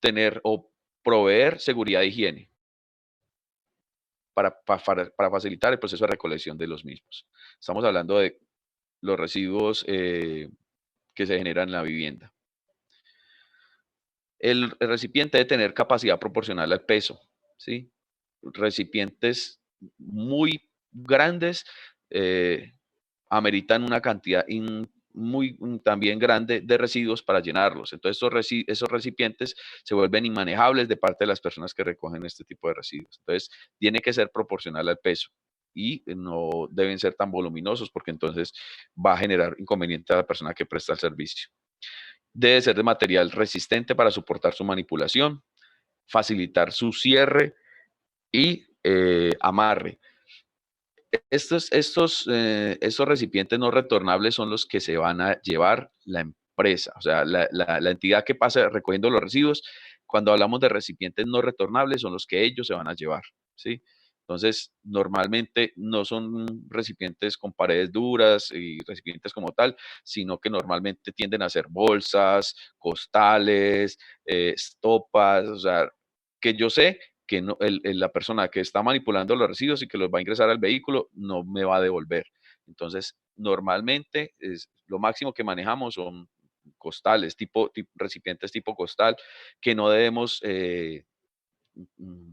tener o proveer seguridad de higiene para facilitar el proceso de recolección de los mismos. Estamos hablando de los residuos que se generan en la vivienda. El recipiente debe tener capacidad proporcional al peso, ¿sí? Recipientes muy grandes ameritan una cantidad también grande de residuos para llenarlos. Entonces, esos recipientes se vuelven inmanejables de parte de las personas que recogen este tipo de residuos. Entonces, tiene que ser proporcional al peso y no deben ser tan voluminosos porque entonces va a generar inconveniente a la persona que presta el servicio. Debe ser de material resistente para soportar su manipulación, facilitar su cierre y amarre. Estos recipientes no retornables son los que se van a llevar la empresa, o sea, la entidad que pasa recogiendo los residuos. Cuando hablamos de recipientes no retornables, son los que ellos se van a llevar, ¿sí? Entonces, normalmente no son recipientes con paredes duras y recipientes como tal, sino que normalmente tienden a ser bolsas, costales, estopas, o sea, que yo sé que no, la persona que está manipulando los residuos y que los va a ingresar al vehículo no me va a devolver. Entonces, normalmente lo máximo que manejamos son costales, recipientes tipo costal, que no debemos, mm,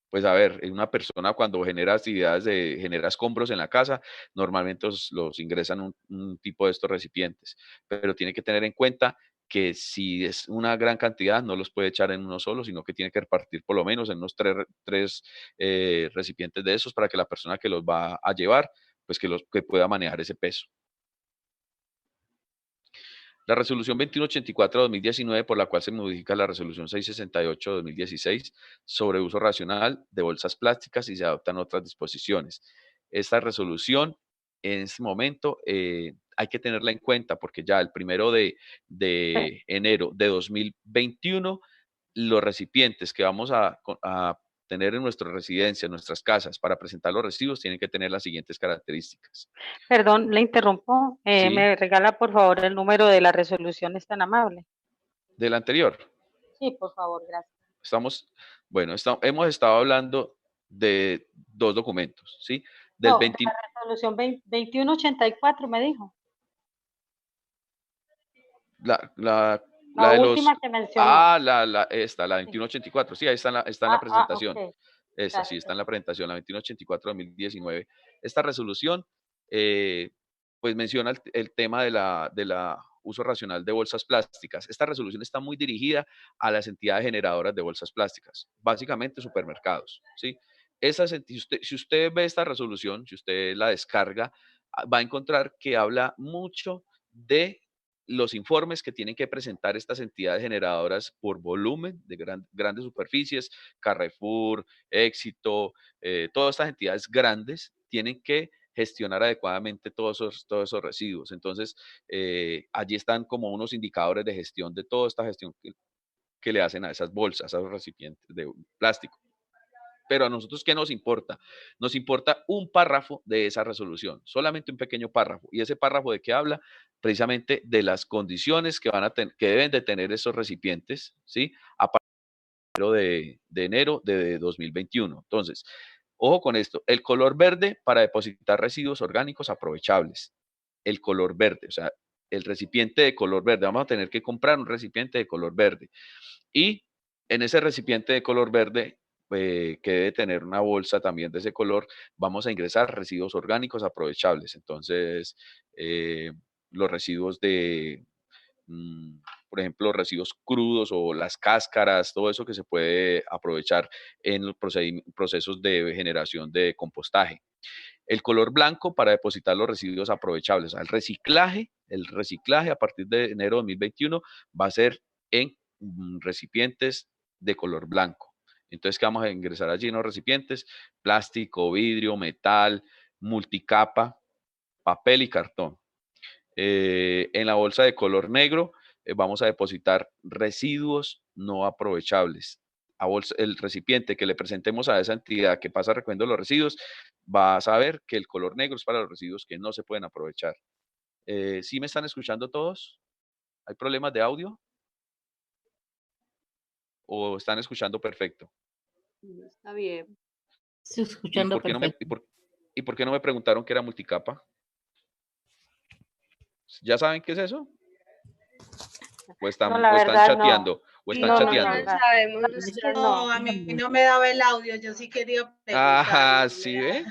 pues a ver, una persona cuando genera genera escombros en la casa, normalmente los ingresan un tipo de estos recipientes, pero tiene que tener en cuenta que si es una gran cantidad, no los puede echar en uno solo, sino que tiene que repartir por lo menos en unos tres recipientes de esos para que la persona que los va a llevar, pues que pueda manejar ese peso. La resolución 2184 de 2019, por la cual se modifica la resolución 668 de 2016 sobre uso racional de bolsas plásticas y se adoptan otras disposiciones. Esta resolución, en este momento, hay que tenerla en cuenta porque ya el 1 de enero de 2021, los recipientes que vamos a tener en nuestra residencia, en nuestras casas, para presentar los residuos, tienen que tener las siguientes características. Perdón, le interrumpo. ¿Sí? ¿Me regala por favor el número de la resolución? ¿Es tan amable? Del anterior. Sí, por favor, gracias. Estamos, bueno, hemos estado hablando de dos documentos, ¿sí? Del No, de 20, la resolución 2184 me dijo. la, la, La la de los, última que mencionó. la Sí. 2184, sí, ahí está en la presentación. Ok. Esa, sí, Gracias, está en la perdón. presentación, la 2184 de 2019. Esta resolución, pues menciona el tema de la uso racional de bolsas plásticas. Esta resolución está muy dirigida a las entidades generadoras de bolsas plásticas, básicamente supermercados, ¿sí? Si usted ve esta resolución, si usted la descarga, va a encontrar que habla mucho de los informes que tienen que presentar estas entidades generadoras por volumen de grandes superficies, Carrefour, Éxito, todas estas entidades grandes tienen que gestionar adecuadamente todos esos residuos. Entonces, allí están como unos indicadores de gestión de toda esta gestión que le hacen a esas bolsas, a esos recipientes de plástico. Pero a nosotros, ¿qué nos importa? Nos importa un párrafo de esa resolución, solamente un pequeño párrafo. ¿Y ese párrafo de qué habla? Precisamente de las condiciones que deben de tener esos recipientes, ¿sí? A partir de enero de 2021. Entonces, ojo con esto, el color verde para depositar residuos orgánicos aprovechables. El color verde, o sea, el recipiente de color verde. Vamos a tener que comprar un recipiente de color verde. Y en ese recipiente de color verde, que debe tener una bolsa también de ese color, vamos a ingresar residuos orgánicos aprovechables. Entonces, los residuos por ejemplo, los residuos crudos o las cáscaras, todo eso que se puede aprovechar en los procesos de generación de compostaje. El color blanco para depositar los residuos aprovechables. O sea, el reciclaje a partir de enero de 2021 va a ser en recipientes de color blanco. Entonces, ¿qué vamos a ingresar allí en los recipientes? Plástico, vidrio, metal, multicapa, papel y cartón. En la bolsa de color negro vamos a depositar residuos no aprovechables. El recipiente que le presentemos a esa entidad que pasa recogiendo los residuos va a saber que el color negro es para los residuos que no se pueden aprovechar. ¿Sí me están escuchando todos? ¿Hay problemas de audio? ¿O están escuchando perfecto? Está bien. Estoy escuchando perfecto. ¿Y por qué no me preguntaron qué era multicapa? ¿Ya saben qué es eso? ¿O están, No, la o están verdad, chateando? ¿O están No, chateando? no sabemos. No. A mí no me daba el audio, yo sí quería preguntar. Ajá, ¿sí ve?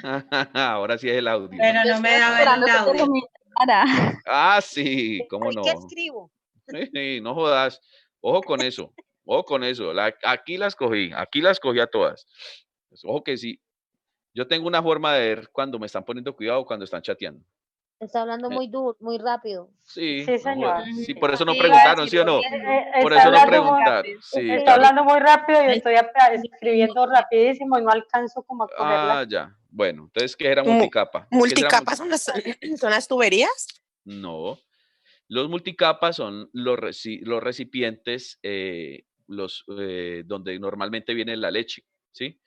Ahora sí es el audio. Pero no me daba el audio. Ah, sí, cómo no. ¿Qué escribo? No jodas. Ojo con eso. Ojo con eso. Aquí las cogí a todas. Pues, ojo que sí. Yo tengo una forma de ver cuando me están poniendo cuidado cuando están chateando. Está hablando Me- muy duro, muy rápido. Sí, Sí, no señor. jodas. Sí, por eso no Sí, iba a preguntaron, decir ¿sí o lo no? mismo. Por Está eso no hablando muy, preguntaron. Sí, está claro. hablando muy rápido y estoy escribiendo rapidísimo y no alcanzo como a cogerla. Ah, ya. Bueno, entonces, ¿qué era Mu- multicapa? ¿Qué será ¿Multicapas son las tuberías? No. Los multicapas son los recipientes donde normalmente viene la leche, ¿sí?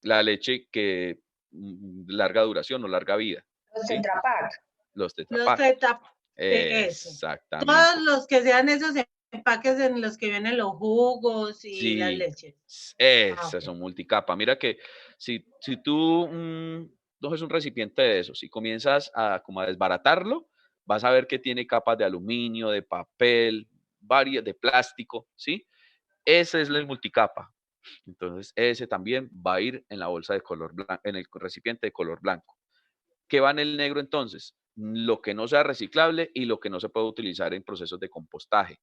La leche que larga duración o larga vida, Los ¿sí? Tetra Pak. Los Tetra Los Pak. Tetra eso. Todos Exactamente. los que sean esos empaques en los que vienen los jugos y las Sí, leches. esas Ok. son multicapa. Mira que si tú coges un recipiente de esos y comienzas como a desbaratarlo, vas a ver que tiene capas de aluminio, de papel, varias de plástico, ¿sí? Ese es el multicapa. Entonces, ese también va a ir en la bolsa de color blanco, en el recipiente de color blanco. ¿Qué va en el negro entonces? Lo que no sea reciclable y lo que no se puede utilizar en procesos de compostaje.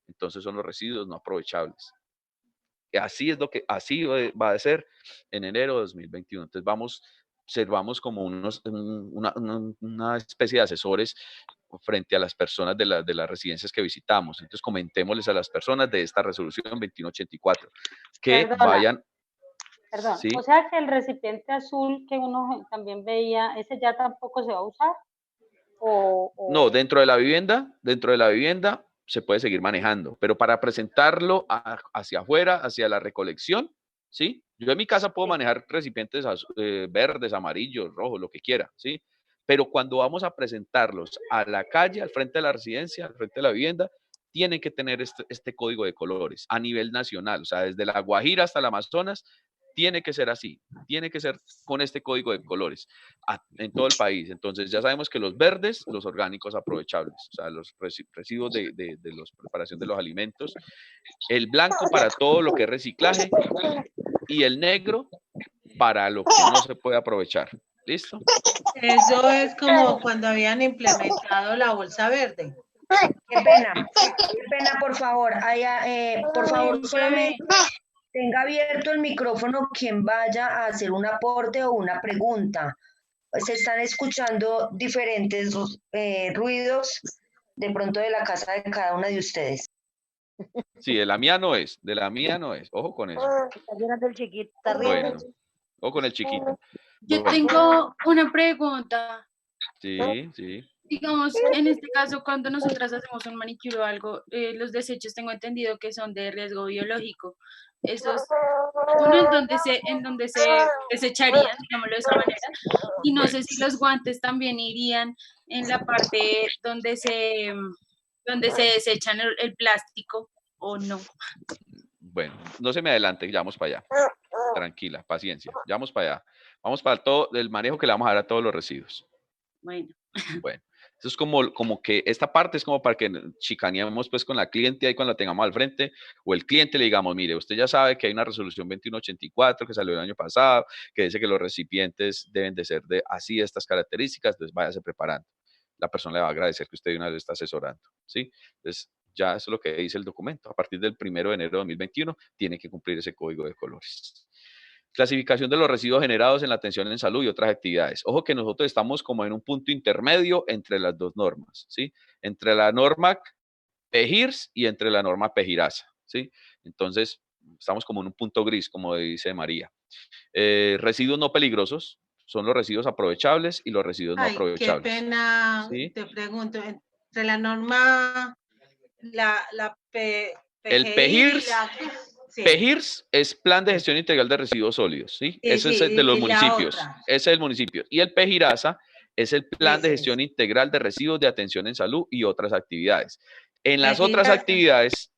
Entonces son los residuos no aprovechables. Así es así va a ser en enero de 2021. Entonces servamos como una especie de asesores frente a las personas de las residencias que visitamos. Entonces comentémosles a las personas de esta resolución 2184 que Perdona, vayan, perdón. ¿sí? O sea que el recipiente azul que uno también veía, ¿ese ya tampoco se va a usar? No, dentro de la vivienda se puede seguir manejando, pero para presentarlo hacia afuera, hacia la recolección, ¿sí? Yo en mi casa puedo manejar recipientes verdes, amarillos, rojos, lo que quiera, ¿sí? Pero cuando vamos a presentarlos a la calle, al frente de la residencia, al frente de la vivienda, tienen que tener este código de colores a nivel nacional, o sea, desde la Guajira hasta el Amazonas, tiene que ser así, tiene que ser con este código de colores en todo el país. Entonces ya sabemos que los verdes, los orgánicos aprovechables, o sea, los residuos de la preparación de los alimentos, el blanco para todo lo que es reciclaje y el negro para lo que no se puede aprovechar. ¿Listo? Eso es como cuando habían implementado la bolsa verde. Qué pena, por favor. Por favor, solamente tenga abierto el micrófono quien vaya a hacer un aporte o una pregunta. Se están escuchando diferentes ruidos de pronto de la casa de cada una de ustedes. Sí, de la mía no es, Ojo con eso. Está llorando el chiquito, está Bueno, riendo. ojo con el chiquito. Yo Bueno, tengo una pregunta. sí, sí. Digamos, en este caso, cuando nosotras hacemos un manicure o algo, los desechos tengo entendido que son de riesgo biológico. Esos, uno en donde se desecharían, digámoslo de esa manera, y no sé si los guantes también irían en la parte donde se desechan el plástico o no. Bueno, no se me adelante, ya vamos para allá. Tranquila, paciencia, ya vamos para allá. Vamos para todo el manejo que le vamos a dar a todos los residuos. Bueno. Bueno, eso es como que esta parte es como para que chicaneemos pues con la cliente ahí cuando la tengamos al frente, o el cliente le digamos, mire, usted ya sabe que hay una resolución 2184 que salió el año pasado, que dice que los recipientes deben de ser de así estas características, entonces váyase preparando. La persona le va a agradecer que usted de una vez está asesorando, ¿sí? Entonces, ya eso es lo que dice el documento. A partir del 1 de enero de 2021 tiene que cumplir ese código de colores. Clasificación de los residuos generados en la atención en salud y otras actividades. Ojo que nosotros estamos como en un punto intermedio entre las dos normas, ¿sí? Entre la norma PEGIRS y entre la norma PEGIRASA, ¿sí? Entonces, estamos como en un punto gris, como dice María. Residuos no peligrosos son los residuos aprovechables y los residuos no Ay, qué aprovechables. pena, ¿Sí? te pregunto, entre la norma, El PGI y PEGIRS, la... Sí. PEGIRS es Plan de Gestión Integral de Residuos Sólidos, ¿sí? Sí, Ese sí, es el de los y la municipios. otra. Ese es el municipio. Y el PEGIRASA es el Plan de Ese Gestión es. Integral de Residuos de Atención en Salud y otras actividades. En las otras Necesitas- actividades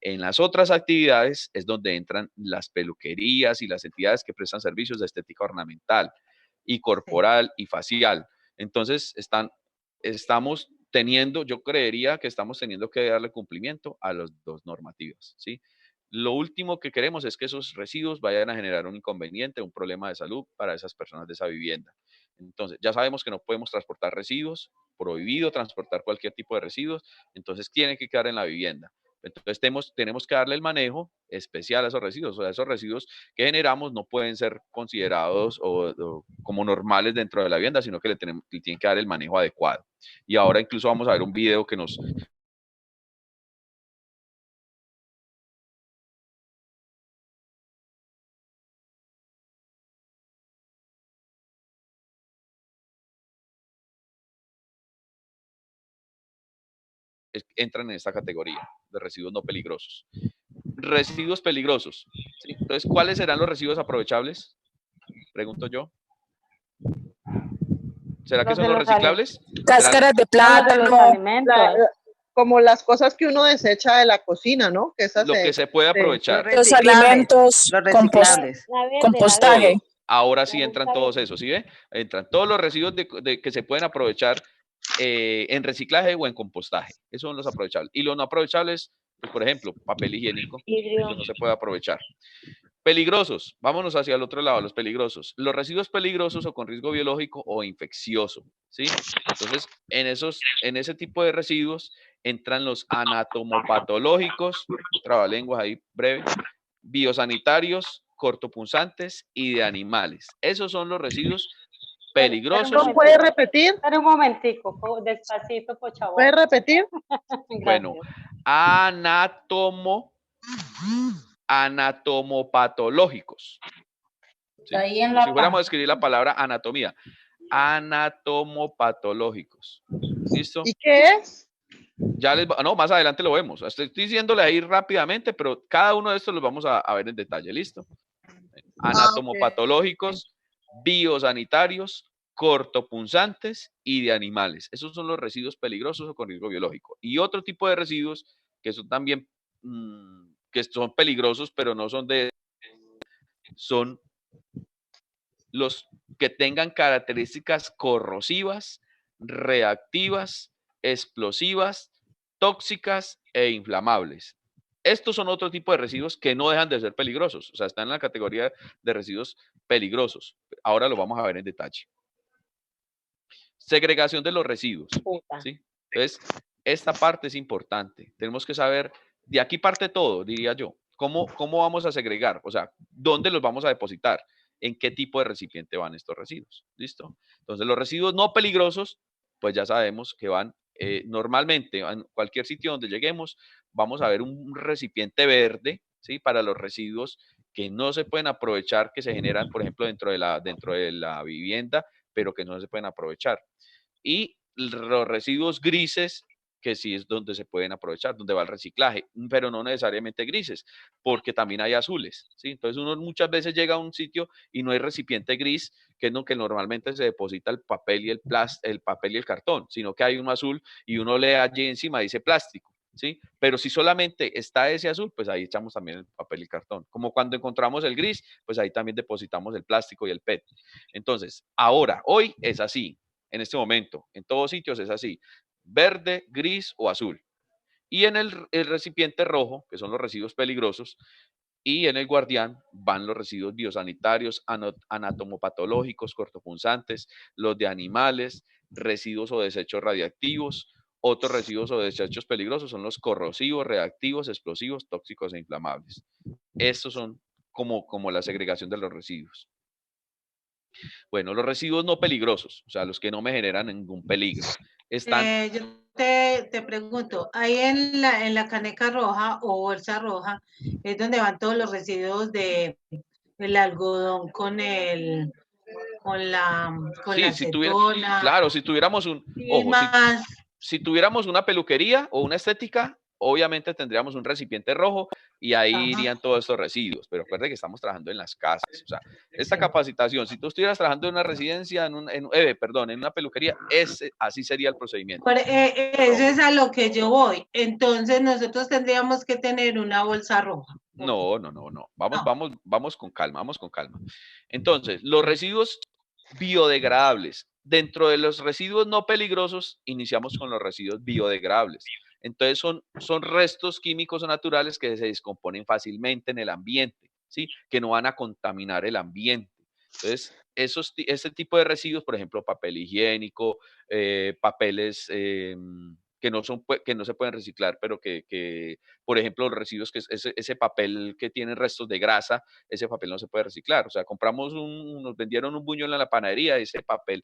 es donde entran las peluquerías y las entidades que prestan servicios de estética ornamental y corporal y facial. Entonces, estamos teniendo, yo creería que estamos teniendo que darle cumplimiento a las dos normativas, ¿sí? Lo último que queremos es que esos residuos vayan a generar un inconveniente, un problema de salud para esas personas de esa vivienda. Entonces, ya sabemos que no podemos transportar residuos, prohibido transportar cualquier tipo de residuos, entonces tienen que quedar en la vivienda. Entonces tenemos que darle el manejo especial a esos residuos. O sea, esos residuos que generamos no pueden ser considerados o como normales dentro de la vivienda, sino que le tienen que dar el manejo adecuado. Y ahora incluso vamos a ver un video que nos entran en esta categoría de residuos no peligrosos. Residuos peligrosos, ¿sí? Entonces, ¿cuáles serán los residuos aprovechables? Pregunto yo. ¿Será que Los son de los los ali- reciclables? Cáscaras de No, de los plátano. alimentos. Como las cosas que uno desecha de la cocina, ¿no? Que esas Lo que se puede aprovechar. Los reciclables, alimentos. los Compost, reciclables. La verde, compostaje. Todo. Ahora sí Me entran gusta todos eso. esos, ¿sí ve? Entran todos los residuos que se pueden aprovechar en reciclaje o en compostaje. Esos son los aprovechables. Y los no aprovechables, pues, por ejemplo, papel higiénico, Vidrio. eso no se puede aprovechar. Peligrosos, vámonos hacia el otro lado, los peligrosos. Los residuos peligrosos o con riesgo biológico o infeccioso, ¿sí? Entonces, en ese tipo de residuos entran los anatomopatológicos, trabalenguas ahí breve, biosanitarios, cortopunzantes y de animales. Esos son los residuos peligrosos. un ¿Puede repetir? Espera un momentico, despacito, por favor. ¿Puede repetir? Bueno, anatomopatológicos. ¿Sí? Ahí en Como la si fuéramos a escribir la palabra anatomía. Anatomopatológicos. ¿Listo? ¿Y qué es? No, más adelante lo vemos. Estoy diciéndole ahí rápidamente, pero cada uno de estos los vamos a ver en detalle. ¿Listo? Anatomopatológicos, biosanitarios, cortopunzantes y de animales. Esos son los residuos peligrosos o con riesgo biológico. Y otro tipo de residuos que son también que son peligrosos, pero no son son los que tengan características corrosivas, reactivas, explosivas, tóxicas e inflamables. Estos son otro tipo de residuos que no dejan de ser peligrosos, o sea, están en la categoría de residuos peligrosos. Ahora lo vamos a ver en detalle. Segregación de los residuos, ¿sí? Entonces, esta parte es importante. Tenemos que saber, de aquí parte todo, diría yo. ¿Cómo vamos a segregar? O sea, ¿dónde los vamos a depositar? ¿En qué tipo de recipiente van estos residuos? ¿Listo? Entonces, los residuos no peligrosos, pues ya sabemos que van normalmente en cualquier sitio donde lleguemos, vamos a ver un recipiente verde, ¿sí? Para los residuos que no se pueden aprovechar, que se generan, por ejemplo, dentro de la vivienda, pero que no se pueden aprovechar. Y los residuos grises, que sí es donde se pueden aprovechar, donde va el reciclaje, pero no necesariamente grises, porque también hay azules, ¿sí? Entonces uno muchas veces llega a un sitio y no hay recipiente gris, que es lo que normalmente se deposita el papel y el papel y el cartón, sino que hay uno azul y uno lee allí encima, dice plástico, ¿sí? Pero si solamente está ese azul, pues ahí echamos también el papel y el cartón. Como cuando encontramos el gris, pues ahí también depositamos el plástico y el PET. Entonces, hoy es así. En este momento, en todos sitios es así, verde, gris o azul. Y en el recipiente rojo, que son los residuos peligrosos, y en el guardián van los residuos biosanitarios, anatomopatológicos, cortopunzantes, los de animales, residuos o desechos radiactivos. Otros residuos o desechos peligrosos son los corrosivos, reactivos, explosivos, tóxicos e inflamables. Estos son como la segregación de los residuos. Bueno, los residuos no peligrosos, o sea, los que no me generan ningún peligro. Están, Yo te pregunto, ahí en la caneca roja o bolsa roja es donde van todos los residuos de el algodón con la sí, acetona claro, si tuviéramos y más. si tuviéramos una peluquería o una estética, obviamente tendríamos un recipiente rojo y ahí irían todos estos residuos, pero recuerde que estamos trabajando en las casas. O sea, esta capacitación, si tú estuvieras trabajando en una residencia, en una peluquería, así sería el procedimiento. Eso es a lo que yo voy. Entonces nosotros tendríamos que tener una bolsa roja. No. Vamos con calma, vamos con calma. Entonces, los residuos biodegradables. Dentro de los residuos no peligrosos, iniciamos con los residuos biodegradables. Entonces, son restos químicos o naturales que se descomponen fácilmente en el ambiente, ¿sí? Que no van a contaminar el ambiente. Entonces, ese tipo de residuos, por ejemplo, papel higiénico, papeles que no se pueden reciclar, pero que por ejemplo, los residuos, ese papel que tiene restos de grasa, ese papel no se puede reciclar. O sea, nos vendieron un buñuelo en la panadería, ese papel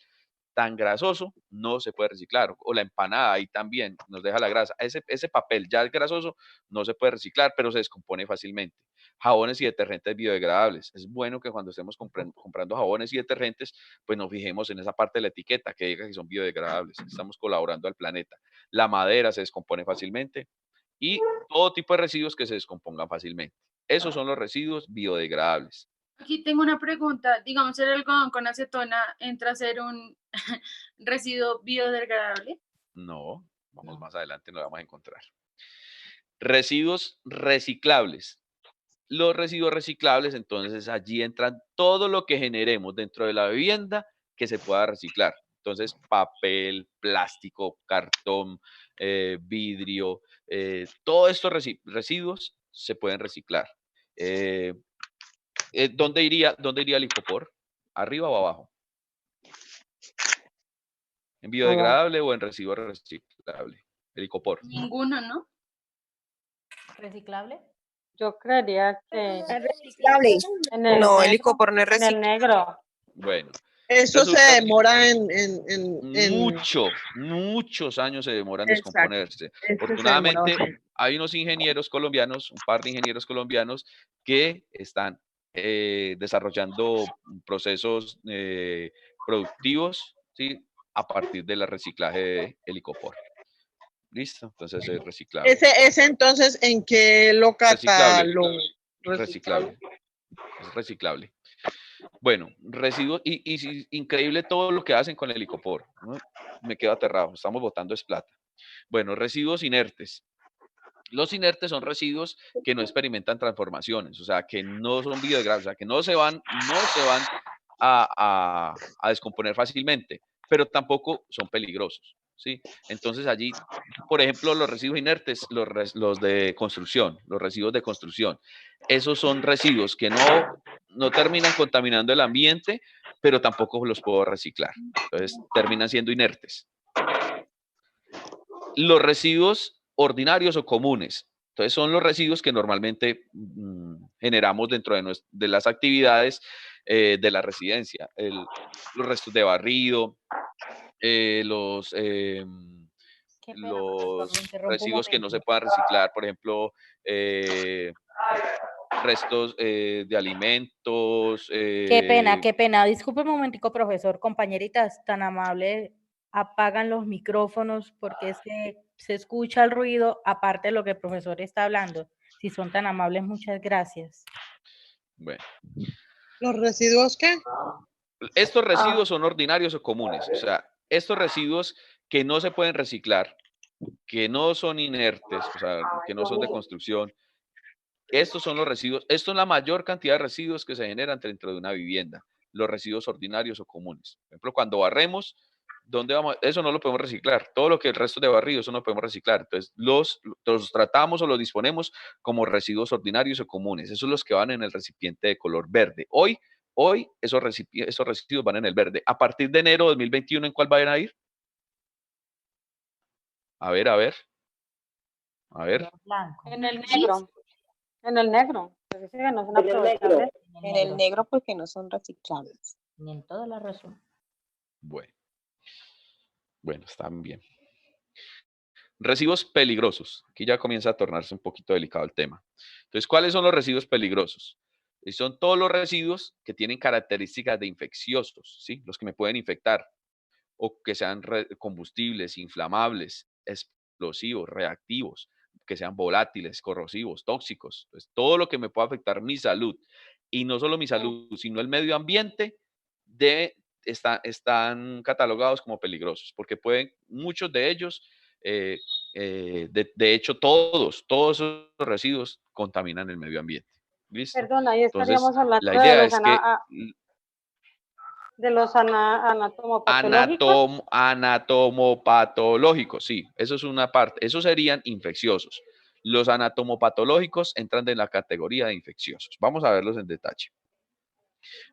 tan grasoso no se puede reciclar. O la empanada, ahí también nos deja la grasa. Ese papel ya es grasoso, no se puede reciclar, pero se descompone fácilmente. Jabones y detergentes biodegradables. Es bueno que cuando estemos comprando jabones y detergentes, pues nos fijemos en esa parte de la etiqueta que diga que son biodegradables. Estamos colaborando al planeta. La madera se descompone fácilmente y todo tipo de residuos que se descompongan fácilmente. Esos son los residuos biodegradables. Aquí tengo una pregunta. Digamos, ¿el algodón con acetona entra a ser un residuo biodegradable? No, vamos más adelante, nos vamos a encontrar. Residuos reciclables. Los residuos reciclables, entonces allí entran todo lo que generemos dentro de la vivienda que se pueda reciclar. Entonces, papel, plástico, cartón, vidrio, todos estos residuos se pueden reciclar. ¿Dónde iría el icopor? ¿Arriba o abajo? ¿En biodegradable o en residuo reciclable? El icopor. Ninguno, ¿no? ¿Reciclable? Yo creería que Es reciclable. en el No, el negro, icopor no es en el reciclable. negro. Bueno. Eso se Resulta que demora en muchos años se demora en Exacto. descomponerse. Ese se demora Afortunadamente, bastante. hay unos ingenieros colombianos, un par de ingenieros colombianos, que están desarrollando procesos productivos, ¿sí? A partir del reciclaje del icopor. ¿Listo? Entonces es reciclable. Ese entonces, ¿en qué lo Reciclable. Reciclable. Es reciclable. Bueno, residuos, y increíble todo lo que hacen con el icopor, ¿no? Me quedo aterrado, estamos botando es plata. Bueno, residuos inertes. Los inertes son residuos que no experimentan transformaciones, o sea, que no son biodegradables, o sea, que no se van a descomponer fácilmente, pero tampoco son peligrosos, ¿sí? Entonces allí, por ejemplo, los residuos inertes, los de construcción, los residuos de construcción, esos son residuos que no terminan contaminando el ambiente, pero tampoco los puedo reciclar. Entonces terminan siendo inertes. Los residuos ordinarios o comunes. Entonces son los residuos que normalmente generamos dentro de las actividades de la residencia. Los restos de barrido, los residuos que no se puedan reciclar, por ejemplo, restos de alimentos. Qué pena. Disculpe un momentico, profesor. Compañeritas, tan amable, apagan los micrófonos porque es que se escucha el ruido, aparte de lo que el profesor está hablando. Si son tan amables, muchas gracias. Bueno. ¿Los residuos qué? Estos residuos son ordinarios o comunes. O sea, estos residuos que no se pueden reciclar, que no son inertes, o sea, que no son de construcción, estos son los residuos, esto es la mayor cantidad de residuos que se generan dentro de una vivienda, los residuos ordinarios o comunes. Por ejemplo, cuando barremos, ¿dónde vamos? Eso no lo podemos reciclar. Todo lo que el resto de barrido, eso no lo podemos reciclar. Entonces, los tratamos o los disponemos como residuos ordinarios o comunes. Esos son los que van en el recipiente de color verde. Hoy esos residuos van en el verde. A partir de enero de 2021, ¿en cuál van a ir? A ver. En el negro. En el negro. En el negro porque no son reciclables. Ni en toda la razón. Bueno, están bien. Residuos peligrosos. Aquí ya comienza a tornarse un poquito delicado el tema. Entonces, ¿cuáles son los residuos peligrosos? Y son todos los residuos que tienen características de infecciosos, ¿sí? Los que me pueden infectar, o que sean combustibles, inflamables, explosivos, reactivos, que sean volátiles, corrosivos, tóxicos. Pues, todo lo que me pueda afectar mi salud, y no solo mi salud, sino el medio ambiente, están catalogados como peligrosos, porque muchos de ellos, de hecho, todos esos residuos contaminan el medio ambiente. ¿Listo? Perdón, ahí Entonces, estaríamos hablando la de idea los, es que de los anatomopatológicos. anatomopatológicos, sí, eso es una parte, esos serían infecciosos. Los anatomopatológicos entran en la categoría de infecciosos. Vamos a verlos en detalle.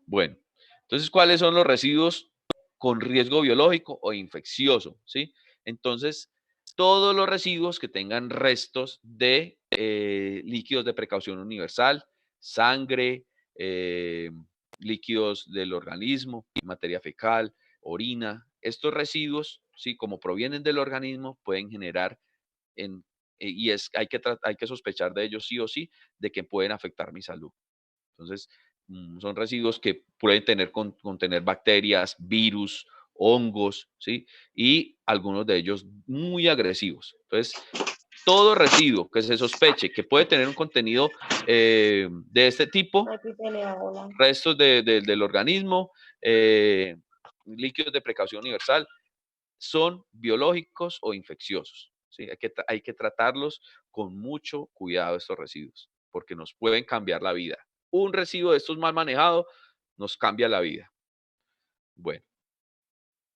Bueno, entonces, ¿cuáles son los residuos con riesgo biológico o infeccioso? ¿Sí? Entonces, todos los residuos que tengan restos de líquidos de precaución universal, sangre, líquidos del organismo, materia fecal, orina, estos residuos, ¿sí? Como provienen del organismo, pueden generar hay que sospechar de ellos sí o sí, de que pueden afectar mi salud. Entonces, son residuos que pueden contener bacterias, virus, hongos, ¿sí? Y algunos de ellos muy agresivos. Entonces, todo residuo que se sospeche que puede tener un contenido de este tipo, restos del organismo, líquidos de precaución universal, son biológicos o infecciosos, ¿sí? Hay que tratarlos con mucho cuidado estos residuos, porque nos pueden cambiar la vida. Un residuo de estos mal manejado nos cambia la vida. Bueno,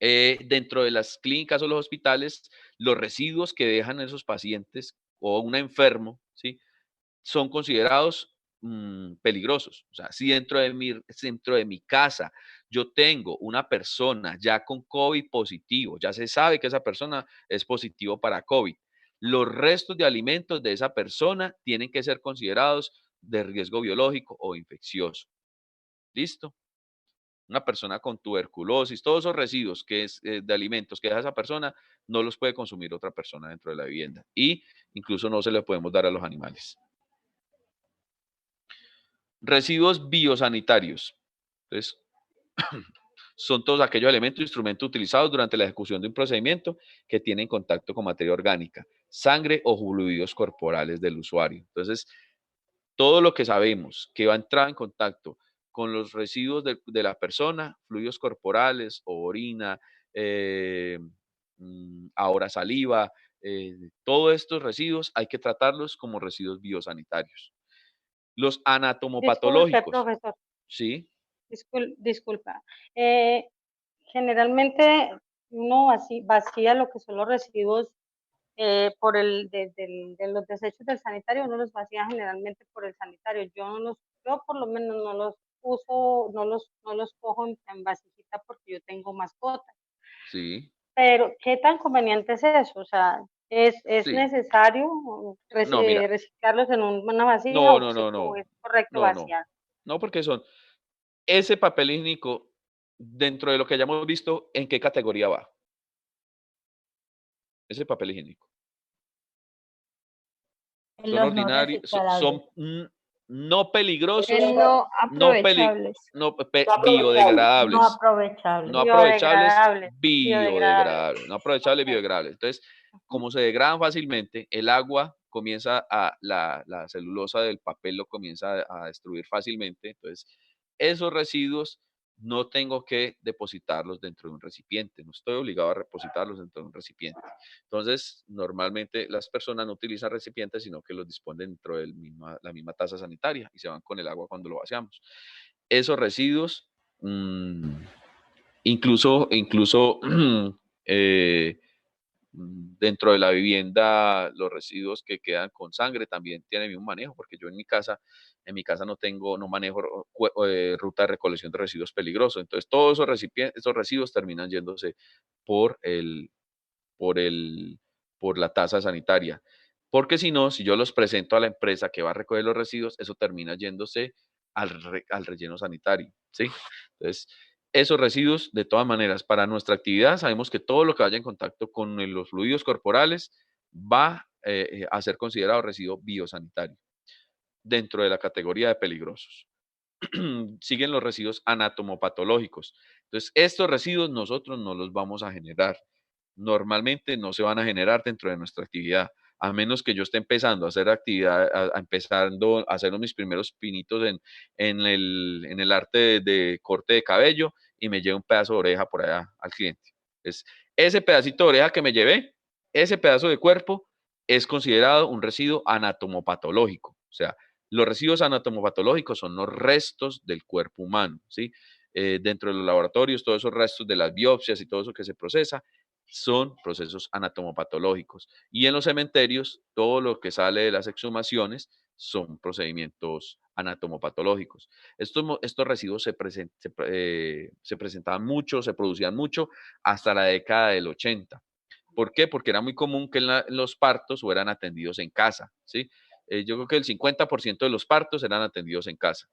dentro de las clínicas o los hospitales, los residuos que dejan esos pacientes o un enfermo, ¿sí? Son considerados peligrosos. O sea, si dentro de mi casa yo tengo una persona ya con COVID positivo, ya se sabe que esa persona es positivo para COVID, los restos de alimentos de esa persona tienen que ser considerados de riesgo biológico o infeccioso. ¿Listo? Una persona con tuberculosis, todos esos residuos de alimentos que deja esa persona, no los puede consumir otra persona dentro de la vivienda. Y incluso no se los podemos dar a los animales. Residuos biosanitarios. Entonces, son todos aquellos elementos o instrumentos utilizados durante la ejecución de un procedimiento que tienen contacto con materia orgánica, sangre o fluidos corporales del usuario. Entonces, todo lo que sabemos que va a entrar en contacto con los residuos de la persona, fluidos corporales o orina, ahora saliva, todos estos residuos hay que tratarlos como residuos biosanitarios. Los Disculpe, anatomopatológicos, profesor. ¿sí? Disculpa. Generalmente uno vacía lo que son los residuos de los desechos del sanitario, uno los vacía generalmente por el sanitario. Yo por lo menos no los uso, no los cojo en vasijita porque yo tengo mascotas. Sí. Pero, ¿qué tan conveniente es eso? O sea, ¿es Sí. necesario No, mira. reciclarlos en una vasija No, o es correcto vaciar? No, porque ese papel higiénico, dentro de lo que hayamos visto, ¿en qué categoría va? Ese papel higiénico. En Son los no ordinarios, desechables. son no peligrosos, No aprovechables. biodegradables. No aprovechables. No aprovechables, Biodegradables. no aprovechables, biodegradables. Entonces, como se degradan fácilmente, el agua comienza la celulosa del papel lo comienza a destruir fácilmente. Entonces, esos residuos no tengo que depositarlos dentro de un recipiente, no estoy obligado a depositarlos dentro de un recipiente. Entonces, normalmente las personas no utilizan recipientes, sino que los disponen dentro de la misma taza sanitaria y se van con el agua cuando lo vaciamos. Esos residuos, incluso dentro de la vivienda, los residuos que quedan con sangre también tienen un manejo, porque yo en mi casa no manejo ruta de recolección de residuos peligrosos. Entonces, todos esos residuos terminan yéndose por la tasa sanitaria. Porque si no, si yo los presento a la empresa que va a recoger los residuos, eso termina yéndose al relleno sanitario, ¿sí? Entonces, esos residuos, de todas maneras, para nuestra actividad, sabemos que todo lo que vaya en contacto con los fluidos corporales va a ser considerado residuo biosanitario dentro de la categoría de peligrosos. Siguen los residuos anatomopatológicos. Entonces, estos residuos nosotros no los vamos a generar. Normalmente no se van a generar dentro de nuestra actividad. a menos que yo esté empezando a hacer actividad, empezando a hacer mis primeros pinitos en el arte de corte de cabello y me lleve un pedazo de oreja por allá al cliente. Es ese pedacito de oreja que me llevé, ese pedazo de cuerpo es considerado un residuo anatomopatológico. O sea, los residuos anatomopatológicos son los restos del cuerpo humano, ¿sí? Dentro de los laboratorios, todos esos restos de las biopsias y todo eso que se procesa son procesos anatomopatológicos. Y en los cementerios, todo lo que sale de las exhumaciones son procedimientos anatomopatológicos. Estos residuos se presentaban mucho, se producían mucho hasta la década del 80. ¿Por qué? Porque era muy común que los partos fueran atendidos en casa, ¿sí? Yo creo que el 50% de los partos eran atendidos en casa.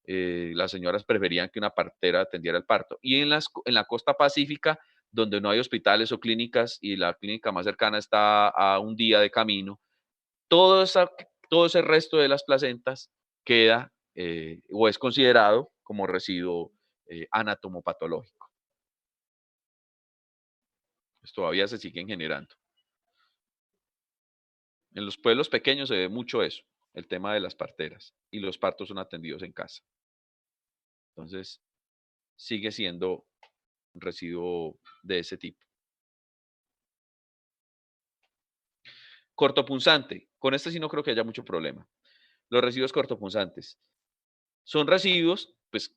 Las señoras preferían que una partera atendiera el parto. Y en la costa pacífica, donde no hay hospitales o clínicas y la clínica más cercana está a un día de camino, todo ese resto de las placentas queda o es considerado como residuo anatomopatológico. Pues todavía se siguen generando. En los pueblos pequeños se ve mucho eso, el tema de las parteras, y los partos son atendidos en casa. Entonces, sigue siendo un residuo de ese tipo. Cortopunzante. Con este sí no creo que haya mucho problema. Los residuos cortopunzantes son residuos, pues,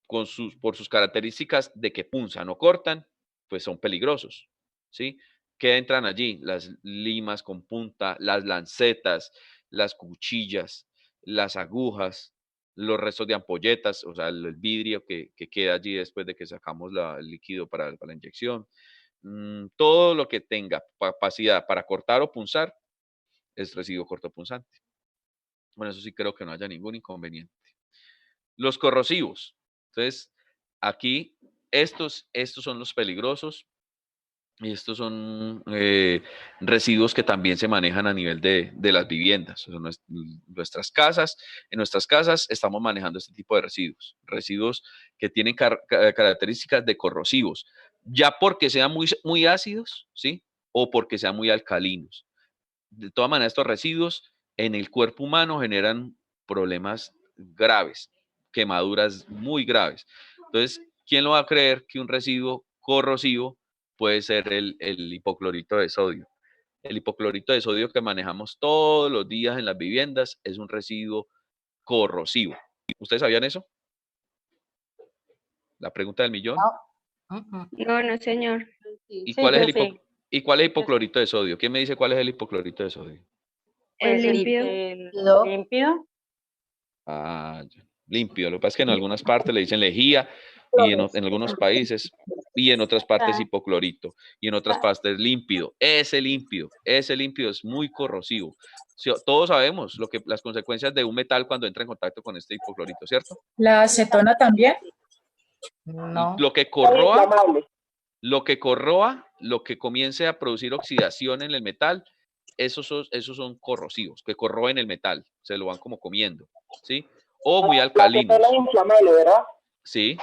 por sus características de que punzan o cortan, pues son peligrosos, ¿sí? ¿Qué entran allí? Las limas con punta, las lancetas, las cuchillas, las agujas, los restos de ampolletas, o sea, el vidrio que queda allí después de que sacamos el líquido para la inyección. Todo lo que tenga capacidad para cortar o punzar es residuo cortopunzante. Bueno, eso sí creo que no haya ningún inconveniente. Los corrosivos. Entonces, aquí estos son los peligrosos y estos son residuos que también se manejan a nivel de las viviendas. O sea, nuestras casas, en nuestras casas estamos manejando este tipo de residuos que tienen características de corrosivos, ya porque sean muy ácidos, ¿sí? O porque sean muy alcalinos. De todas maneras, estos residuos en el cuerpo humano generan problemas graves, quemaduras muy graves. Entonces, ¿quién lo va a creer que un residuo corrosivo puede ser el hipoclorito de sodio? El hipoclorito de sodio que manejamos todos los días en las viviendas es un residuo corrosivo. ¿Ustedes sabían eso? La pregunta del millón. No, no, señor. ¿Y cuál es el hipoclorito de sodio? ¿Quién me dice cuál es el hipoclorito de sodio? El límpido. Límpido. Ah, límpido. Lo que pasa es que en algunas partes le dicen lejía y en algunos países y en otras partes hipoclorito y en otras partes límpido. Ese límpido es muy corrosivo. Todos sabemos las consecuencias de un metal cuando entra en contacto con este hipoclorito, ¿cierto? ¿La acetona también? No. Lo que corroa, lo que comience a producir oxidación en el metal, esos son corrosivos, que corroen el metal, se lo van como comiendo, ¿sí? O muy alcalinos. La acetona es ¿verdad? Sí,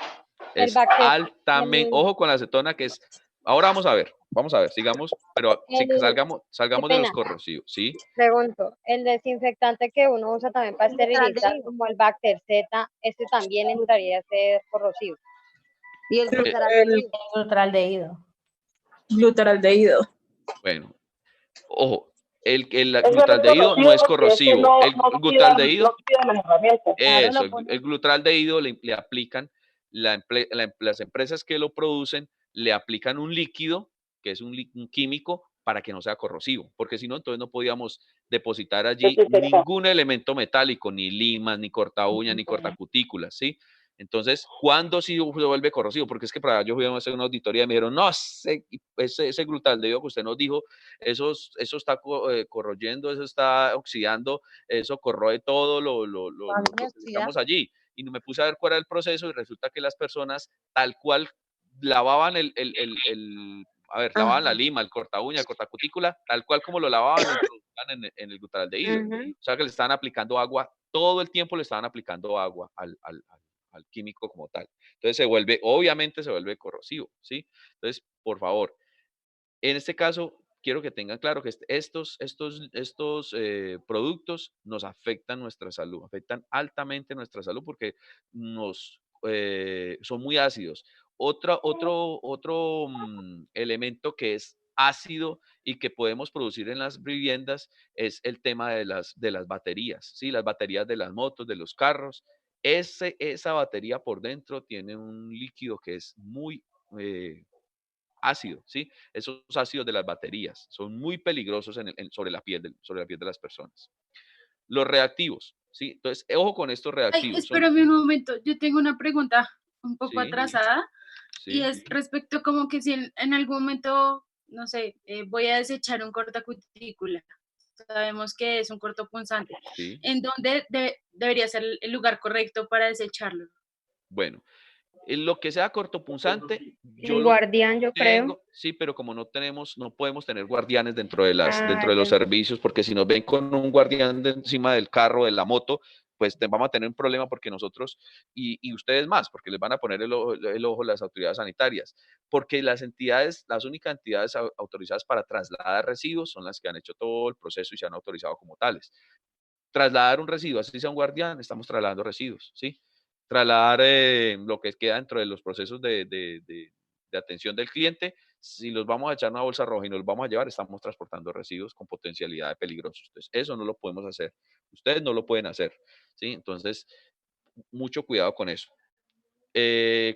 es altamente, ojo con la acetona que es, ahora vamos a ver, sigamos, pero salgamos de los corrosivos, ¿sí? Pregunto, el desinfectante que uno usa también para esterilizar, como el Bacter-Z, ¿este también entraría a ser corrosivo? Y el glutaraldehído. Glutaraldehído. Bueno, ojo, el glutaraldehído no es corrosivo. El glutaraldehído, el glutaraldehído le aplican, las empresas que lo producen le aplican un líquido, que es un químico, para que no sea corrosivo, porque si no, entonces no podíamos depositar allí ningún elemento metálico, ni limas, ni corta uñas, ni corta cutículas, ¿sí? Entonces, ¿cuándo sí se vuelve corrosivo? Porque es que para yo fui a hacer una auditoría y me dijeron, no, ese glutaldehído que usted nos dijo, eso está corroyendo, eso está oxidando, eso corroe todo lo que estamos allí. Y me puse a ver cuál era el proceso y resulta que las personas tal cual lavaban lavaban la lima, el corta uña, el corta cutícula, tal cual como lo lavaban, lo introducían en el glutaraldehído. O sea que le estaban aplicando agua, todo el tiempo le estaban aplicando agua al químico como tal. Entonces obviamente se vuelve corrosivo, ¿sí? Entonces, por favor, en este caso, quiero que tengan claro que estos productos nos afectan nuestra salud, afectan altamente nuestra salud porque son muy ácidos. Otro elemento que es ácido y que podemos producir en las viviendas es el tema de las baterías, ¿sí? Las baterías de las motos, de los carros. Esa batería por dentro tiene un líquido que es muy ácido, ¿sí? Esos ácidos de las baterías son muy peligrosos sobre la piel de las personas. Los reactivos, ¿sí? Entonces, ojo con estos Ay, reactivos. espérame un momento, yo tengo una pregunta un poco Sí, atrasada y sí. es respecto como que si en algún momento, no sé, voy a desechar un cortacutícula, sabemos que es un cortopunzante, Sí. ¿en dónde debería ser el lugar correcto para desecharlo? Bueno, en lo que sea cortopunzante, yo El lo guardián, yo creo. tengo, sí, pero como no podemos tener guardianes dentro de Ah, los ya. servicios, porque si nos ven con un guardián encima del carro, de la moto, pues vamos a tener un problema porque nosotros, y ustedes más, porque les van a poner el ojo las autoridades sanitarias, porque las únicas entidades autorizadas para trasladar residuos son las que han hecho todo el proceso y se han autorizado como tales. Trasladar un residuo, así sea un guardián, estamos trasladando residuos, ¿sí? Trasladar lo que queda dentro de los procesos de atención del cliente, si los vamos a echar en una bolsa roja y nos los vamos a llevar, estamos transportando residuos con potencialidad de peligrosos. Entonces, eso no lo podemos hacer. Ustedes no lo pueden hacer, ¿sí? Entonces, mucho cuidado con eso.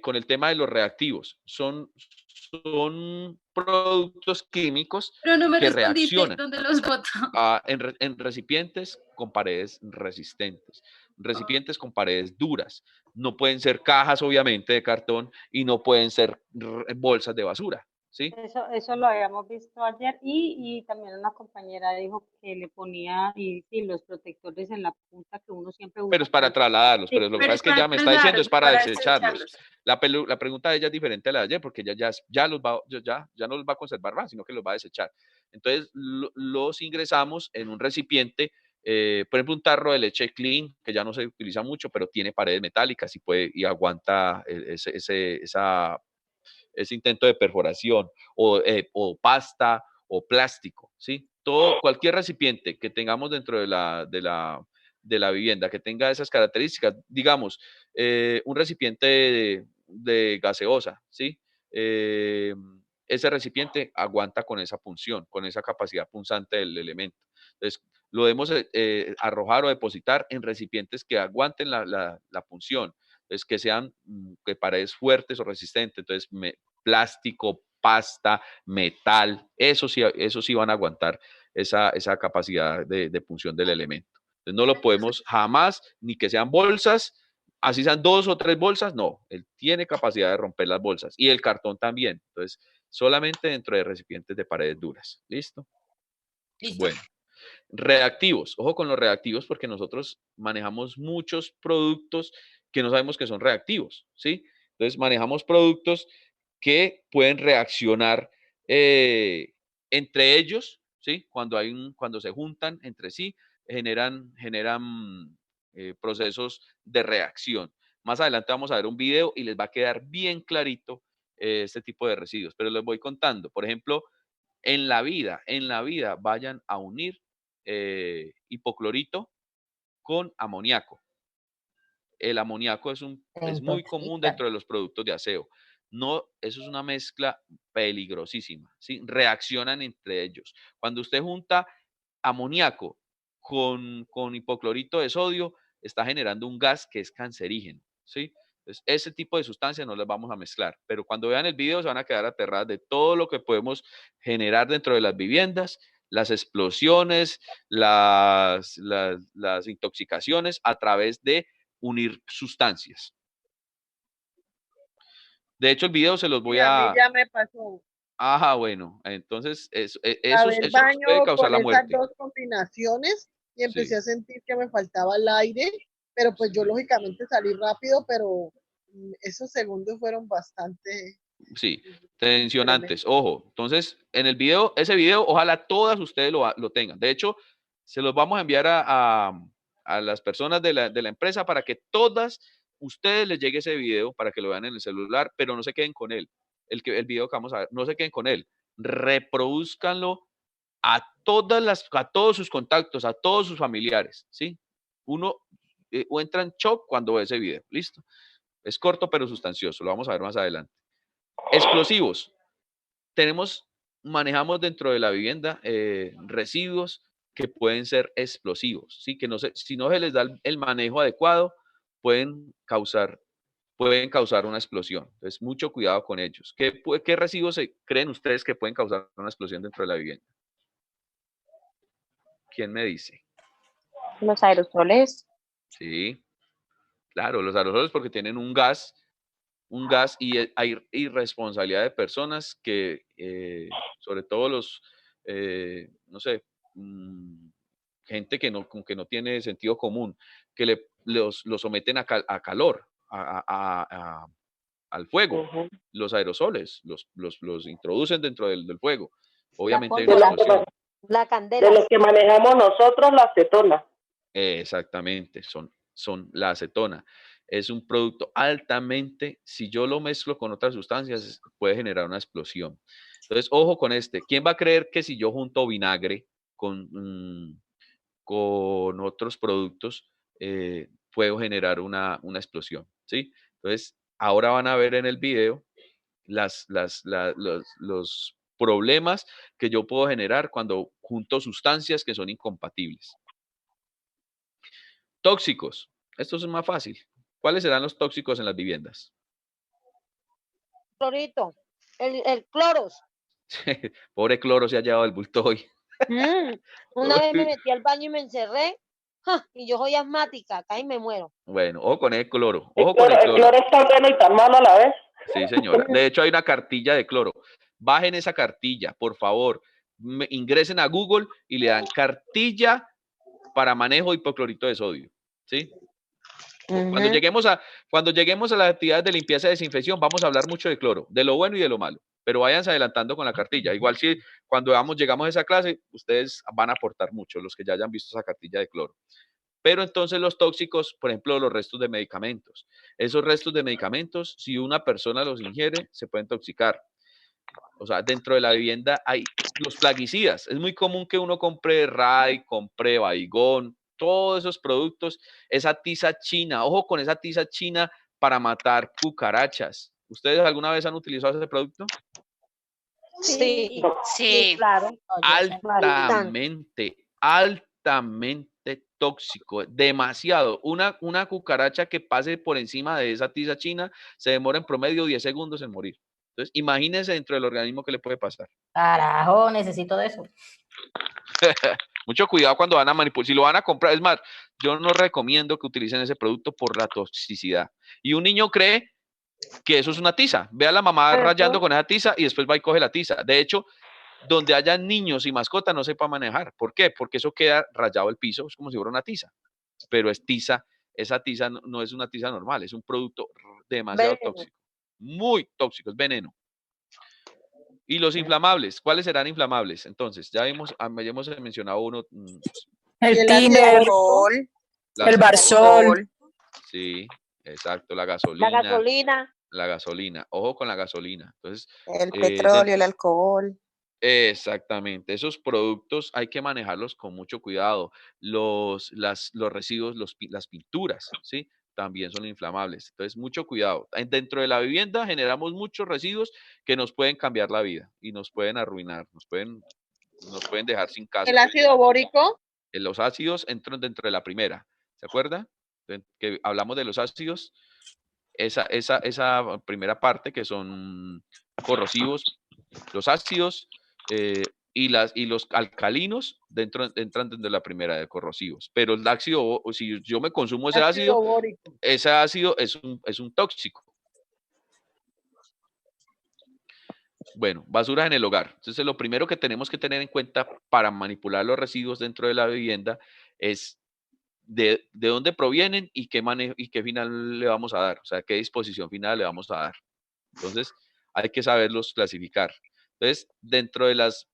Con el tema de los reactivos, son productos químicos Pero no me que respondiste, reaccionan ¿dónde los boto? en recipientes con paredes resistentes, recipientes con paredes duras. No pueden ser cajas, obviamente, de cartón y no pueden ser bolsas de basura, ¿sí? Eso lo habíamos visto ayer y también una compañera dijo que le ponía y los protectores en la punta que uno siempre usa. Pero es para trasladarlos, Sí, pero lo que Pero pasa es es que para ella me está diciendo es para desecharlos. desecharlos. La pregunta de ella es diferente a la de ayer porque ella ya no los va a conservar más, sino que los va a desechar. Entonces, los ingresamos en un recipiente, por ejemplo, un tarro de leche clean, que ya no se utiliza mucho, pero tiene paredes metálicas y aguanta ese intento de perforación, o pasta o plástico, ¿sí? Cualquier recipiente que tengamos dentro de la vivienda que tenga esas características, digamos, un recipiente de gaseosa, ¿sí? Ese recipiente aguanta con esa punción, con esa capacidad punzante del elemento. Entonces, lo debemos arrojar o depositar en recipientes que aguanten la punción, entonces que sean de paredes fuertes o resistentes, entonces plástico, pasta, metal, eso sí van a aguantar esa capacidad de punción del elemento. Entonces no lo podemos jamás, ni que sean bolsas, así sean 2 o 3 bolsas, no, él tiene capacidad de romper las bolsas y el cartón también. Entonces, solamente dentro de recipientes de paredes duras. ¿Listo? Listo. Bueno. Reactivos, ojo con los reactivos porque nosotros manejamos muchos productos que no sabemos que son reactivos, ¿sí? Entonces manejamos productos que pueden reaccionar entre ellos, ¿sí? Cuando se juntan entre sí, generan procesos de reacción. Más adelante vamos a ver un video y les va a quedar bien clarito este tipo de residuos, pero les voy contando. Por ejemplo, en la vida vayan a unir hipoclorito con amoníaco. El amoníaco es muy común dentro de los productos de aseo. No, eso es una mezcla peligrosísima, ¿sí? Reaccionan entre ellos. Cuando usted junta amoníaco con hipoclorito de sodio, está generando un gas que es cancerígeno, ¿sí? Entonces, ese tipo de sustancias no las vamos a mezclar, pero cuando vean el video se van a quedar aterradas de todo lo que podemos generar dentro de las viviendas, las explosiones, las intoxicaciones a través de unir sustancias. De hecho, el video se los voy a mí a... ya me pasó. Ajá, bueno, entonces eso Baño puede causar con la esas muerte. dos combinaciones y empecé Sí. a sentir que me faltaba el aire, pero pues yo lógicamente salí rápido, pero esos segundos fueron bastante... Sí, tensionantes, ojo. Entonces, en el video, ese video, ojalá todas ustedes lo tengan. De hecho, se los vamos a enviar a las personas de la empresa para que todas ustedes les llegue ese video para que lo vean en el celular, pero no se queden con él. El video que vamos a ver, no se queden con él. Reproduzcanlo a todos sus contactos, a todos sus familiares, ¿sí? Uno o entra en shock cuando ve ese video, listo. Es corto pero sustancioso, lo vamos a ver más adelante. Explosivos. Manejamos dentro de la vivienda residuos que pueden ser explosivos, ¿sí? Que si no se les da el manejo adecuado, pueden causar una explosión. Entonces, mucho cuidado con ellos. ¿Qué residuos creen ustedes que pueden causar una explosión dentro de la vivienda? ¿Quién me dice? Los aerosoles. Sí, claro, los aerosoles porque tienen un gas y hay irresponsabilidad de personas que, sobre todo no sé, gente que no tiene sentido común, que los someten a calor, al fuego. Los aerosoles los introducen dentro del fuego. Obviamente hay una explosión. La candela. De los que manejamos nosotros, la acetona. Exactamente, son la acetona. Es un producto altamente, si yo lo mezclo con otras sustancias, puede generar una explosión. Entonces, ojo con este. ¿Quién va a creer que si yo junto vinagre con otros productos, puedo generar una explosión? ¿Sí? Entonces, ahora van a ver en el video los problemas que yo puedo generar cuando junto sustancias que son incompatibles. Tóxicos. Esto es más fácil. ¿Cuáles serán los tóxicos en las viviendas? Clorito, el cloros. Pobre cloro se ha llevado el bulto hoy. Una vez me metí al baño y me encerré, y yo soy asmática, casi me muero. Bueno, ojo con el cloro. El cloro es tan bueno y tan malo a la vez. Sí, señora. De hecho, hay una cartilla de cloro. Bajen esa cartilla, por favor. Ingresen a Google y le dan cartilla para manejo de hipoclorito de sodio. ¿Sí? Cuando lleguemos a las actividades de limpieza y desinfección, vamos a hablar mucho de cloro, de lo bueno y de lo malo. Pero váyanse adelantando con la cartilla. Igual si cuando llegamos a esa clase, ustedes van a aportar mucho, los que ya hayan visto esa cartilla de cloro. Pero entonces los tóxicos, por ejemplo, los restos de medicamentos. Esos restos de medicamentos, si una persona los ingiere, se pueden intoxicar. O sea, dentro de la vivienda hay los plaguicidas. Es muy común que uno compre Ray, compre Baigón, todos esos productos, esa tiza china. Ojo con esa tiza china para matar cucarachas. ¿Ustedes alguna vez han utilizado ese producto? Sí, claro. Altamente tóxico, demasiado. Una cucaracha que pase por encima de esa tiza china se demora en promedio 10 segundos en morir. Entonces, imagínense dentro del organismo que le puede pasar. Carajo, necesito de eso. Mucho cuidado cuando van a manipular. Si lo van a comprar, es más, yo no recomiendo que utilicen ese producto por la toxicidad. Y un niño cree que eso es una tiza. Ve a la mamá rayando con esa tiza y después va y coge la tiza. De hecho, donde haya niños y mascotas no sepa manejar. ¿Por qué? Porque eso queda rayado el piso, es como si fuera una tiza. Pero es tiza, esa tiza no es una tiza normal, es un producto demasiado tóxico. Muy tóxico, es veneno. Y los inflamables, ¿cuáles serán inflamables? Entonces, ya hemos mencionado uno. El tiner, el barsol. Sí, exacto, la gasolina. La gasolina, ojo con la gasolina. Entonces, el petróleo, el alcohol. Exactamente, esos productos hay que manejarlos con mucho cuidado. Los residuos, las pinturas, ¿sí? También son inflamables. Entonces, mucho cuidado. Dentro de la vivienda generamos muchos residuos que nos pueden cambiar la vida y nos pueden arruinar, nos pueden dejar sin casa. ¿El ácido bórico? Los ácidos entran dentro de la primera, ¿se acuerda? Que hablamos de los ácidos, esa primera parte que son corrosivos, los ácidos y los alcalinos entran dentro de la primera de corrosivos. Pero el ácido, si yo me consumo ese ácido bórico. Ese ácido es un tóxico. Bueno, basuras en el hogar. Entonces, lo primero que tenemos que tener en cuenta para manipular los residuos dentro de la vivienda es de dónde provienen y qué final le vamos a dar, o sea, qué disposición final le vamos a dar. Entonces, hay que saberlos clasificar. Entonces, dentro de los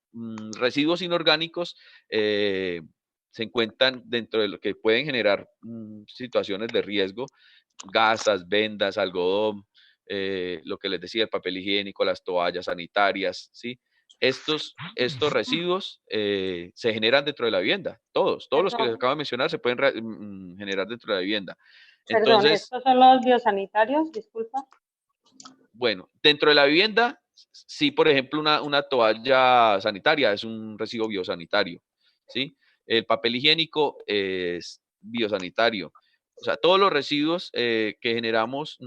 residuos inorgánicos, se encuentran dentro de lo que pueden generar situaciones de riesgo, gasas, vendas, algodón, lo que les decía, el papel higiénico, las toallas sanitarias, ¿sí? estos residuos se generan dentro de la vivienda. Todos los que les acabo de mencionar se pueden generar dentro de la vivienda. Perdón, Entonces, ¿estos son los biosanitarios? Disculpa. bueno, dentro de la vivienda, sí, por ejemplo, una toalla sanitaria es un residuo biosanitario, ¿sí? El papel higiénico es biosanitario. O sea, todos los residuos que generamos,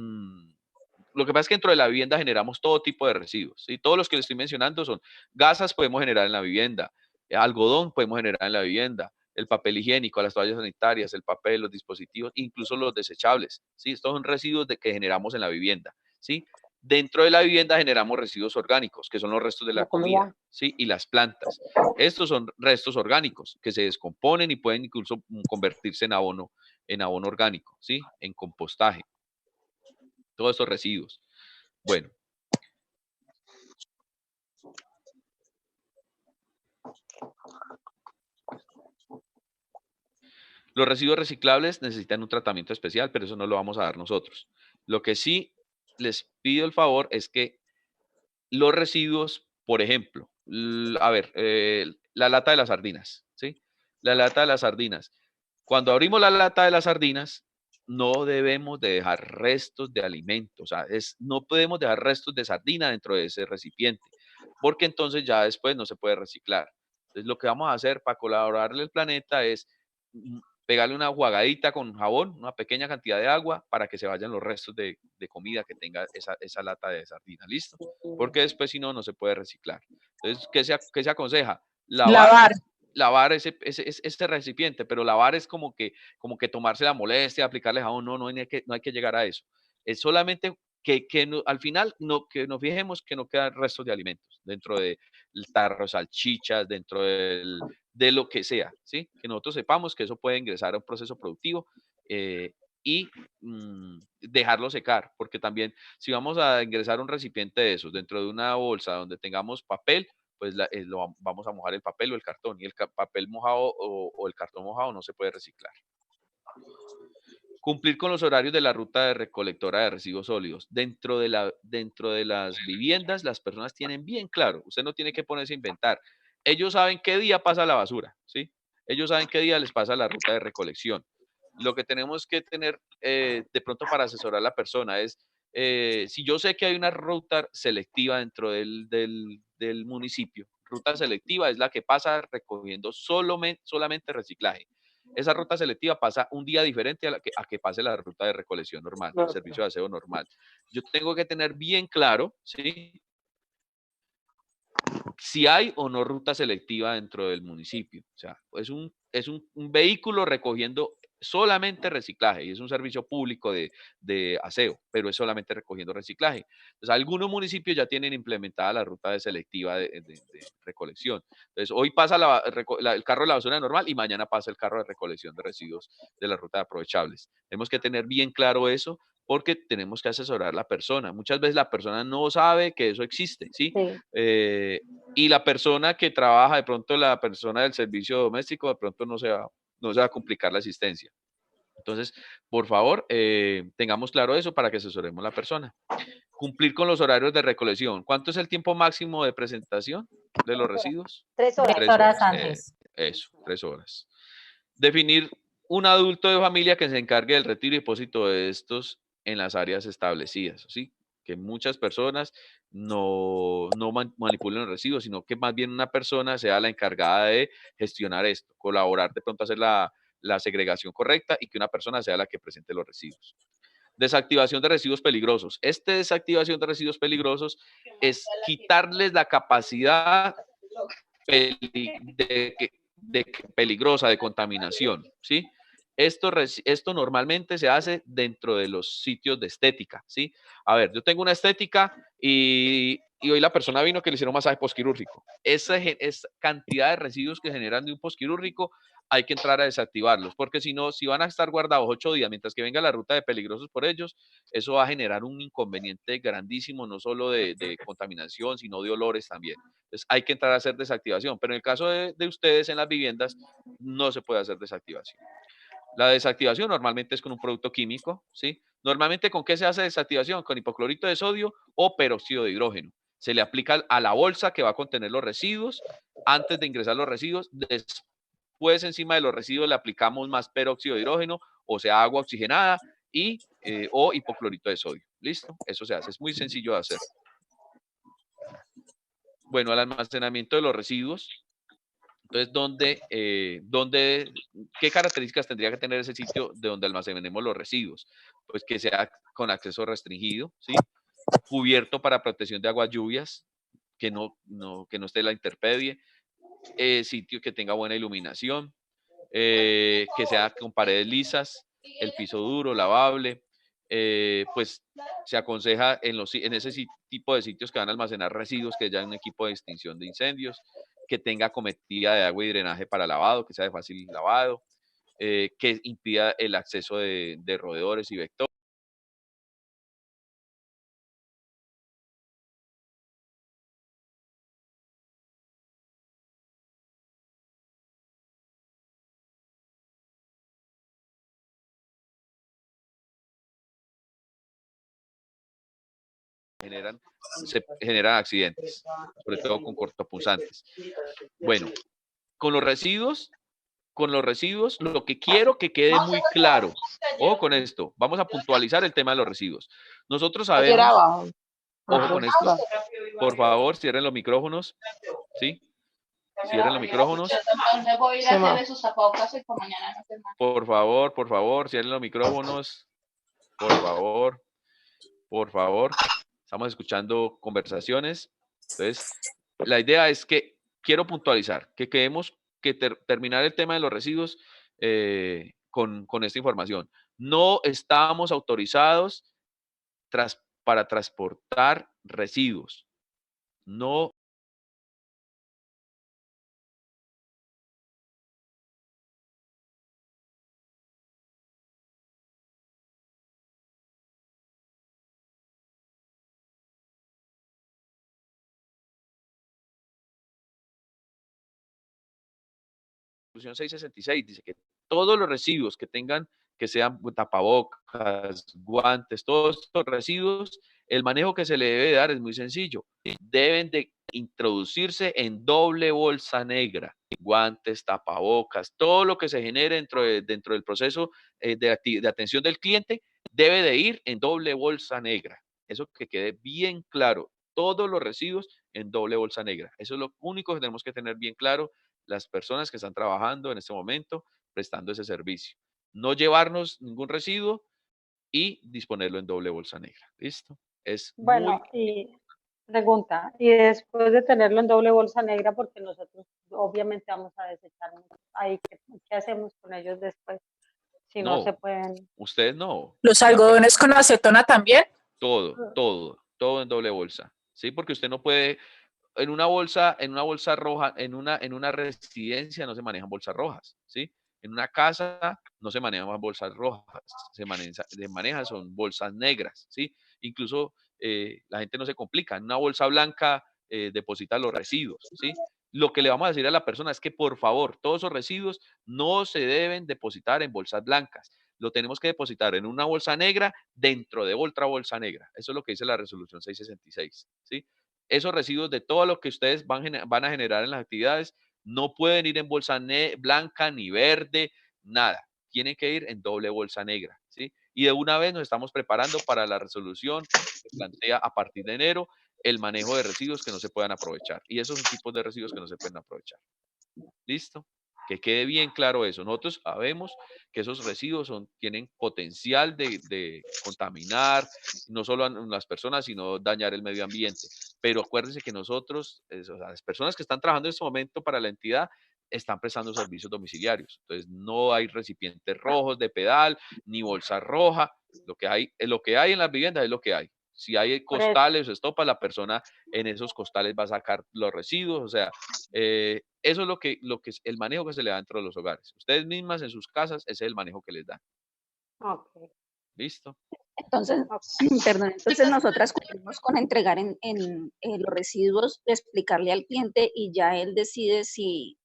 lo que pasa es que dentro de la vivienda generamos todo tipo de residuos, ¿sí? Todos los que les estoy mencionando son gasas podemos generar en la vivienda, algodón podemos generar en la vivienda, el papel higiénico, las toallas sanitarias, el papel, los dispositivos, incluso los desechables, ¿sí? Estos son residuos que generamos en la vivienda, ¿sí? Dentro de la vivienda generamos residuos orgánicos, que son los restos de la comida, ¿sí? Y las plantas. Estos son restos orgánicos que se descomponen y pueden incluso convertirse en abono orgánico, ¿sí? En compostaje. Todos estos residuos. Bueno. Los residuos reciclables necesitan un tratamiento especial, pero eso no lo vamos a dar nosotros. Lo que sí les pido el favor es que los residuos, por ejemplo, a ver, la lata de las sardinas, ¿sí? La lata de las sardinas. Cuando abrimos la lata de las sardinas, no debemos de dejar restos de alimentos, o sea, no podemos dejar restos de sardina dentro de ese recipiente, porque entonces ya después no se puede reciclar. Entonces, lo que vamos a hacer para colaborarle al planeta es pegarle una jugadita con jabón, una pequeña cantidad de agua, para que se vayan los restos de comida que tenga esa lata de sardina, ¿listo? Porque después, si no, no se puede reciclar. Entonces, ¿qué se aconseja? Lavar ese recipiente, pero lavar es como que tomarse la molestia, aplicarle jabón, no hay que llegar a eso. Es solamente que al final que nos fijemos que no quedan restos de alimentos dentro de tarros, salchichas, dentro de lo que sea, ¿sí? Que nosotros sepamos que eso puede ingresar a un proceso productivo y dejarlo secar, porque también si vamos a ingresar un recipiente de esos dentro de una bolsa donde tengamos papel, pues vamos a mojar el papel o el cartón, y el papel mojado o el cartón mojado no se puede reciclar. Cumplir con los horarios de la ruta de recolectora de residuos sólidos. Dentro de las viviendas, las personas tienen bien claro, usted no tiene que ponerse a inventar. Ellos saben qué día pasa la basura, ¿sí? Ellos saben qué día les pasa la ruta de recolección. Lo que tenemos que tener de pronto para asesorar a la persona es, si yo sé que hay una ruta selectiva dentro del municipio, ruta selectiva es la que pasa recogiendo solamente reciclaje. Esa ruta selectiva pasa un día diferente a que pase la ruta de recolección normal, el servicio de aseo normal. Yo tengo que tener bien claro, ¿sí?, si hay o no ruta selectiva dentro del municipio. O sea, es un vehículo recogiendo solamente reciclaje y es un servicio público de aseo, pero es solamente recogiendo reciclaje. Entonces, algunos municipios ya tienen implementada la ruta selectiva de recolección. Entonces, hoy pasa el carro de la basura normal y mañana pasa el carro de recolección de residuos de la ruta de aprovechables. Tenemos que tener bien claro eso, porque tenemos que asesorar a la persona. Muchas veces la persona no sabe que eso existe, ¿sí? Y la persona que trabaja, de pronto la persona del servicio doméstico, de pronto no se va a complicar la asistencia. Entonces, por favor, tengamos claro eso para que asesoremos a la persona. Cumplir con los horarios de recolección. ¿Cuánto es el tiempo máximo de presentación de los residuos? 3 horas. 3 horas antes. Eso, 3 horas. Definir un adulto de familia que se encargue del retiro y depósito de estos en las áreas establecidas, ¿sí? Que muchas personas no manipulen los residuos, sino que más bien una persona sea la encargada de gestionar esto, colaborar de pronto a hacer la segregación correcta y que una persona sea la que presente los residuos. Desactivación de residuos peligrosos. Desactivación de residuos peligrosos es quitarles la capacidad peligrosa de contaminación, ¿sí? Esto normalmente se hace dentro de los sitios de estética, ¿sí? A ver, yo tengo una estética y hoy la persona vino que le hicieron masaje posquirúrgico. Esa cantidad de residuos que generan de un posquirúrgico hay que entrar a desactivarlos, porque si no, si van a estar guardados 8 días mientras que venga la ruta de peligrosos por ellos, eso va a generar un inconveniente grandísimo, no solo de contaminación, sino de olores también. Entonces hay que entrar a hacer desactivación, pero en el caso de ustedes en las viviendas no se puede hacer desactivación. La desactivación normalmente es con un producto químico, ¿sí? Normalmente, ¿con qué se hace desactivación? Con hipoclorito de sodio o peróxido de hidrógeno. Se le aplica a la bolsa que va a contener los residuos antes de ingresar los residuos. Después, encima de los residuos, le aplicamos más peróxido de hidrógeno, o sea, agua oxigenada o hipoclorito de sodio. ¿Listo? Eso se hace. Es muy sencillo de hacer. Bueno, el almacenamiento de los residuos. Entonces, ¿qué características tendría que tener ese sitio de donde almacenemos los residuos? Pues que sea con acceso restringido, ¿sí? Cubierto para protección de aguas lluvias, que no esté en la intemperie, sitio que tenga buena iluminación, que sea con paredes lisas, el piso duro, lavable. Pues se aconseja en ese tipo de sitios que van a almacenar residuos que haya un equipo de extinción de incendios, que tenga cometida de agua y drenaje para lavado, que sea de fácil lavado, que impida el acceso de roedores y vectores. Generan accidentes, sobre todo con cortopunzantes. Bueno, con los residuos, lo que quiero que quede muy claro, ojo con esto, vamos a puntualizar el tema de los residuos. Nosotros sabemos, ojo con esto, por favor, cierren los micrófonos, ¿sí? Cierren los micrófonos. Por favor, cierren los micrófonos. Por favor. Estamos escuchando conversaciones. Entonces, la idea es que quiero puntualizar, que queremos terminar el tema de los residuos con esta información. No estamos autorizados para transportar residuos. No. Resolución 666 dice que todos los residuos que sean tapabocas, guantes, todos estos residuos, el manejo que se le debe dar es muy sencillo. Deben de introducirse en doble bolsa negra, guantes, tapabocas, todo lo que se genere dentro del proceso de atención del cliente debe de ir en doble bolsa negra. Eso que quede bien claro. Todos los residuos en doble bolsa negra. Eso es lo único que tenemos que tener bien claro las personas que están trabajando en este momento prestando ese servicio. No llevarnos ningún residuo y disponerlo en doble bolsa negra. ¿Listo? Bueno, y pregunta, y después de tenerlo en doble bolsa negra, porque nosotros obviamente vamos a desechar ahí, ¿qué hacemos con ellos después? Si no se pueden. Ustedes no. ¿Los algodones con acetona también? Todo en doble bolsa. ¿Sí? Porque usted no puede. En una bolsa roja, en una residencia no se manejan bolsas rojas, ¿sí? En una casa no se manejan bolsas rojas, se manejan son bolsas negras, ¿sí? Incluso la gente no se complica, en una bolsa blanca deposita los residuos, ¿sí? Lo que le vamos a decir a la persona es que por favor, todos esos residuos no se deben depositar en bolsas blancas, lo tenemos que depositar en una bolsa negra dentro de otra bolsa negra. Eso es lo que dice la resolución 666, ¿sí? Esos residuos de todo lo que ustedes van a generar en las actividades no pueden ir en bolsa blanca ni verde, nada. Tienen que ir en doble bolsa negra, ¿sí? Y de una vez nos estamos preparando para la resolución que plantea a partir de enero el manejo de residuos que no se puedan aprovechar. Y esos son tipos de residuos que no se pueden aprovechar. ¿Listo? Que quede bien claro eso. Nosotros sabemos que esos residuos tienen potencial de contaminar no solo a las personas, sino dañar el medio ambiente. Pero acuérdense que nosotros, las personas que están trabajando en este momento para la entidad, están prestando servicios domiciliarios. Entonces, no hay recipientes rojos de pedal, ni bolsa roja. Lo que hay en las viviendas es lo que hay. Si hay costales o estopa, la persona en esos costales va a sacar los residuos. O sea, eso es lo que es el manejo que se le da dentro de los hogares. Ustedes mismas en sus casas, ese es el manejo que les dan. Okay. ¿Listo? Entonces, perdón, entonces nosotras cumplimos con entregar en los residuos, explicarle al cliente y ya él decide si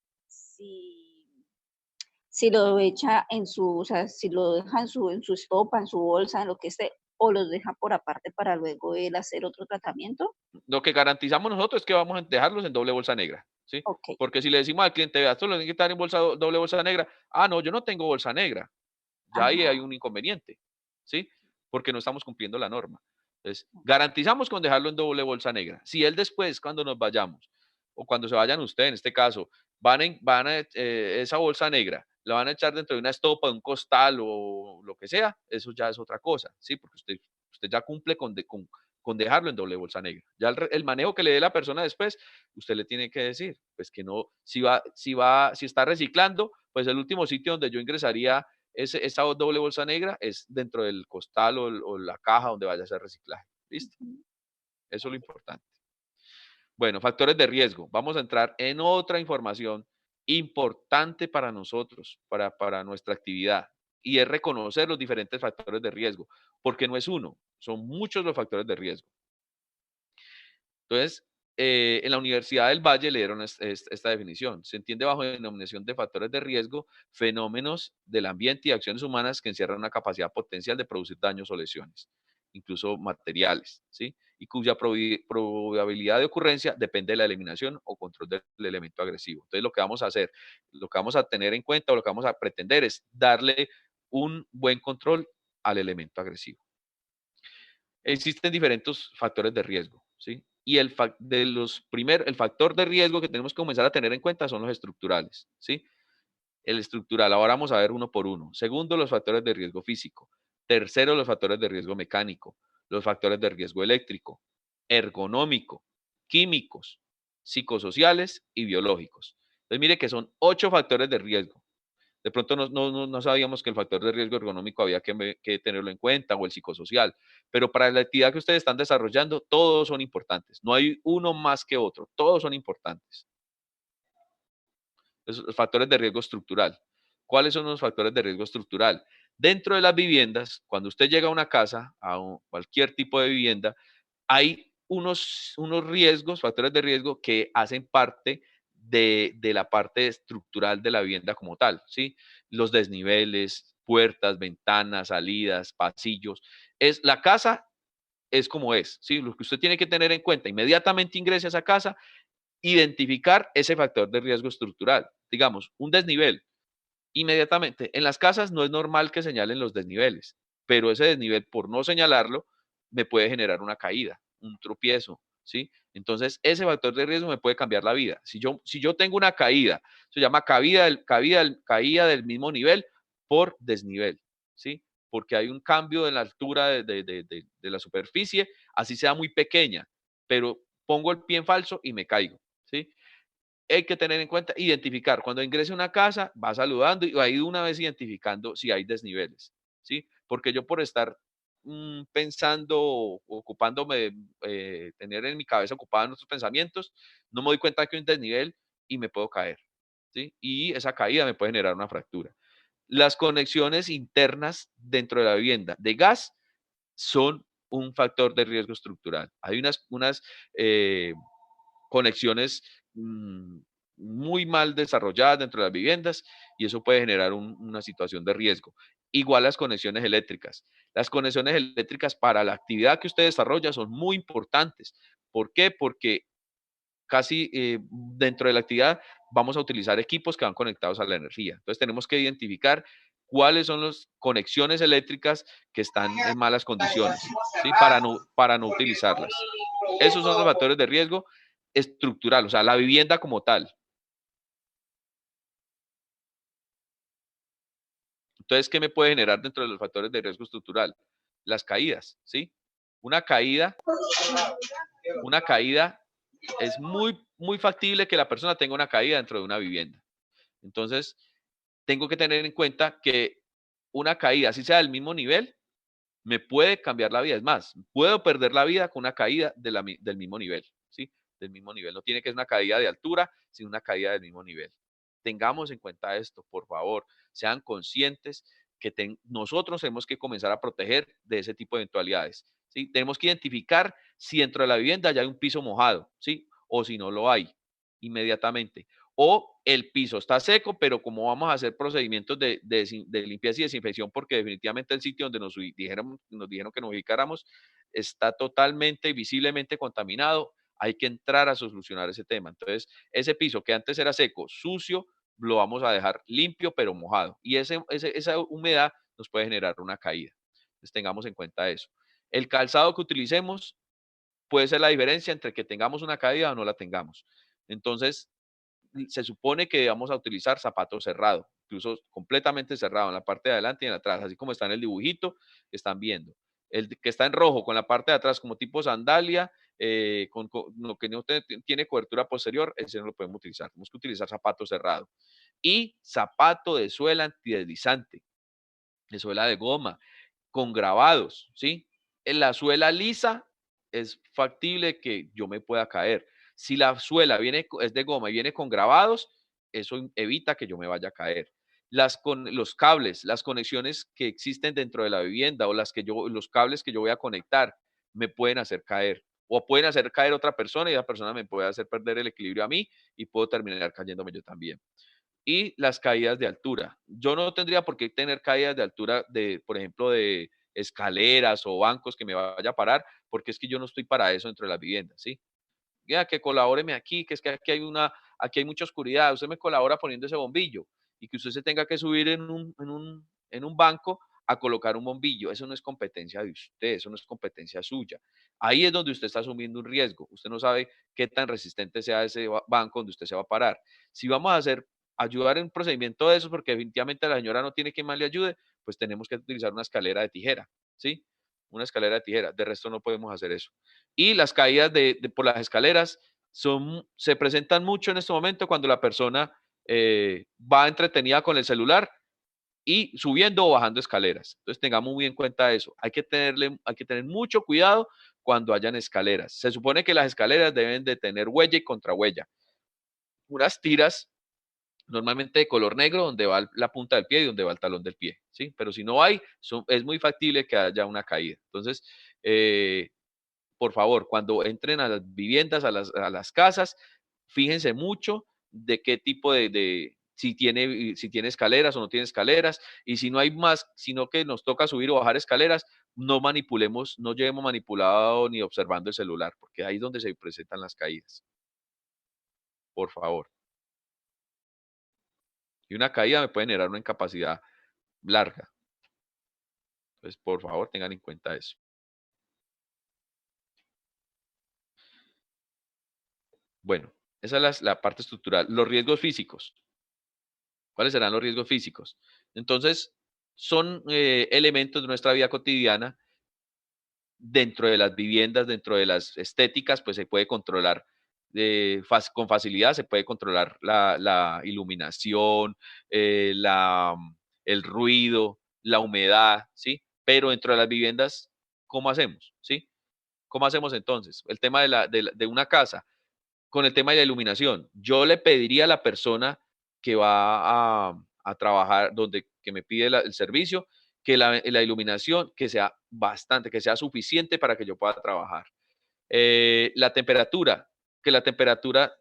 lo echa en su, o sea, si lo deja en su estopa, en su bolsa, en lo que esté, o los deja por aparte para luego él hacer otro tratamiento? Lo que garantizamos nosotros es que vamos a dejarlos en doble bolsa negra, ¿sí? Ok. Porque si le decimos al cliente, vea, esto lo tiene que estar en doble bolsa negra. Ah, no, yo no tengo bolsa negra. Ya ahí hay un inconveniente, ¿sí? Porque no estamos cumpliendo la norma. Entonces, garantizamos con dejarlo en doble bolsa negra. Si él después, cuando nos vayamos, o cuando se vayan ustedes, en este caso, esa bolsa negra, la van a echar dentro de una estopa, un costal o lo que sea, eso ya es otra cosa, ¿sí? Porque usted ya cumple con dejarlo en doble bolsa negra. Ya el manejo que le dé la persona después, usted le tiene que decir, pues que no, si está reciclando, pues el último sitio donde yo ingresaría esa doble bolsa negra es dentro del costal o la caja donde vaya a hacer reciclaje. ¿Listo? Eso es lo importante. Bueno, factores de riesgo. Vamos a entrar en otra información importante para nosotros, para nuestra actividad, y es reconocer los diferentes factores de riesgo, porque no es uno, son muchos los factores de riesgo. Entonces, en la Universidad del Valle le dieron esta definición. Se entiende bajo denominación de factores de riesgo, fenómenos del ambiente y acciones humanas que encierran una capacidad potencial de producir daños o lesiones, incluso materiales, ¿sí? Y cuya probabilidad de ocurrencia depende de la eliminación o control del elemento agresivo. Entonces, lo que vamos a hacer, lo que vamos a tener en cuenta o lo que vamos a pretender es darle un buen control al elemento agresivo. Existen diferentes factores de riesgo, ¿sí? Y el factor de riesgo que tenemos que comenzar a tener en cuenta son los estructurales, ¿sí? El estructural, ahora vamos a ver uno por uno. Segundo, los factores de riesgo físico. Tercero, los factores de riesgo mecánico. Los factores de riesgo eléctrico, ergonómico, químicos, psicosociales y biológicos. Entonces, mire que son 8 factores de riesgo. De pronto no sabíamos que el factor de riesgo ergonómico había que tenerlo en cuenta, o el psicosocial, pero para la actividad que ustedes están desarrollando, todos son importantes. No hay uno más que otro, todos son importantes. Los factores de riesgo estructural. ¿Cuáles son los factores de riesgo estructural? Dentro de las viviendas, cuando usted llega a una casa, cualquier tipo de vivienda, hay unos riesgos, factores de riesgo que hacen parte de la parte estructural de la vivienda como tal, ¿sí? Los desniveles, puertas, ventanas, salidas, pasillos. La casa es como es, ¿sí? Lo que usted tiene que tener en cuenta, inmediatamente ingrese a esa casa, identificar ese factor de riesgo estructural. Digamos, un desnivel. Inmediatamente, en las casas no es normal que señalen los desniveles, pero ese desnivel, por no señalarlo, me puede generar una caída, un tropiezo, ¿sí? Entonces, ese factor de riesgo me puede cambiar la vida. Si yo tengo una caída, se llama caída del mismo nivel por desnivel, ¿sí? Porque hay un cambio en la altura de la superficie, así sea muy pequeña, pero pongo el pie en falso y me caigo, ¿sí? Hay que tener en cuenta, identificar. Cuando ingrese a una casa, va saludando y va a ir una vez identificando si hay desniveles, ¿sí? Porque yo por estar pensando, ocupándome, tener en mi cabeza ocupada nuestros pensamientos, no me doy cuenta que hay un desnivel y me puedo caer, ¿sí? Y esa caída me puede generar una fractura. Las conexiones internas dentro de la vivienda de gas son un factor de riesgo estructural. Hay unas conexiones muy mal desarrolladas dentro de las viviendas y eso puede generar una situación de riesgo. Igual las conexiones eléctricas. Las conexiones eléctricas para la actividad que usted desarrolla son muy importantes. ¿Por qué? Porque casi dentro de la actividad vamos a utilizar equipos que van conectados a la energía. Entonces tenemos que identificar cuáles son las conexiones eléctricas que están en malas condiciones, ¿sí? Para no utilizarlas. Esos son los factores de riesgo estructural, o sea, la vivienda como tal. Entonces, ¿qué me puede generar dentro de los factores de riesgo estructural? Las caídas, ¿sí? Una caída es muy factible que la persona tenga una caída dentro de una vivienda. Entonces, tengo que tener en cuenta que una caída, así sea del mismo nivel, me puede cambiar la vida. Es más, puedo perder la vida con una caída del mismo nivel, ¿sí? Del mismo nivel. No tiene que ser una caída de altura, sino una caída del mismo nivel. Tengamos en cuenta esto, por favor. Sean conscientes que nosotros tenemos que comenzar a proteger de ese tipo de eventualidades, ¿sí? Tenemos que identificar si dentro de la vivienda ya hay un piso mojado, ¿sí? O si no lo hay, inmediatamente. O el piso está seco, pero como vamos a hacer procedimientos de limpieza y desinfección, porque definitivamente el sitio donde nos dijeron que nos ubicáramos está totalmente y visiblemente contaminado, hay que entrar a solucionar ese tema. Entonces, ese piso que antes era seco, sucio, lo vamos a dejar limpio, pero mojado. Y esa humedad nos puede generar una caída. Entonces, tengamos en cuenta eso. El calzado que utilicemos puede ser la diferencia entre que tengamos una caída o no la tengamos. Entonces, se supone que vamos a utilizar zapato cerrado, incluso completamente cerrado en la parte de adelante y en atrás, así como está en el dibujito que están viendo. El que está en rojo con la parte de atrás como tipo sandalia, con lo que no tiene cobertura posterior, ese no lo podemos utilizar. Tenemos que utilizar zapato cerrado. Y zapato de suela antideslizante, de suela de goma, con grabados, ¿sí? En la suela lisa es factible que yo me pueda caer. Si la suela es de goma y viene con grabados, eso evita que yo me vaya a caer. Los cables, las conexiones que existen dentro de la vivienda o los cables que yo voy a conectar me pueden hacer caer o pueden hacer caer otra persona y esa persona me puede hacer perder el equilibrio a mí y puedo terminar cayéndome yo también. Y las caídas de altura. Yo no tendría por qué tener caídas de altura por ejemplo, de escaleras o bancos que me vaya a parar, porque es que yo no estoy para eso dentro de las viviendas, ¿sí? Ya, que colabóreme aquí, que es que aquí hay mucha oscuridad, usted me colabora poniendo ese bombillo y que usted se tenga que subir en un banco a colocar un bombillo. Eso no es competencia de usted, eso no es competencia suya. Ahí es donde usted está asumiendo un riesgo. Usted no sabe qué tan resistente sea ese banco donde usted se va a parar. Si vamos a ayudar en un procedimiento de eso, porque definitivamente la señora no tiene quien más le ayude, pues tenemos que utilizar una escalera de tijera, ¿sí? Una escalera de tijera. De resto no podemos hacer eso. Y las caídas por las escaleras se presentan mucho en este momento cuando la persona va entretenida con el celular y subiendo o bajando escaleras. Entonces tengamos muy en cuenta eso. Hay que tener mucho cuidado cuando hayan escaleras. Se supone que las escaleras deben de tener huella y contrahuella. Unas tiras normalmente de color negro donde va la punta del pie y donde va el talón del pie, ¿sí? Pero si no hay, es muy factible que haya una caída. Entonces, por favor, cuando entren a las viviendas, a las casas, fíjense mucho de qué tipo si tiene escaleras o no tiene escaleras, y si no hay más, sino que nos toca subir o bajar escaleras, no llevemos manipulado ni observando el celular, porque ahí es donde se presentan las caídas. Por favor. Y una caída me puede generar una incapacidad larga. Entonces, por favor, tengan en cuenta eso. Bueno, esa es la parte estructural. Los riesgos físicos. ¿Cuáles serán los riesgos físicos? Entonces, son elementos de nuestra vida cotidiana. Dentro de las viviendas, dentro de las estéticas, pues se puede controlar con facilidad, se puede controlar la iluminación, el ruido, la humedad, ¿sí? Pero dentro de las viviendas, ¿cómo hacemos? ¿Sí? ¿Cómo hacemos entonces? El tema de una casa, con el tema de la iluminación, yo le pediría a la persona que va a trabajar, que me pide el servicio, que la iluminación que sea que sea suficiente para que yo pueda trabajar. La temperatura, que la temperatura,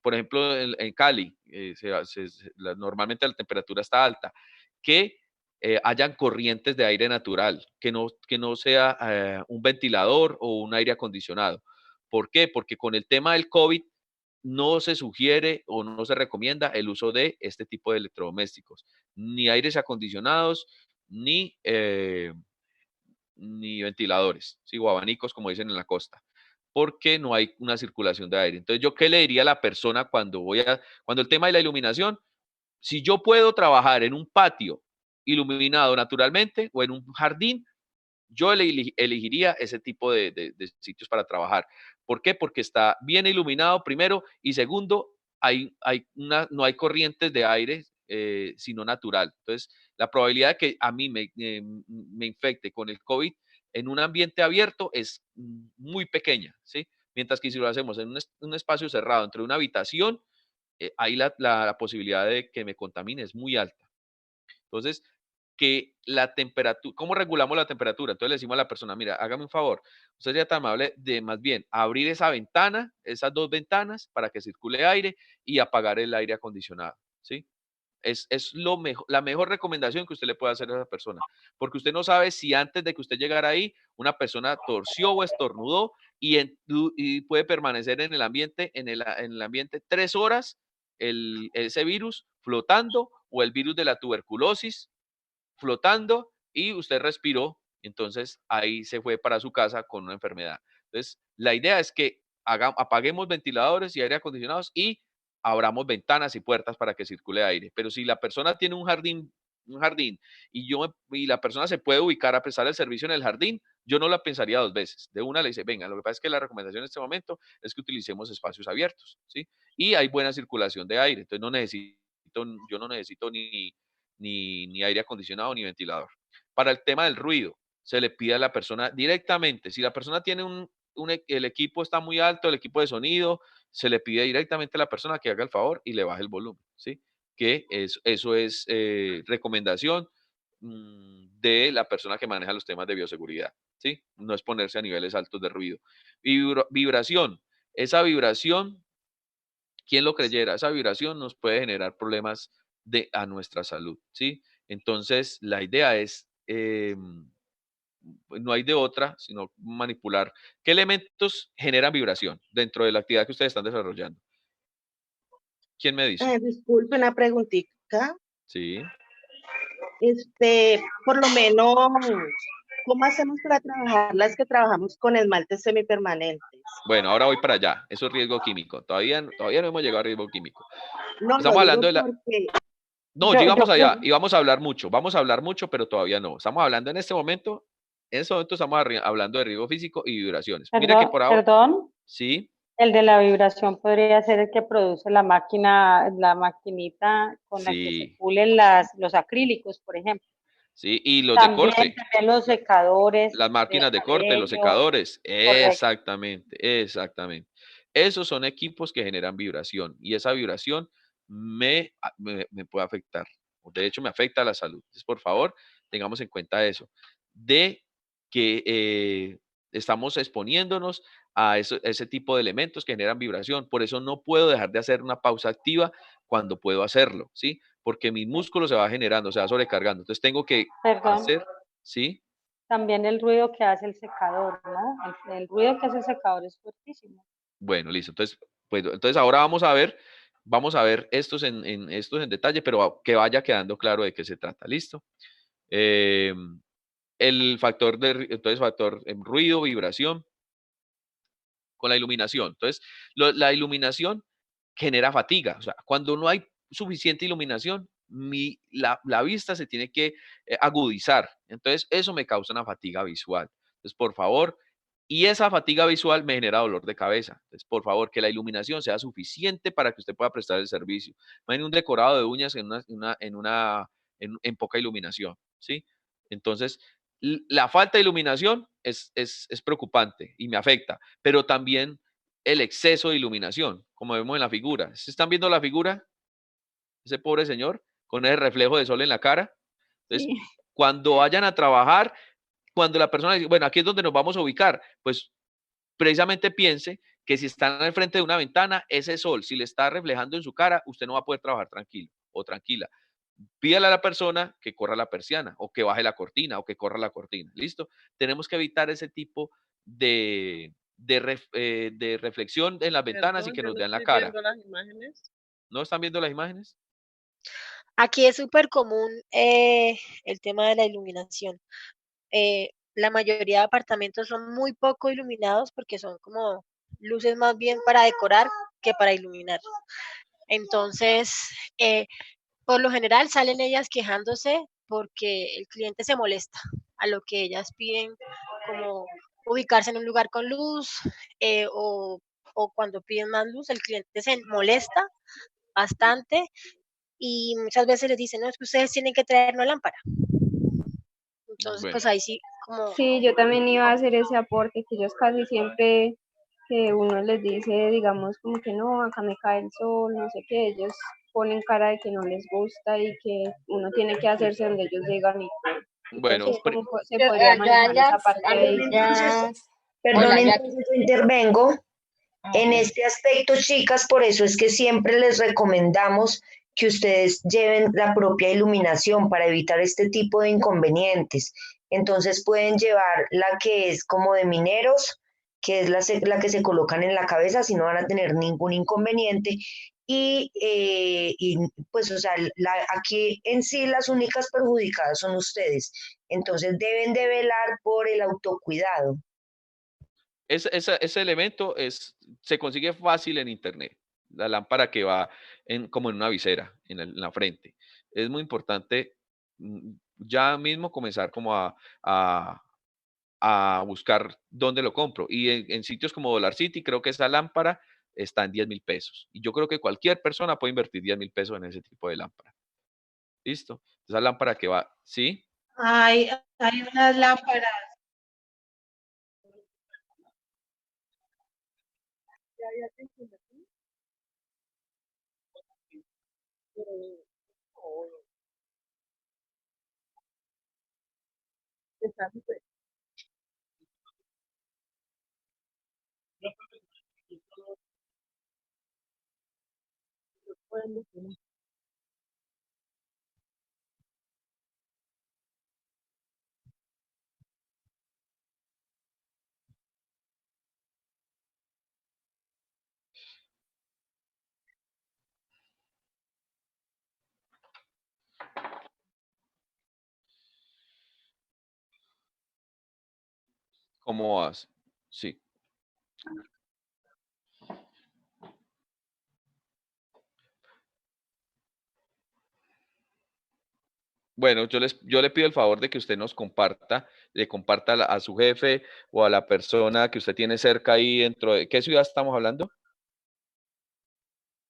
por ejemplo, en Cali, normalmente la temperatura está alta, que hayan corrientes de aire natural, que no sea un ventilador o un aire acondicionado. ¿Por qué? Porque con el tema del COVID no se sugiere o no se recomienda el uso de este tipo de electrodomésticos, ni aires acondicionados, ni ventiladores, ¿sí? O abanicos, como dicen en la costa, porque no hay una circulación de aire. Entonces, ¿yo qué le diría a la persona cuando el tema de la iluminación? Si yo puedo trabajar en un patio iluminado naturalmente o en un jardín, yo elegiría ese tipo de sitios para trabajar. ¿Por qué? Porque está bien iluminado, primero, y segundo, no hay corrientes de aire, sino natural. Entonces, la probabilidad de que a mí me infecte con el COVID en un ambiente abierto es muy pequeña, ¿sí? Mientras que si lo hacemos en un espacio cerrado, entre una habitación, ahí la posibilidad de que me contamine es muy alta. Entonces, que la temperatura, ¿cómo regulamos la temperatura? Entonces le decimos a la persona, mira, hágame un favor, usted sería tan amable de más bien abrir esa ventana, esas 2 ventanas para que circule aire y apagar el aire acondicionado, ¿sí? Es la mejor recomendación que usted le puede hacer a esa persona, porque usted no sabe si antes de que usted llegara ahí, una persona torció o estornudó y puede permanecer en el ambiente, en el ambiente 3 horas, ese virus flotando o el virus de la tuberculosis flotando y usted respiró, entonces ahí se fue para su casa con una enfermedad. Entonces, la idea es que apaguemos ventiladores y aire acondicionados y abramos ventanas y puertas para que circule aire. Pero si la persona tiene un jardín y la persona se puede ubicar a prestar el servicio en el jardín, yo no la pensaría 2 veces. De una le dice, venga, lo que pasa es que la recomendación en este momento es que utilicemos espacios abiertos, ¿sí? Y hay buena circulación de aire, entonces yo no necesito ni aire acondicionado ni ventilador. Para el tema del ruido, se le pide a la persona directamente, si la persona tiene el equipo está muy alto, el equipo de sonido, se le pide directamente a la persona que haga el favor y le baje el volumen, ¿sí? Que eso es recomendación de la persona que maneja los temas de bioseguridad, ¿sí? No es ponerse a niveles altos de ruido. Vibración, esa vibración, ¿quién lo creyera? Esa vibración nos puede generar problemas a nuestra salud, ¿sí? Entonces, la idea es, no hay de otra, sino manipular. ¿Qué elementos generan vibración dentro de la actividad que ustedes están desarrollando? ¿Quién me dice? Disculpe, una preguntita. Sí. Por lo menos, ¿cómo hacemos para trabajar las que trabajamos con esmaltes semipermanentes? Bueno, ahora voy para allá. Eso es riesgo químico. Todavía no hemos llegado a riesgo químico. No, Estamos lo hablando digo de la... porque No, ya íbamos allá y vamos a hablar mucho, pero todavía no. Estamos hablando en este momento estamos hablando de riesgo físico y vibraciones. Mira que por ahora... Perdón. Sí. El de la vibración podría ser el que produce la maquinita con la que se pulen los acrílicos, por ejemplo. Sí, y los de corte. También los secadores. Las máquinas de corte, los secadores. Exactamente, exactamente. Esos son equipos que generan vibración y esa vibración me puede afectar. De hecho, me afecta a la salud. Entonces, por favor, tengamos en cuenta eso. De que estamos exponiéndonos a ese tipo de elementos que generan vibración. Por eso no puedo dejar de hacer una pausa activa cuando puedo hacerlo, ¿sí? Porque mi músculo se va generando, se va sobrecargando. Entonces tengo que hacer, ¿sí? También el ruido que hace el secador, ¿no? El ruido que hace el secador es fuertísimo. Bueno, listo. Entonces ahora vamos a ver estos en detalle, pero que vaya quedando claro de qué se trata. ¿Listo? El factor ruido, vibración, con la iluminación. Entonces, la iluminación genera fatiga. O sea, cuando no hay suficiente iluminación, la vista se tiene que agudizar. Entonces, eso me causa una fatiga visual. Entonces, por favor, y esa fatiga visual me genera dolor de cabeza. Entonces, por favor, que la iluminación sea suficiente para que usted pueda prestar el servicio. Imagine un decorado de uñas en poca iluminación, ¿sí? Entonces, la falta de iluminación es preocupante y me afecta, pero también el exceso de iluminación, como vemos en la figura. ¿Se están viendo la figura? Ese pobre señor con ese reflejo de sol en la cara. Entonces, cuando vayan a trabajar, cuando la persona dice, bueno, aquí es donde nos vamos a ubicar, pues precisamente piense que si están al frente de una ventana, ese sol, si le está reflejando en su cara, usted no va a poder trabajar tranquilo o tranquila. Pídale a la persona que corra la persiana o que baje la cortina o que corra la cortina. ¿Listo? Tenemos que evitar ese tipo de reflexión en las ventanas y que nos vean la cara. ¿No están viendo las imágenes? Aquí es súper común el tema de la iluminación. La mayoría de apartamentos son muy poco iluminados porque son como luces más bien para decorar que para iluminar. Entonces, por lo general salen ellas quejándose porque el cliente se molesta a lo que ellas piden, como ubicarse en un lugar con luz o cuando piden más luz, el cliente se molesta bastante y muchas veces les dicen, no, es que ustedes tienen que traer una lámpara. Entonces, pues ahí sí, como... Sí, yo también iba a hacer ese aporte, que ellos casi siempre que uno les dice, digamos, como que no, acá me cae el sol, no sé qué, ellos ponen cara de que no les gusta y que uno tiene que hacerse donde ellos digan y todo. Bueno, Entonces, ¿cómo se podría manejar esa parte de ahí? Perdón, entonces yo intervengo. En este aspecto, chicas, por eso es que siempre les recomendamos que ustedes lleven la propia iluminación para evitar este tipo de inconvenientes. Entonces pueden llevar la que es como de mineros, que es la que se colocan en la cabeza, si no van a tener ningún inconveniente. Y pues, o sea, aquí en sí las únicas perjudicadas son ustedes. Entonces deben de velar por el autocuidado. Ese elemento se consigue fácil en internet. La lámpara que va como en una visera, en la frente. Es muy importante ya mismo comenzar como a buscar dónde lo compro. Y en sitios como Dollar City, creo que esa lámpara está en 10.000 pesos. Y yo creo que cualquier persona puede invertir 10.000 pesos en ese tipo de lámpara. ¿Listo? Esa lámpara que va, ¿sí? Hay unas lámparas. ¿Cómo vas? Sí. Bueno, yo le pido el favor de que usted nos comparta, le comparta a su jefe o a la persona que usted tiene cerca ahí dentro de... ¿Qué ciudad estamos hablando?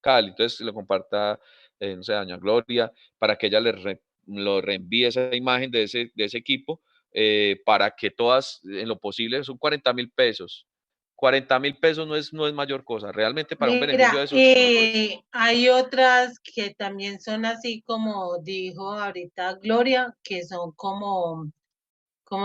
Cali. Entonces lo comparta, no sé, doña Gloria, para que ella lo reenvíe esa imagen de ese equipo, para que todas, en lo posible, son 40.000 pesos. 40.000 pesos no es mayor cosa. Realmente para un beneficio de esos. Hay otras que también son así como dijo ahorita Gloria, que son como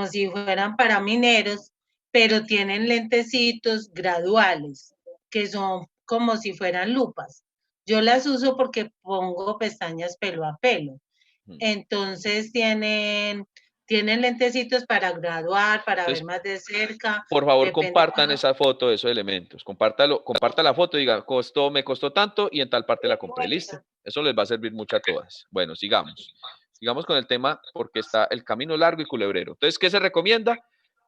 si fueran para mineros, pero tienen lentecitos graduales, que son como si fueran lupas. Yo las uso porque pongo pestañas pelo a pelo. Entonces tienen lentecitos para graduar, para ver más de cerca. Por favor, compartan esa foto de esos elementos. Comparta la foto y diga, me costó tanto y en tal parte la compré. ¿Listo? Eso les va a servir mucho a todas. Bueno, sigamos. Sigamos con el tema porque está el camino largo y culebrero. Entonces, ¿qué se recomienda?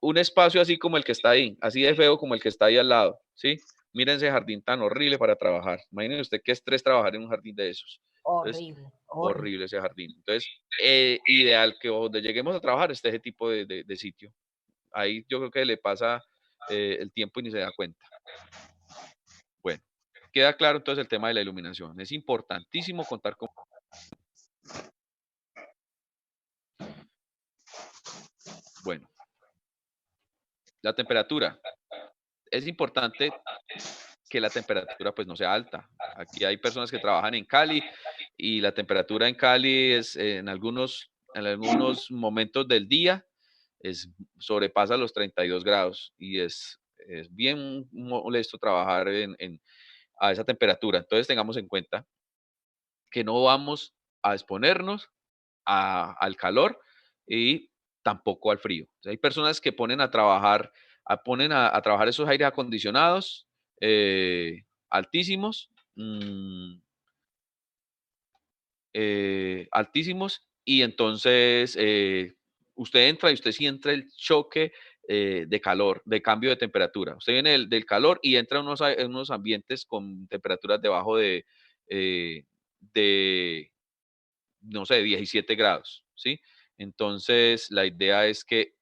Un espacio así como el que está ahí, así de feo como el que está ahí al lado, ¿sí? Miren ese jardín tan horrible para trabajar. Imagínense usted qué estrés trabajar en un jardín de esos. Entonces, horrible ese jardín. Entonces, ideal que donde lleguemos a trabajar esté ese tipo de sitio. Ahí yo creo que le pasa el tiempo y ni se da cuenta. Bueno, queda claro entonces el tema de la iluminación. Es importantísimo contar con... Bueno, la temperatura. Es importante que la temperatura pues no sea alta. Aquí hay personas que trabajan en Cali y la temperatura en Cali es en algunos momentos del día sobrepasa los 32 grados y es bien molesto trabajar a esa temperatura. Entonces tengamos en cuenta que no vamos a exponernos al calor y tampoco al frío. O sea, hay personas que ponen a trabajar esos aires acondicionados altísimos, y entonces usted entra y usted siente el choque de calor, de cambio de temperatura. Usted viene del calor y entra en unos ambientes con temperaturas debajo de no sé, 17 grados, ¿sí? Entonces, la idea es que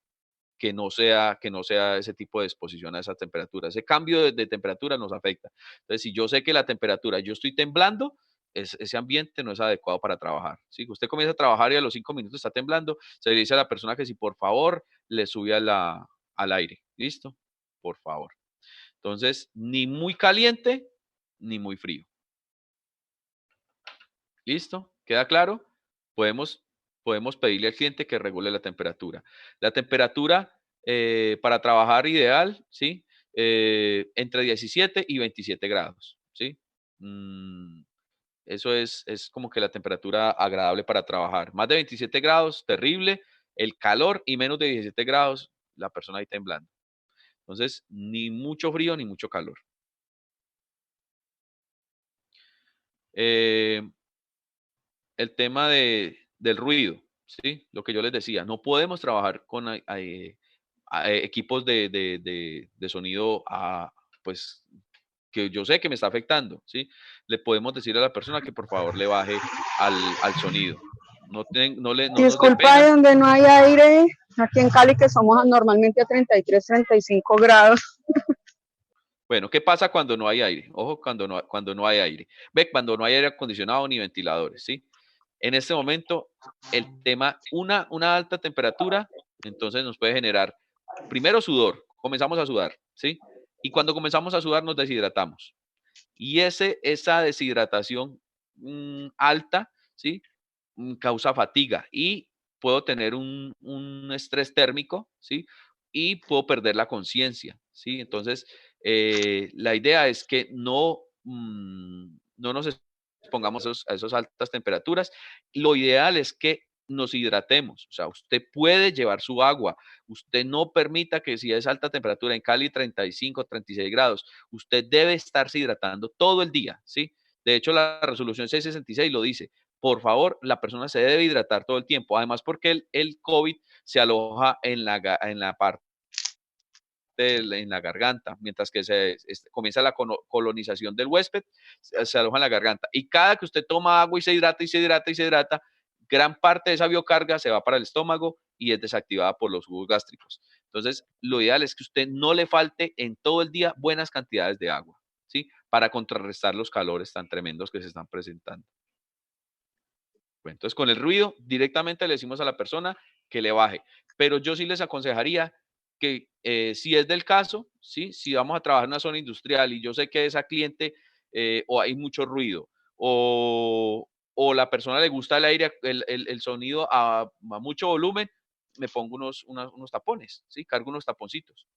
no sea ese tipo de exposición a esa temperatura. Ese cambio de temperatura nos afecta. Entonces, si yo sé que la temperatura, yo estoy temblando, ese ambiente no es adecuado para trabajar. Si usted comienza a trabajar y a los 5 minutos está temblando, se le dice a la persona que si por favor le sube al aire. ¿Listo? Por favor. Entonces, ni muy caliente ni muy frío. ¿Listo? ¿Queda claro? Podemos pedirle al cliente que regule la temperatura. La temperatura para trabajar ideal, ¿sí? Entre 17 y 27 grados, ¿sí? Eso es como que la temperatura agradable para trabajar. Más de 27 grados, terrible. El calor y menos de 17 grados, la persona ahí temblando. Entonces, ni mucho frío ni mucho calor. El tema del ruido, ¿sí? Lo que yo les decía, no podemos trabajar con equipos de sonido pues, que yo sé que me está afectando, ¿sí? Le podemos decir a la persona que por favor le baje al sonido. No nos dé Disculpa, pena. donde no hay aire, aquí en Cali que somos normalmente a 33, 35 grados. Bueno, ¿qué pasa cuando no hay aire? Ojo, cuando no hay aire. Ve, cuando no hay aire acondicionado ni ventiladores, ¿sí? En este momento, el tema, una alta temperatura, entonces nos puede generar, primero sudor, comenzamos a sudar, ¿sí? Y cuando comenzamos a sudar nos deshidratamos. Y esa deshidratación alta, ¿sí? Causa fatiga y puedo tener un estrés térmico, ¿sí? Y puedo perder la conciencia, ¿sí? Entonces, la idea es que no nos expongamos a esas altas temperaturas. Lo ideal es que nos hidratemos, o sea, usted puede llevar su agua, usted no permita que si es alta temperatura en Cali 35, 36 grados, usted debe estarse hidratando todo el día, ¿sí? De hecho, la resolución 666 lo dice, por favor, la persona se debe hidratar todo el tiempo, además porque el COVID se aloja en la parte en la garganta, mientras que comienza la colonización del huésped, se aloja en la garganta. Y cada que usted toma agua y se hidrata y se hidrata y se hidrata, gran parte de esa biocarga se va para el estómago y es desactivada por los jugos gástricos. Entonces, lo ideal es que usted no le falte en todo el día buenas cantidades de agua, ¿sí? Para contrarrestar los calores tan tremendos que se están presentando. Bueno, entonces, con el ruido, directamente le decimos a la persona que le baje. Pero yo sí les aconsejaría que si es del caso, ¿sí? Si vamos a trabajar en una zona industrial y yo sé que esa cliente o hay mucho ruido o la persona le gusta el aire, el sonido a mucho volumen, me pongo unos tapones, ¿sí? Cargo unos taponcitos.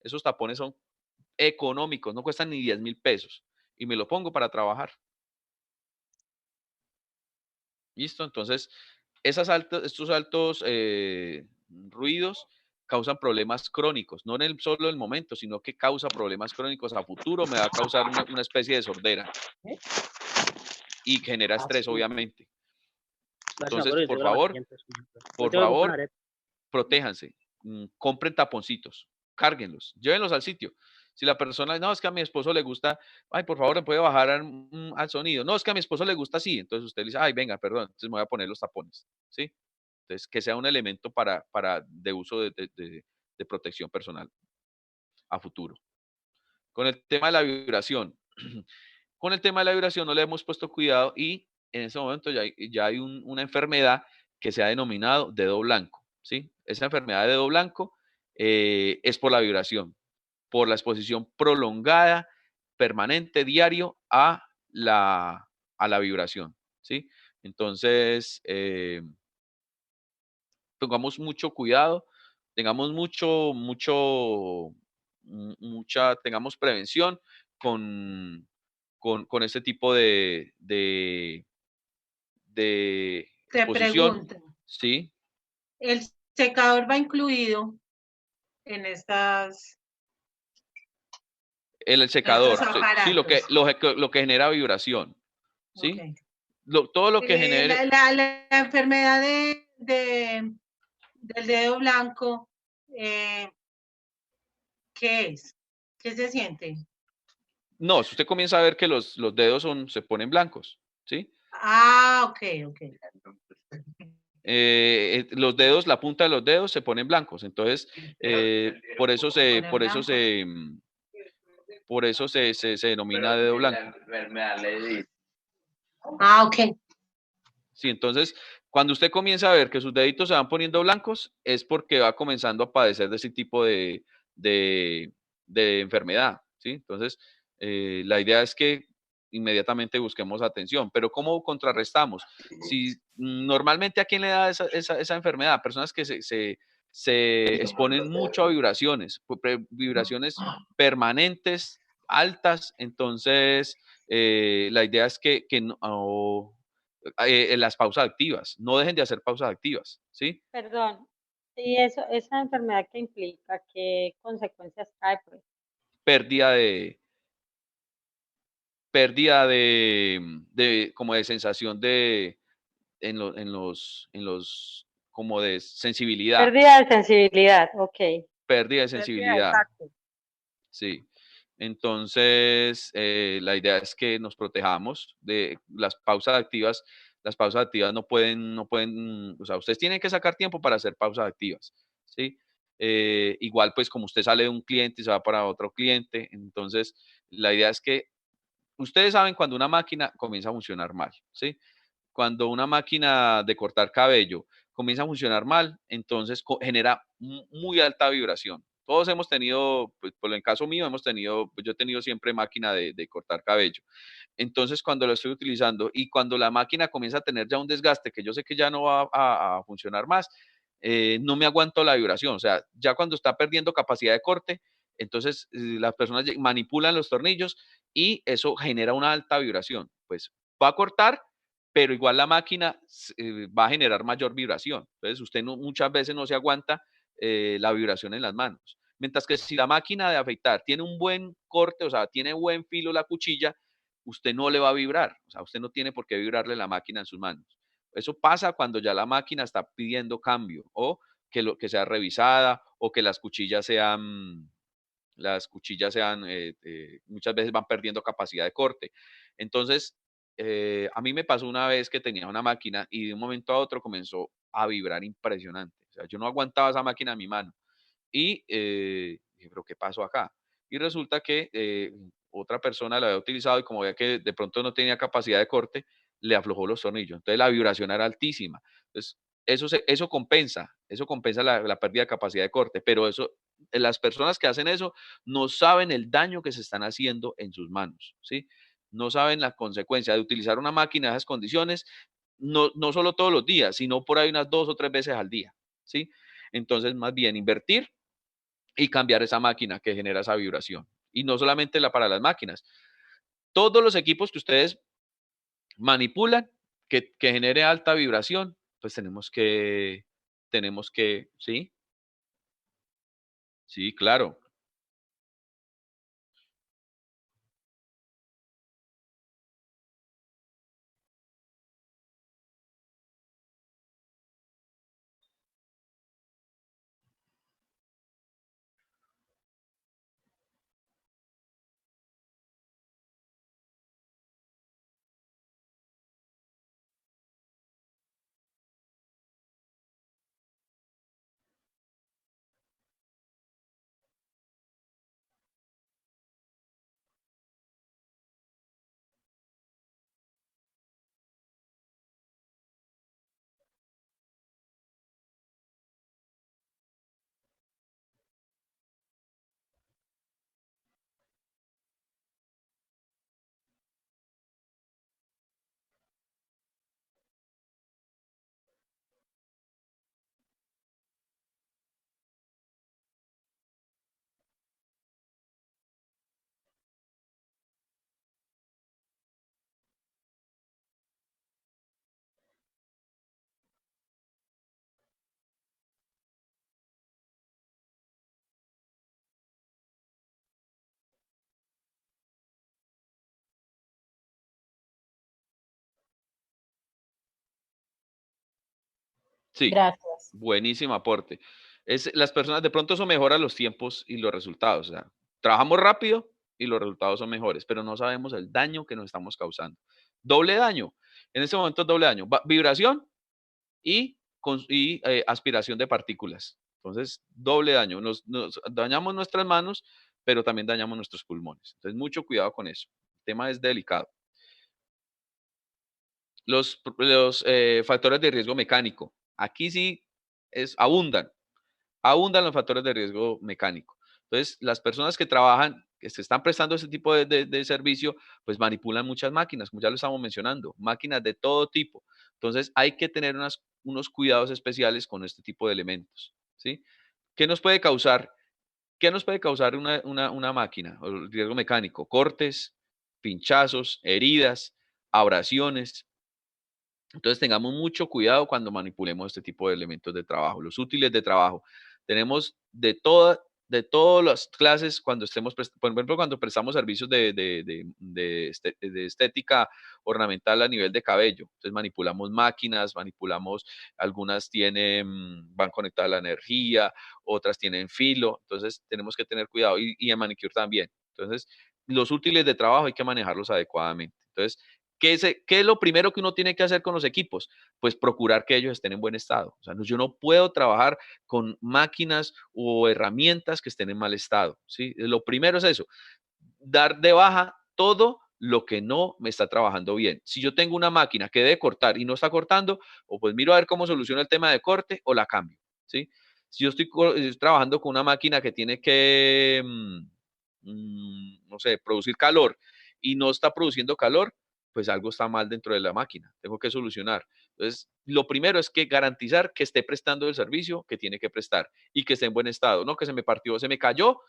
Esos tapones son económicos, no cuestan ni 10.000 pesos y me lo pongo para trabajar. ¿Listo? Entonces, estos altos ruidos causan problemas crónicos, no solo en el momento, sino que causa problemas crónicos a futuro, me va a causar una especie de sordera y genera estrés, obviamente. Entonces, por favor, protéjanse, compren taponcitos, cárguenlos, llévenlos al sitio. Si la persona, no, es que a mi esposo le gusta, ay, por favor, ¿me puede bajar al sonido? No, es que a mi esposo le gusta así. Entonces usted le dice, ay, venga, perdón, entonces me voy a poner los tapones, ¿sí? Entonces, que sea un elemento de uso de protección personal a futuro. Con el tema de la vibración, con el tema de la vibración no le hemos puesto cuidado y en ese momento ya hay una enfermedad que se ha denominado dedo blanco, ¿sí? Esa enfermedad de dedo blanco es por la vibración, por la exposición prolongada, permanente, diario a la vibración, ¿sí? Entonces, tengamos mucho cuidado, tengamos tengamos prevención con este tipo de Te exposición, pregunto, ¿sí? ¿el secador va incluido en estas? El secador, Estos sí, lo que genera vibración, ¿sí? Okay. Todo lo que genere... La enfermedad del dedo blanco, ¿qué es? ¿Qué se siente? No, si usted comienza a ver que los dedos se ponen blancos, ¿sí? Ah, ok. Los dedos, la punta de los dedos se ponen blancos, entonces por eso se denomina dedo blanco. Ah, ok. Sí, entonces cuando usted comienza a ver que sus deditos se van poniendo blancos es porque va comenzando a padecer de ese tipo de enfermedad, ¿sí? Entonces la idea es que inmediatamente busquemos atención. Pero ¿cómo contrarrestamos? Si normalmente, ¿a quién le da esa enfermedad? Personas que se exponen mucho a vibraciones, vibraciones permanentes, altas. Entonces, la idea es que las pausas activas, no dejen de hacer pausas activas, ¿sí? Perdón. ¿Y esa enfermedad qué implica? ¿Qué consecuencias trae? Pues? Pérdida de como de sensación como de sensibilidad. Pérdida de sensibilidad, ok. Pérdida de Pérdida de sensibilidad. tacto. Sí. Entonces, la idea es que nos protejamos de las pausas activas. Las pausas activas no pueden, o sea, ustedes tienen que sacar tiempo para hacer pausas activas, ¿sí? Igual, pues, como usted sale de un cliente y se va para otro cliente, entonces, la idea es que ustedes saben cuando una máquina comienza a funcionar mal, ¿sí? Cuando una máquina de cortar cabello comienza a funcionar mal, entonces genera muy alta vibración. Todos hemos tenido, pues, por el caso mío, pues, yo he tenido siempre máquina de cortar cabello. Entonces, cuando lo estoy utilizando y cuando la máquina comienza a tener ya un desgaste que yo sé que ya no va a funcionar más, no me aguanto la vibración. O sea, ya cuando está perdiendo capacidad de corte, entonces las personas manipulan los tornillos y eso genera una alta vibración. Pues va a cortar, pero igual la máquina va a generar mayor vibración. Entonces, usted muchas veces no se aguanta la vibración en las manos. Mientras que si la máquina de afeitar tiene un buen corte, o sea, tiene buen filo la cuchilla, usted no le va a vibrar. O sea, usted no tiene por qué vibrarle la máquina en sus manos. Eso pasa cuando ya la máquina está pidiendo cambio o que sea revisada o que las cuchillas sean, muchas veces van perdiendo capacidad de corte. Entonces, a mí me pasó una vez que tenía una máquina y de un momento a otro comenzó a vibrar impresionante. O sea, yo no aguantaba esa máquina en mi mano. Y dije, pero ¿qué pasó acá? Y resulta que otra persona la había utilizado y como veía que de pronto no tenía capacidad de corte, le aflojó los tornillos. Entonces la vibración era altísima. Entonces, eso compensa la pérdida de capacidad de corte, pero las personas que hacen eso no saben el daño que se están haciendo en sus manos, ¿sí? No saben la consecuencia de utilizar una máquina en esas condiciones, no solo todos los días, sino por ahí unas 2 o 3 veces al día, ¿sí? Entonces, más bien invertir y cambiar esa máquina que genera esa vibración. Y no solamente para las máquinas. Todos los equipos que ustedes manipulan, que genere alta vibración, pues ¿sí? Sí, claro. Sí, Gracias. buenísimo aporte. Las personas, de pronto eso mejora los tiempos y los resultados. O sea, trabajamos rápido y los resultados son mejores, pero no sabemos el daño que nos estamos causando. Doble daño. En este momento es doble daño. Vibración y aspiración de partículas. Entonces, doble daño. Nos dañamos nuestras manos, pero también dañamos nuestros pulmones. Entonces, mucho cuidado con eso. El tema es delicado. Los factores de riesgo mecánico. Aquí sí abundan los factores de riesgo mecánico. Entonces, las personas que trabajan que se están prestando ese tipo de servicio, pues manipulan muchas máquinas, como ya lo estamos mencionando, máquinas de todo tipo. Entonces hay que tener unos cuidados especiales con este tipo de elementos, ¿sí? ¿Qué nos puede causar? ¿Qué nos puede causar una máquina o el riesgo mecánico? Cortes, pinchazos, heridas, abrasiones. Entonces tengamos mucho cuidado cuando manipulemos este tipo de elementos de trabajo, los útiles de trabajo. Tenemos de todas las clases cuando estemos, por ejemplo, cuando prestamos servicios de estética ornamental a nivel de cabello. Entonces manipulamos máquinas, algunas van conectadas a la energía, otras tienen filo. Entonces tenemos que tener cuidado y en manicure también. Entonces los útiles de trabajo hay que manejarlos adecuadamente. Entonces, ¿qué es lo primero que uno tiene que hacer con los equipos? Pues procurar que ellos estén en buen estado. O sea, yo no puedo trabajar con máquinas o herramientas que estén en mal estado, ¿sí? Lo primero es eso, dar de baja todo lo que no me está trabajando bien. Si yo tengo una máquina que debe cortar y no está cortando, o pues miro a ver cómo soluciono el tema de corte o la cambio, ¿sí? Si yo estoy trabajando con una máquina que tiene que, no sé, producir calor y no está produciendo calor, pues algo está mal dentro de la máquina. Tengo que solucionar. Entonces, lo primero es que garantizar que esté prestando el servicio que tiene que prestar y que esté en buen estado, no que se me cayó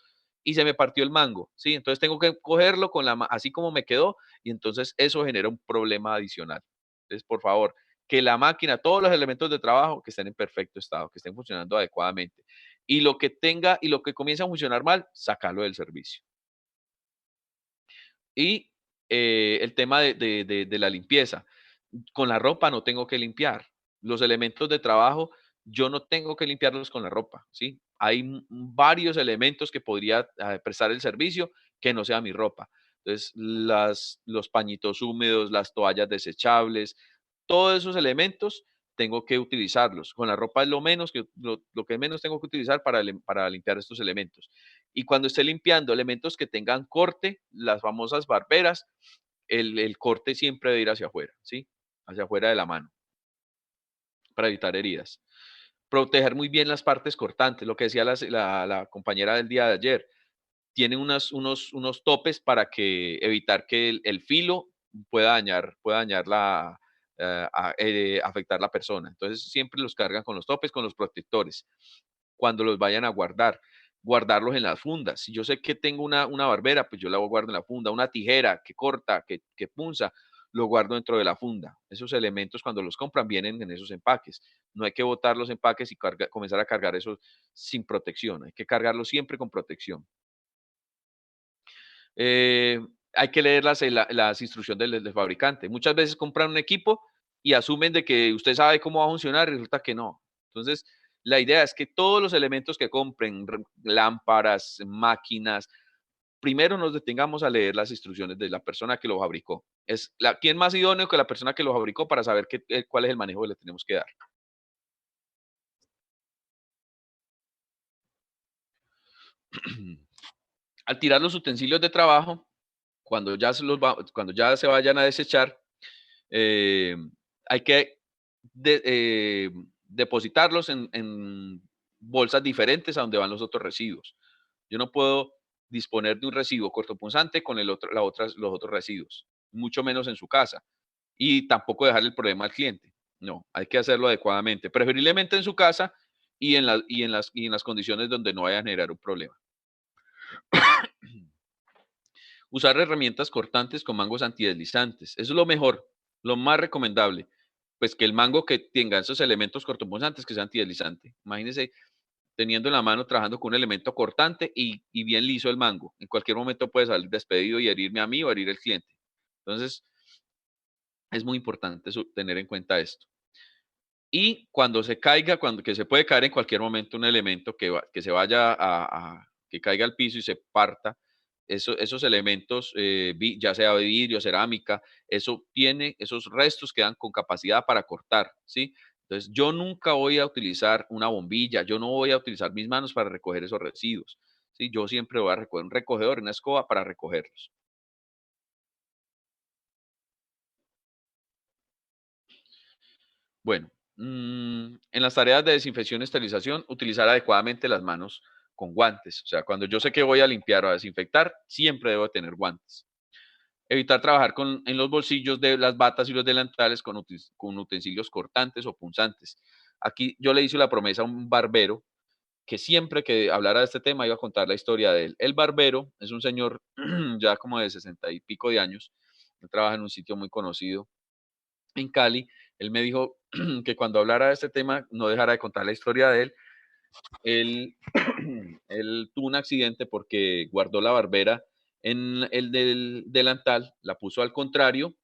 y se me partió el mango, ¿sí? Entonces tengo que cogerlo así como me quedó y entonces eso genera un problema adicional. Entonces, por favor, que la máquina, todos los elementos de trabajo que estén en perfecto estado, que estén funcionando adecuadamente. Y lo que comienza a funcionar mal, sacarlo del servicio. Y el tema de la limpieza. Con la ropa no tengo que limpiar. Los elementos de trabajo, yo no tengo que limpiarlos con la ropa, ¿sí? Hay varios elementos que podría prestar el servicio que no sea mi ropa. Entonces, los pañitos húmedos, las toallas desechables, todos esos elementos tengo que utilizarlos. Con la ropa es lo que menos tengo que utilizar para limpiar estos elementos. Y cuando esté limpiando elementos que tengan corte, las famosas barberas, el corte siempre debe ir hacia afuera, ¿sí? Hacia afuera de la mano, para evitar heridas. Proteger muy bien las partes cortantes, lo que decía la compañera del día de ayer. Tiene unos topes para evitar que el filo pueda afectar la persona. Entonces siempre los cargan con los topes, con los protectores. Cuando los vayan a guardarlos en las fundas. Si yo sé que tengo una barbera, pues yo la guardo en la funda. Una tijera que corta, que punza, lo guardo dentro de la funda. Esos elementos cuando los compran vienen en esos empaques. No hay que botar los empaques y comenzar a cargar eso sin protección. Hay que cargarlos siempre con protección. Hay que leer las instrucciones del fabricante. Muchas veces compran un equipo y asumen de que usted sabe cómo va a funcionar y resulta que no. Entonces, la idea es que todos los elementos que compren, lámparas, máquinas, primero nos detengamos a leer las instrucciones de la persona que lo fabricó. ¿Quién más idóneo que la persona que lo fabricó para saber cuál es el manejo que le tenemos que dar? Al tirar los utensilios de trabajo, cuando ya se vayan a desechar, hay que depositarlos en bolsas diferentes a donde van los otros residuos. Yo no puedo disponer de un residuo cortopunzante con los otros residuos, mucho menos en su casa. Y tampoco dejar el problema al cliente. No, hay que hacerlo adecuadamente, preferiblemente en su casa y en las condiciones donde no vaya a generar un problema. Usar herramientas cortantes con mangos antideslizantes. Eso es lo mejor, lo más recomendable. Pues que el mango que tenga esos elementos cortopunzantes que sea antideslizante. Imagínense teniendo en la mano, trabajando con un elemento cortante y bien liso el mango. En cualquier momento puede salir despedido y herirme a mí o herir al cliente. Entonces, es muy importante tener en cuenta esto. Y cuando se caiga, que se puede caer en cualquier momento un elemento que se vaya que caiga al piso y se parta, esos elementos, ya sea vidrio, cerámica, esos restos quedan con capacidad para cortar, ¿sí? Entonces, yo nunca voy a utilizar una bombilla, yo no voy a utilizar mis manos para recoger esos residuos, ¿sí? Yo siempre voy a recoger un recogedor, una escoba para recogerlos. Bueno, en las tareas de desinfección y esterilización, utilizar adecuadamente las manos con guantes. O sea, cuando yo sé que voy a limpiar o a desinfectar, siempre debo tener guantes. Evitar trabajar en los bolsillos de las batas y los delantales con utensilios cortantes o punzantes. Aquí yo le hice la promesa a un barbero que siempre que hablara de este tema iba a contar la historia de él. El barbero es un señor ya como de 60 y pico de años. Él trabaja en un sitio muy conocido en Cali. Él me dijo que cuando hablara de este tema no dejara de contar la historia de él. Él tuvo un accidente porque guardó la barbera en el del delantal, la puso al contrario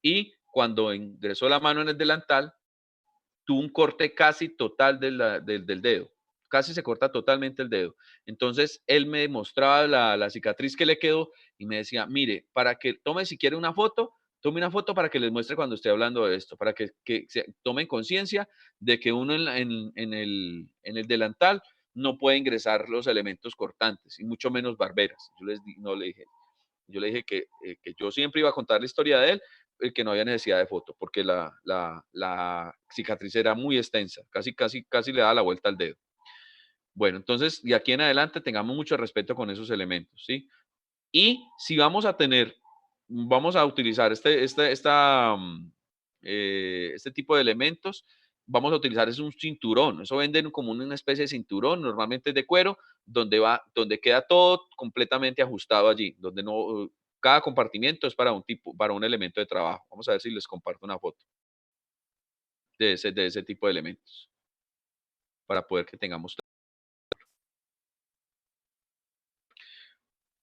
y cuando ingresó la mano en el delantal, tuvo un corte casi total del dedo. Casi se corta totalmente el dedo. Entonces, él me mostraba la cicatriz que le quedó y me decía, mire, para que tome si quiere una foto, tome una foto para que les muestre cuando esté hablando de esto, para que tomen conciencia de que uno en el delantal no puede ingresar los elementos cortantes y mucho menos barberas. Yo le dije que yo siempre iba a contar la historia de él, que no había necesidad de foto, porque la cicatriz era muy extensa, casi le daba la vuelta al dedo. Bueno, entonces, de aquí en adelante tengamos mucho respeto con esos elementos, ¿sí? Y si vamos a utilizar este tipo de elementos, vamos a utilizar un cinturón. Eso venden como una especie de cinturón, normalmente es de cuero, donde queda todo completamente ajustado allí, donde no, cada compartimiento es para un elemento de trabajo. Vamos a ver si les comparto una foto de ese tipo de elementos, para poder que tengamos.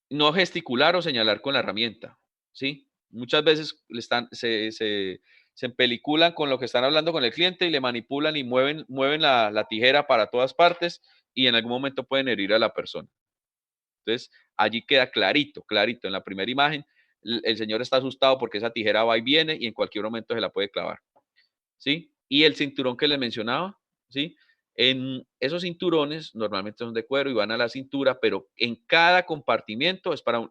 No gesticular o señalar con la herramienta, ¿sí? Muchas veces se empeliculan con lo que están hablando con el cliente y le manipulan y mueven la tijera para todas partes y en algún momento pueden herir a la persona. Entonces, allí queda clarito en la primera imagen, el señor está asustado porque esa tijera va y viene y en cualquier momento se la puede clavar, ¿sí? Y el cinturón que les mencionaba, ¿sí? En esos cinturones normalmente son de cuero y van a la cintura, pero en cada compartimiento es para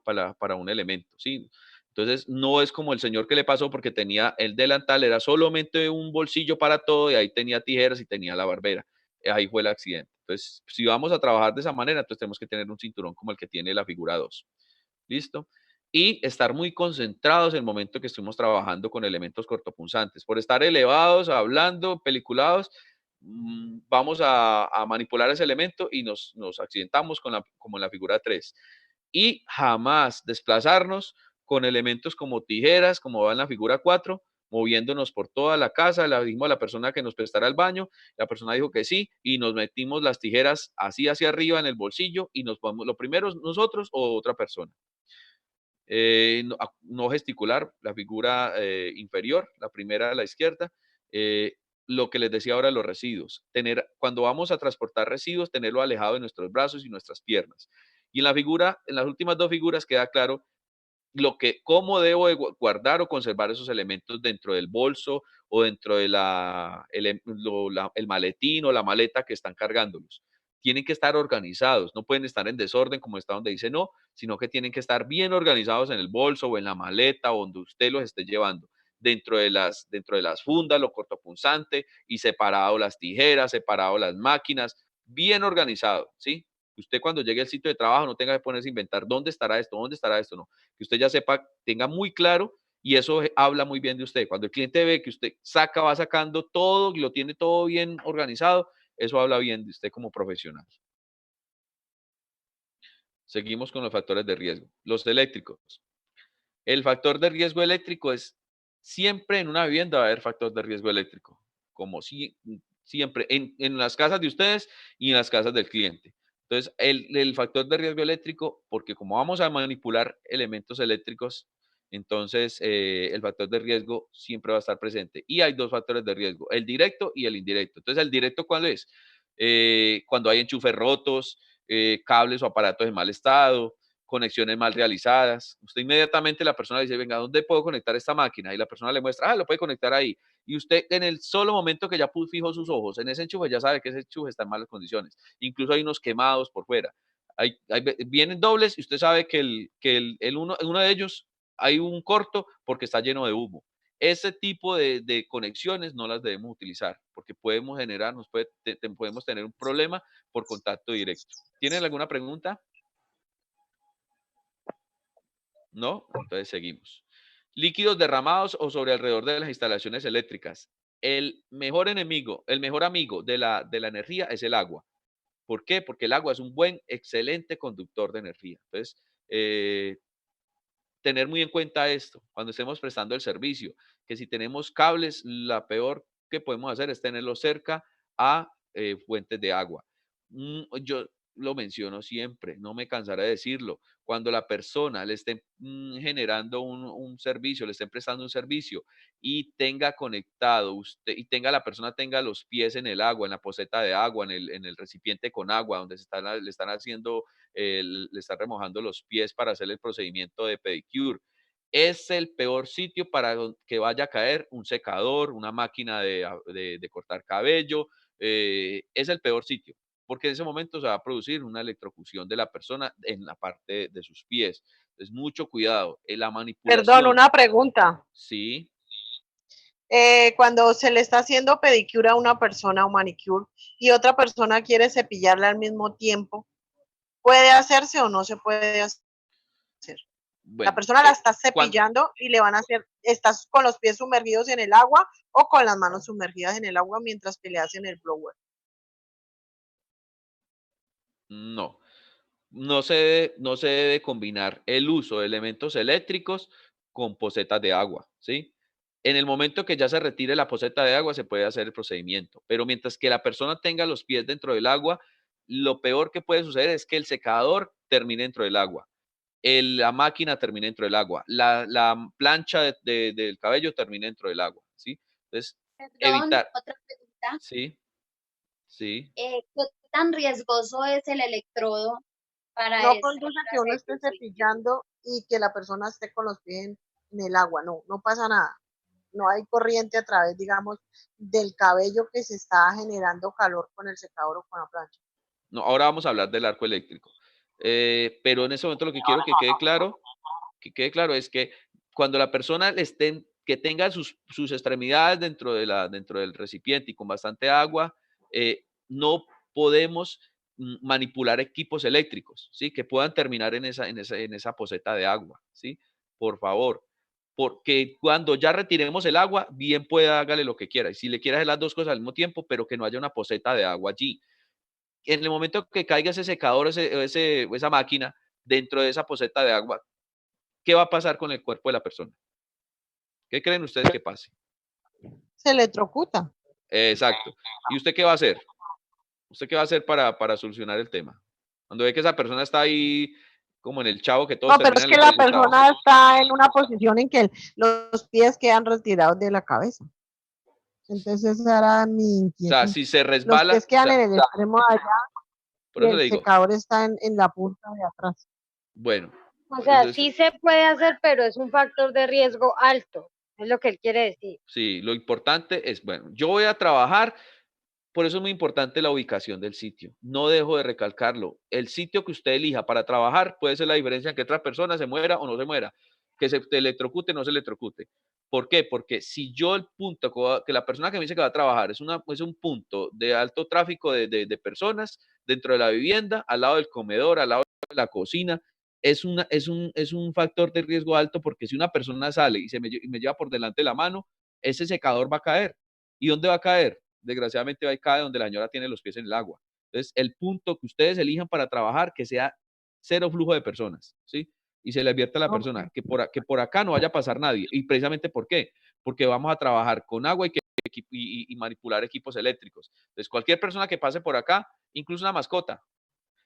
un elemento, ¿sí? Entonces, no es como el señor que le pasó porque tenía el delantal, era solamente un bolsillo para todo y ahí tenía tijeras y tenía la barbera. Ahí fue el accidente. Entonces, si vamos a trabajar de esa manera, entonces tenemos que tener un cinturón como el que tiene la figura 2. ¿Listo? Y estar muy concentrados en el momento que estuvimos trabajando con elementos cortopunzantes. Por estar elevados, hablando, peliculados, vamos a manipular ese elemento y nos accidentamos como en la figura 3. Y jamás desplazarnos con elementos como tijeras, como va en la figura 4, moviéndonos por toda la casa. Le dijimos a la persona que nos prestara el baño, la persona dijo que sí, y nos metimos las tijeras así hacia arriba en el bolsillo y nos ponemos lo primero nosotros o otra persona. No gesticular, la figura inferior, la primera a la izquierda. Lo que les decía ahora, los residuos. Cuando vamos a transportar residuos, tenerlo alejado de nuestros brazos y nuestras piernas. Y en las últimas dos figuras queda claro cómo debo de guardar o conservar esos elementos dentro del bolso o dentro de el maletín o la maleta que están cargándolos. Tienen que estar organizados, no pueden estar en desorden como está donde dice no, sino que tienen que estar bien organizados en el bolso o en la maleta o donde usted los esté llevando. Dentro de las fundas, lo cortopunzante y separado las tijeras, separado las máquinas, bien organizado, ¿sí? Usted cuando llegue al sitio de trabajo no tenga que ponerse a inventar dónde estará esto, no. Que usted ya sepa, tenga muy claro y eso habla muy bien de usted. Cuando el cliente ve que usted va sacando todo y lo tiene todo bien organizado, eso habla bien de usted como profesional. Seguimos con los factores de riesgo. Los eléctricos. El factor de riesgo eléctrico es siempre en una vivienda va a haber factor de riesgo eléctrico, como siempre en las casas de ustedes y en las casas del cliente. Entonces, el factor de riesgo eléctrico, porque como vamos a manipular elementos eléctricos, entonces el factor de riesgo siempre va a estar presente. Y hay dos factores de riesgo, el directo y el indirecto. Entonces, el directo, ¿cuál es? Cuando hay enchufes rotos, cables o aparatos en mal estado, conexiones mal realizadas. Usted inmediatamente, la persona dice, venga, ¿dónde puedo conectar esta máquina? Y la persona le muestra, lo puede conectar ahí. Y usted en el solo momento que ya fijó sus ojos en ese enchufe, ya sabe que ese enchufe está en malas condiciones. Incluso hay unos quemados por fuera. Vienen dobles y usted sabe que uno de ellos hay un corto porque está lleno de humo. ese tipo de conexiones no las debemos utilizar, porque podemos generar, podemos tener un problema por contacto directo. ¿Tienen alguna pregunta? ¿No? Entonces seguimos. Líquidos derramados o sobre alrededor de las instalaciones eléctricas. El mejor enemigo, el mejor amigo de la energía es el agua. ¿Por qué? Porque el agua es un excelente conductor de energía. Entonces, tener muy en cuenta esto cuando estemos prestando el servicio, que si tenemos cables, la peor que podemos hacer es tenerlos cerca a fuentes de agua. Yo lo menciono siempre, no me cansaré de decirlo. Cuando la persona le esté generando un servicio, le estén prestando un servicio y tenga conectado usted y la persona tenga los pies en el agua, en la poceta de agua, en el recipiente con agua, donde le están haciendo, le están remojando los pies para hacer el procedimiento de pedicure. Es el peor sitio para que vaya a caer un secador, una máquina de cortar cabello. Es el peor sitio, porque en ese momento se va a producir una electrocución de la persona en la parte de sus pies. Entonces, mucho cuidado. La manipulación. Perdón, una pregunta. Sí. Cuando se le está haciendo pedicure a una persona o manicure y otra persona quiere cepillarle al mismo tiempo, ¿puede hacerse o no se puede hacer? Bueno, la persona la está cepillando y le van a hacer, ¿estás con los pies sumergidos en el agua o con las manos sumergidas en el agua mientras que le hacen el blower? No, no se debe combinar el uso de elementos eléctricos con pocetas de agua, ¿sí? En el momento que ya se retire la poceta de agua, se puede hacer el procedimiento, pero mientras que la persona tenga los pies dentro del agua, lo peor que puede suceder es que el secador termine dentro del agua, la máquina termine dentro del agua, la plancha del cabello termine dentro del agua, ¿sí? Entonces, Perdón, evitar. otra pregunta. Sí, sí. ¿Qué tan riesgoso es el electrodo para No esta conduce que uno clase esté de uso? cepillando y que la persona esté con los pies en el agua, no pasa nada. No hay corriente a través, digamos, del cabello que se está generando calor con el secador o con la plancha. No, ahora vamos a hablar del arco eléctrico. Pero en ese momento lo que quiero que quede claro es que cuando la persona que tenga sus extremidades dentro del recipiente y con bastante agua, no podemos manipular equipos eléctricos, ¿sí? Que puedan terminar en esa poceta de agua, ¿sí? Por favor. Porque cuando ya retiremos el agua, bien pueda hágale lo que quiera. Y si le quiere hacer las dos cosas al mismo tiempo, pero que no haya una poceta de agua allí. En el momento que caiga ese secador, esa máquina dentro de esa poceta de agua, ¿qué va a pasar con el cuerpo de la persona? ¿Qué creen ustedes que pase? Se electrocuta. Exacto. ¿Y usted qué va a hacer? ¿Usted qué va a hacer para solucionar el tema? Cuando ve que esa persona está ahí como en el Chavo, que todos No, pero es que la terminan en el persona está en una posición en que los pies quedan retirados de la cabeza. Entonces esa era mi inquietud. O sea, si se Los resbala, pies quedan en el extremo de allá por y eso le el digo, secador está en la punta de atrás. bueno, O sea, entonces, sí se puede hacer, pero es un factor de riesgo alto, es lo que él quiere decir. sí, lo importante es, bueno, yo voy a trabajar. Por eso es muy importante la ubicación del sitio. No dejo de recalcarlo. El sitio que usted elija para trabajar puede ser la diferencia en que otra persona se muera o no se muera, que se electrocute o no se electrocute. ¿Por qué? Porque si yo el punto que la persona que me dice que va a trabajar es un punto de alto tráfico de personas dentro de la vivienda, al lado del comedor, al lado de la cocina, es un factor de riesgo alto, porque si una persona sale y me lleva por delante la mano, ese secador va a caer. ¿Y dónde va a caer? Desgraciadamente va a caer donde la señora tiene los pies en el agua. Entonces, el punto que ustedes elijan para trabajar, que sea cero flujo de personas, ¿sí? Y se le advierte a la persona que por acá no vaya a pasar nadie. ¿Y precisamente por qué? Porque vamos a trabajar con agua y manipular equipos eléctricos. Entonces, cualquier persona que pase por acá, incluso una mascota,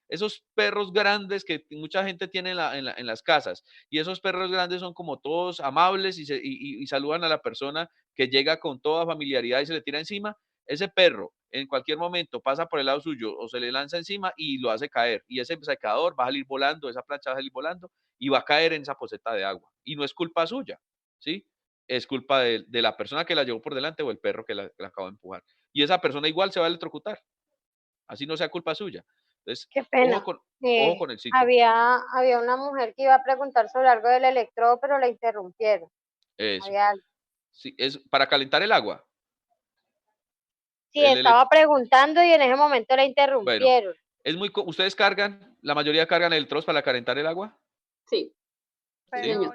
esos perros grandes que mucha gente tiene en las casas, y esos perros grandes son como todos amables y saludan a la persona que llega con toda familiaridad y se le tira encima. Ese perro en cualquier momento pasa por el lado suyo o se le lanza encima y lo hace caer, y ese secador va a salir volando, esa plancha va a salir volando y va a caer en esa poceta de agua, y no es culpa suya, ¿sí? Es culpa de la persona que la llevó por delante o el perro que la acabó de empujar, y esa persona igual se va a electrocutar, así no sea culpa suya. Entonces, Qué pena. ojo con el sitio. Había una mujer que iba a preguntar sobre algo del electrodo, pero la interrumpieron. Eso. Había algo. Sí, es para calentar el agua. Sí, estaba preguntando y en ese momento la Bueno, interrumpieron. ¿ustedes cargan, la mayoría cargan electrodos para calentar el agua? Sí. Pero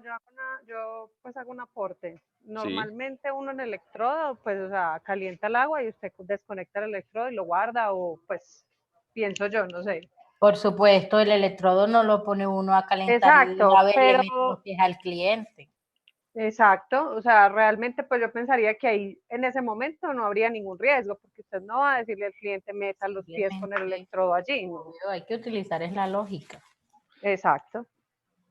yo pues hago un aporte. Normalmente uno en electrodo, pues, o sea, calienta el agua y usted desconecta el electrodo y lo guarda o pues, pienso yo, no sé. Por supuesto, el electrodo no lo pone uno a calentar y de Exacto, una vez le pero- mete los pies al cliente. Exacto, o sea, realmente pues yo pensaría que ahí en ese momento no habría ningún riesgo, porque usted no va a decirle al cliente meta los pies con el electrodo allí, ¿no? Hay que utilizar es la lógica. Exacto.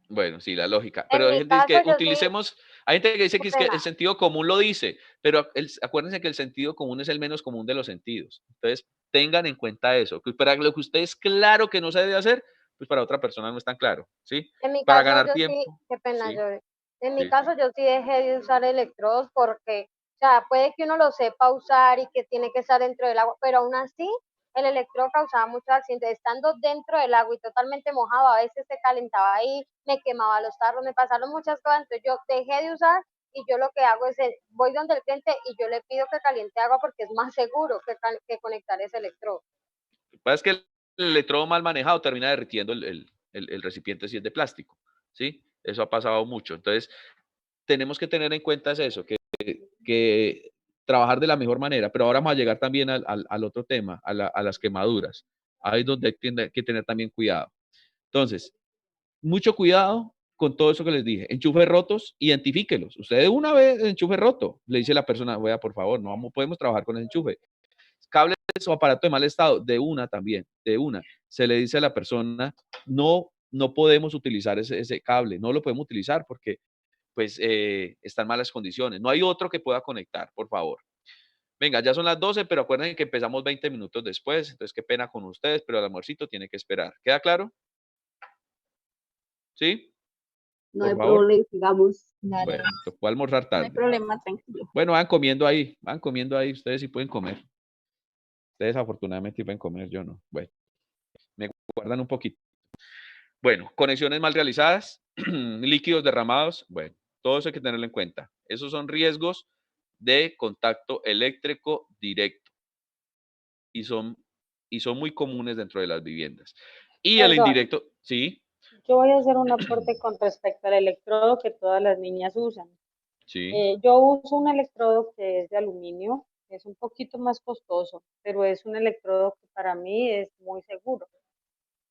Bueno, sí, la lógica. En Pero hay mi gente que dice caso, que yo sí- utilicemos, hay gente que dice Qué que es que pena. el sentido común lo dice, pero acuérdense que el sentido común es el menos común de los sentidos. Entonces, tengan en cuenta eso. Que para lo que usted es claro que no se debe hacer, pues para otra persona no es tan claro, ¿sí? En mi Para caso, ganar yo tiempo. sí, qué pena, Sí, yo. En mi sí, caso, sí. yo sí dejé de usar electrodos porque, o sea, puede que uno lo sepa usar y que tiene que estar dentro del agua, pero aún así, el electrodo causaba muchos accidentes. Estando dentro del agua y totalmente mojado, a veces se calentaba ahí, me quemaba los tarros, me pasaron muchas cosas. Entonces, yo dejé de usar y yo lo que hago es, voy donde el cliente y yo le pido que caliente agua porque es más seguro que conectar ese electrodo. Lo que pasa es que el electrodo mal manejado termina derritiendo el recipiente si es de plástico, ¿sí? Eso ha pasado mucho. Entonces, tenemos que tener en cuenta eso, que trabajar de la mejor manera, pero ahora vamos a llegar también al otro tema, a las quemaduras. Ahí es donde hay que tener también cuidado. Entonces, mucho cuidado con todo eso que les dije. Enchufes rotos, identifíquelos. Usted de una vez enchufe roto, le dice la persona, vea, por favor, no podemos trabajar con el enchufe. Cables o aparato de mal estado, de una también, de una. Se le dice a la persona, no podemos utilizar ese cable, no lo podemos utilizar porque pues está en malas condiciones. No hay otro que pueda conectar, por favor. Venga, ya son las 12, pero acuérdense que empezamos 20 minutos después, entonces qué pena con ustedes, pero el almuercito tiene que esperar. ¿Queda claro? ¿Sí? No Por hay favor. problema, sigamos. Bueno, tocó almorzar No hay tarde. problema, tranquilo. Bueno, van comiendo ahí, ustedes sí pueden comer. Ustedes afortunadamente sí pueden comer, yo no. Bueno, me guardan un poquito. Bueno, conexiones mal realizadas, líquidos derramados, bueno, todo eso hay que tenerlo en cuenta. Esos son riesgos de contacto eléctrico directo y son muy comunes dentro de las viviendas. Y el Perdón. indirecto, sí, Yo voy a hacer un aporte con respecto al electrodo que todas las niñas usan. sí, Yo uso un electrodo que es de aluminio, es un poquito más costoso, pero es un electrodo que para mí es muy seguro.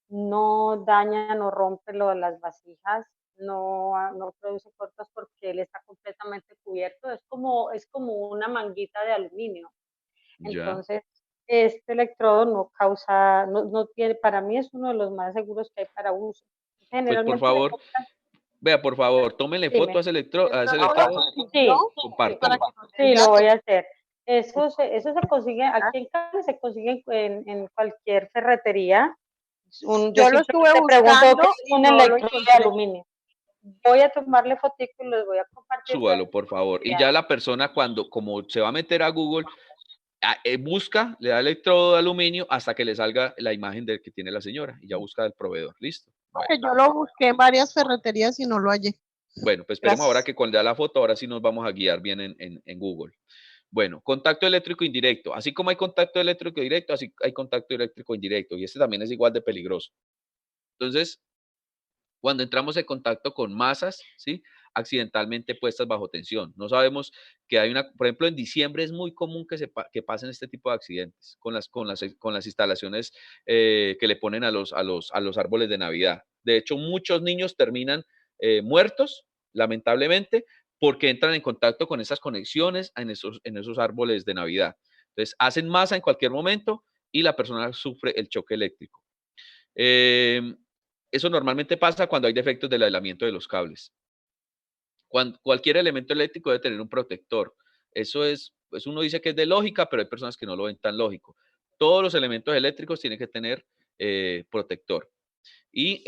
No daña, no rompe las vasijas, no produce cortos porque él está completamente cubierto. Es como una manguita de aluminio. ya. Entonces, este electrodo no causa, no tiene, para mí es uno de los más seguros que hay para uso. Pues por Generalmente favor, vea, por favor, tómenle Dime. foto a ese electrodo, Sí, compártalo. sí, lo voy a hacer. Eso se consigue, aquí en Cali se consigue en cualquier ferretería. Yo lo simplemente estuve pregunto buscando qué es y un no lo electrodo de encontré. aluminio. Voy a tomarle fotico y los voy a compartir. Súbalo, por favor. Y ya la persona como se va a meter a Google, busca, le da electrodo de aluminio hasta que le salga la imagen del que tiene la señora y ya busca el proveedor. Listo. Porque yo lo busqué en varias ferreterías y no lo hallé. Bueno, pues esperemos ahora Gracias. que cuando da la foto, ahora sí nos vamos a guiar bien en Google. Bueno, contacto eléctrico indirecto. Así como hay contacto eléctrico directo, así hay contacto eléctrico indirecto. Y este también es igual de peligroso. Entonces, cuando entramos en contacto con masas, ¿sí? Accidentalmente puestas bajo tensión. No sabemos que hay por ejemplo, en diciembre es muy común que pasen este tipo de accidentes con las instalaciones que le ponen a los árboles de Navidad. De hecho, muchos niños terminan muertos, lamentablemente, porque entran en contacto con esas conexiones en esos árboles de Navidad. Entonces, hacen masa en cualquier momento y la persona sufre el choque eléctrico. Eso normalmente pasa cuando hay defectos del aislamiento de los cables. Cualquier elemento eléctrico debe tener un protector. Eso es, pues uno dice que es de lógica, pero hay personas que no lo ven tan lógico. Todos los elementos eléctricos tienen que tener protector. Y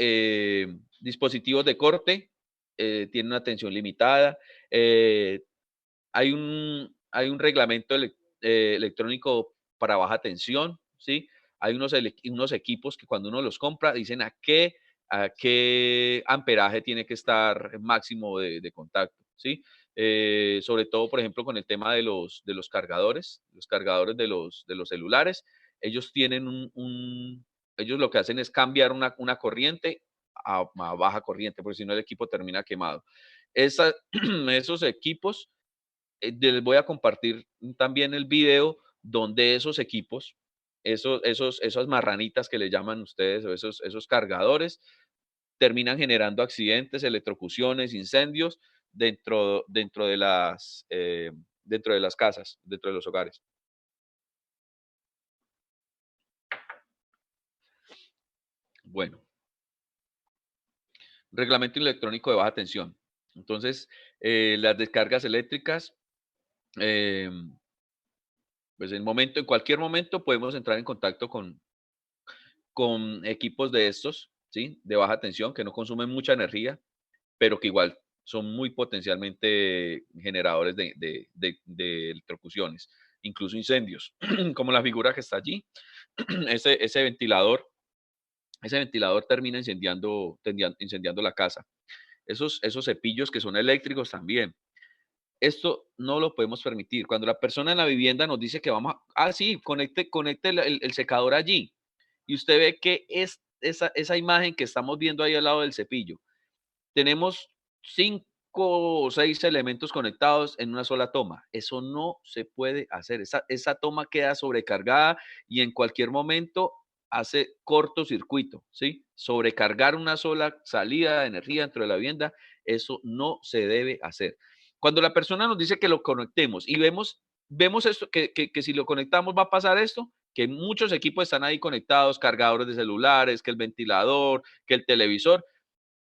dispositivos de corte tienen una tensión limitada. Hay un reglamento electrónico para baja tensión, ¿sí? Hay unos equipos que cuando uno los compra dicen a qué amperaje tiene que estar máximo de contacto, ¿sí? sobre todo, por ejemplo, con el tema de los cargadores de los celulares. Ellos tienen ellos lo que hacen es cambiar una corriente a baja corriente, porque si no el equipo termina quemado. Esos equipos, les voy a compartir también el video donde esos equipos, esas marranitas que le llaman ustedes, o esos cargadores, terminan generando accidentes, electrocuciones, incendios dentro de las casas, dentro de los hogares. Bueno, reglamento electrónico de baja tensión. Entonces, las descargas eléctricas, pues en cualquier momento podemos entrar en contacto con equipos de estos, ¿sí? De baja tensión, que no consumen mucha energía, pero que igual son muy potencialmente generadores de electrocuciones, incluso incendios, como la figura que está allí. Ese ventilador termina incendiando la casa. Esos cepillos que son eléctricos también. Esto no lo podemos permitir. Cuando la persona en la vivienda nos dice que vamos sí, conecte el secador allí, y usted ve que es esa imagen que estamos viendo ahí al lado del cepillo. Tenemos 5 o 6 elementos conectados en una sola toma. Eso no se puede hacer. Esa toma queda sobrecargada y en cualquier momento hace cortocircuito, ¿sí? Sobrecargar una sola salida de energía dentro de la vivienda, eso no se debe hacer. Cuando la persona nos dice que lo conectemos y vemos esto, que si lo conectamos va a pasar esto, que muchos equipos están ahí conectados, cargadores de celulares, que el ventilador, que el televisor.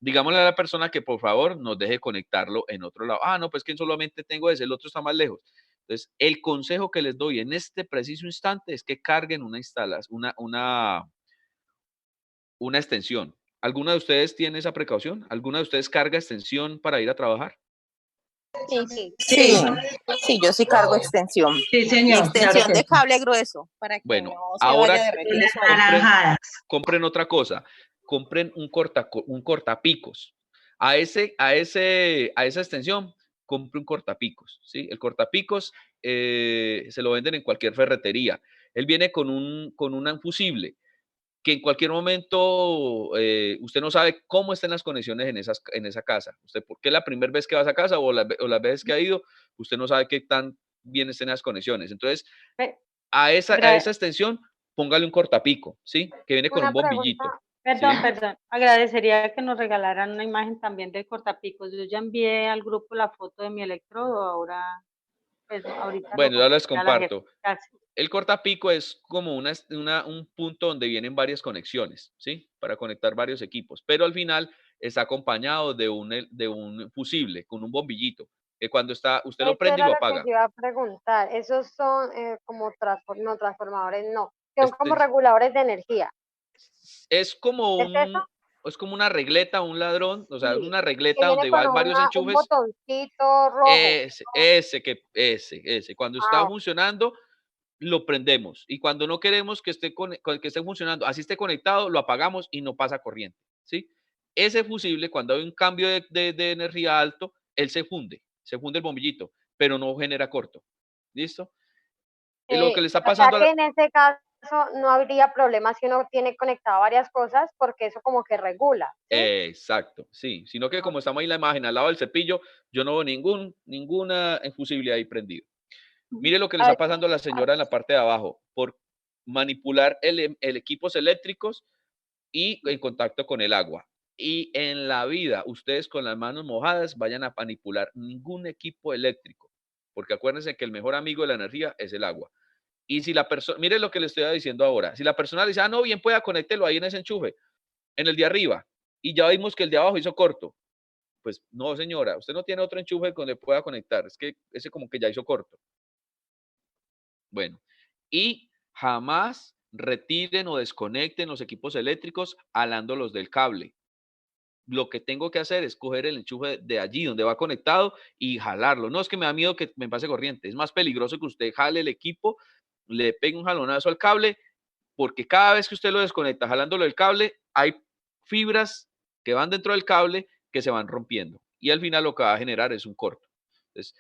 Digámosle a la persona que por favor nos deje conectarlo en otro lado. No, pues que solamente tengo ese, el otro está más lejos. Entonces, el consejo que les doy en este preciso instante es que carguen una extensión. ¿Alguna de ustedes tiene esa precaución? ¿Alguna de ustedes carga extensión para ir a trabajar? Sí, yo sí cargo extensión. Sí, señor. Extensión de cable grueso para que Bueno, no se ahora vaya a derretir eso. compren otra cosa. Compren un cortapicos. A esa extensión, compre un cortapicos, ¿sí? El cortapicos se lo venden en cualquier ferretería. Él viene con un fusible que en cualquier momento usted no sabe cómo están las conexiones en esa casa. Usted, ¿por qué la primera vez que va a esa casa o las veces que ha ido, usted no sabe qué tan bien estén las conexiones? Entonces, a esa extensión, póngale un cortapico, ¿sí? Que viene con un bombillito. Perdón. Agradecería que nos regalaran una imagen también del cortapicos. Yo ya envié al grupo la foto de mi electrodo, ahora, pues ahorita. Bueno, ya les comparto. El cortapico es como un punto donde vienen varias conexiones, ¿sí? Para conectar varios equipos, pero al final está acompañado de un fusible con un bombillito, que cuando usted lo prende y lo apaga. Yo iba a preguntar, esos son como transformadores, no, son como reguladores de energía. Es como es como una regleta, un ladrón, o sea, una regleta donde van varios enchufes. Un botoncito rojo. Ese. Cuando está funcionando, lo prendemos. Y cuando no queremos que esté funcionando, así esté conectado, lo apagamos y no pasa corriente, ¿sí? Ese fusible, cuando hay un cambio de energía alto, él se funde el bombillito, pero no genera corto. ¿Listo? Lo que le está pasando que en ese caso no habría problema si uno tiene conectado varias cosas, porque eso como que regula, ¿sí? Exacto, sí. Sino que como estamos ahí en la imagen, al lado del cepillo, yo no veo ninguna fusible ahí prendido. Mire lo que le está pasando a la señora en la parte de abajo, por manipular el equipos eléctricos y en contacto con el agua. Y en la vida, ustedes con las manos mojadas vayan a manipular ningún equipo eléctrico, porque acuérdense que el mejor amigo de la energía es el agua. Y si la persona, mire lo que le estoy diciendo ahora, si la persona le dice, no, bien pueda, conéctelo ahí en ese enchufe, en el de arriba, y ya vimos que el de abajo hizo corto, pues no, señora, usted no tiene otro enchufe donde pueda conectar, es que ese como que ya hizo corto. Bueno, y jamás retiren o desconecten los equipos eléctricos jalándolos del cable. Lo que tengo que hacer es coger el enchufe de allí donde va conectado y jalarlo. No es que me da miedo que me pase corriente, es más peligroso que usted jale el equipo, le pegue un jalonazo al cable, porque cada vez que usted lo desconecta jalándolo del cable, hay fibras que van dentro del cable que se van rompiendo y al final lo que va a generar es un corto. Entonces,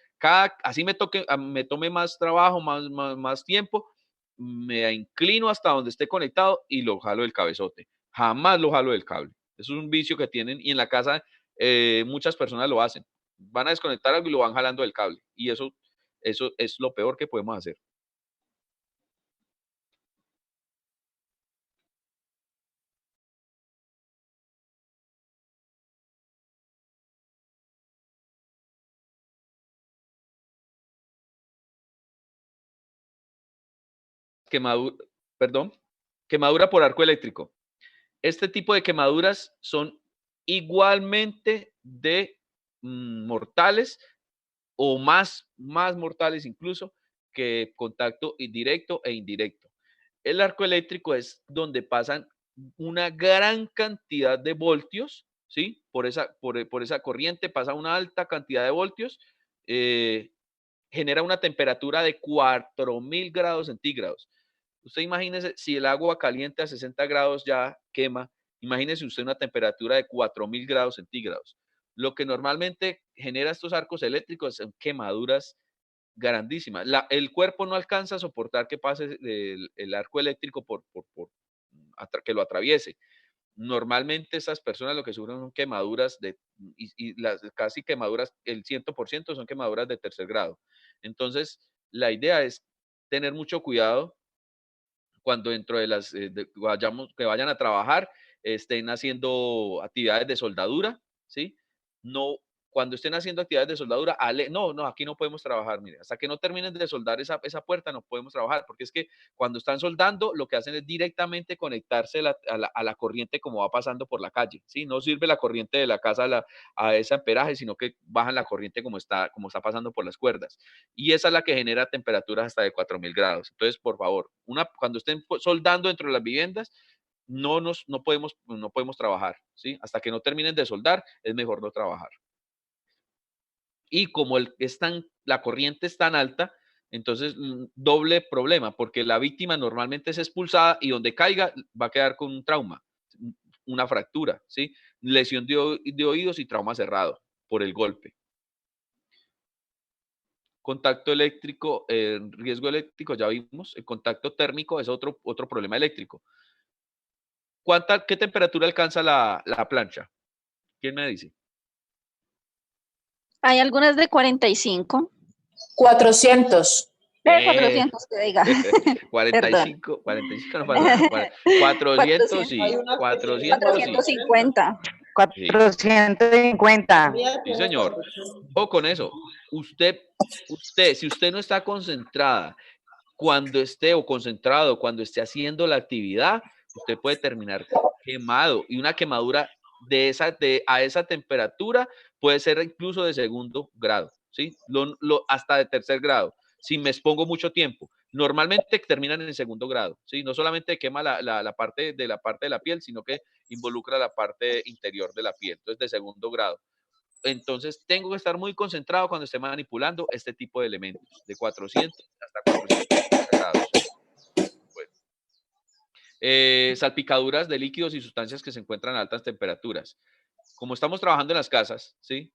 así me tome más trabajo, más tiempo, me inclino hasta donde esté conectado y lo jalo del cabezote. Jamás lo jalo del cable. Eso es un vicio que tienen y en la casa muchas personas lo hacen. Van a desconectar algo y lo van jalando del cable. Y eso es lo peor que podemos hacer. Quemadura por arco eléctrico. Este tipo de quemaduras son igualmente de mortales o más mortales incluso que contacto directo e indirecto. El arco eléctrico es donde pasan una gran cantidad de voltios, ¿sí? Por esa corriente pasa una alta cantidad de voltios, genera una temperatura de 4000 grados centígrados. Usted imagínese, si el agua caliente a 60 grados ya quema, imagínese usted una temperatura de 4000 grados centígrados. Lo que normalmente genera estos arcos eléctricos son quemaduras grandísimas. El cuerpo no alcanza a soportar que pase el arco eléctrico que lo atraviese. Normalmente esas personas lo que sufren son quemaduras y las casi quemaduras, el 100% son quemaduras de tercer grado. Entonces, la idea es tener mucho cuidado cuando dentro de que vayan a trabajar, estén haciendo actividades de soldadura, ¿sí? No, cuando estén haciendo actividades de soldadura, no, aquí no podemos trabajar, mire, hasta que no terminen de soldar esa puerta no podemos trabajar, porque es que cuando están soldando, lo que hacen es directamente conectarse a la corriente como va pasando por la calle, ¿sí? No sirve la corriente de la casa a ese amperaje, sino que bajan la corriente como está pasando por las cuerdas. Y esa es la que genera temperaturas hasta de 4000 grados. Entonces, por favor, cuando estén soldando dentro de las viviendas, no podemos trabajar, ¿sí? Hasta que no terminen de soldar, es mejor no trabajar. Y como la corriente es tan alta, entonces doble problema, porque la víctima normalmente es expulsada y donde caiga va a quedar con un trauma, una fractura, ¿sí? Lesión de oídos y trauma cerrado por el golpe. Contacto eléctrico, riesgo eléctrico, ya vimos. El contacto térmico es otro problema eléctrico. ¿Qué temperatura alcanza la plancha? ¿Quién me dice? Hay algunas de 45. 400. 400 que diga. 45 no pasa nada. 400 sí. 450. 450. Sí, señor. O con eso, usted, si usted no está concentrada cuando esté o concentrado, cuando esté haciendo la actividad, usted puede terminar quemado y una quemadura a esa temperatura puede ser incluso de segundo grado, ¿sí? Hasta de tercer grado, si me expongo mucho tiempo. Normalmente terminan en segundo grado, ¿sí? No solamente quema la parte de la piel, sino que involucra la parte interior de la piel, entonces de segundo grado. Entonces tengo que estar muy concentrado cuando esté manipulando este tipo de elementos, de 400 hasta 450 grados. Bueno. Salpicaduras de líquidos y sustancias que se encuentran a altas temperaturas. Como estamos trabajando en las casas, ¿sí?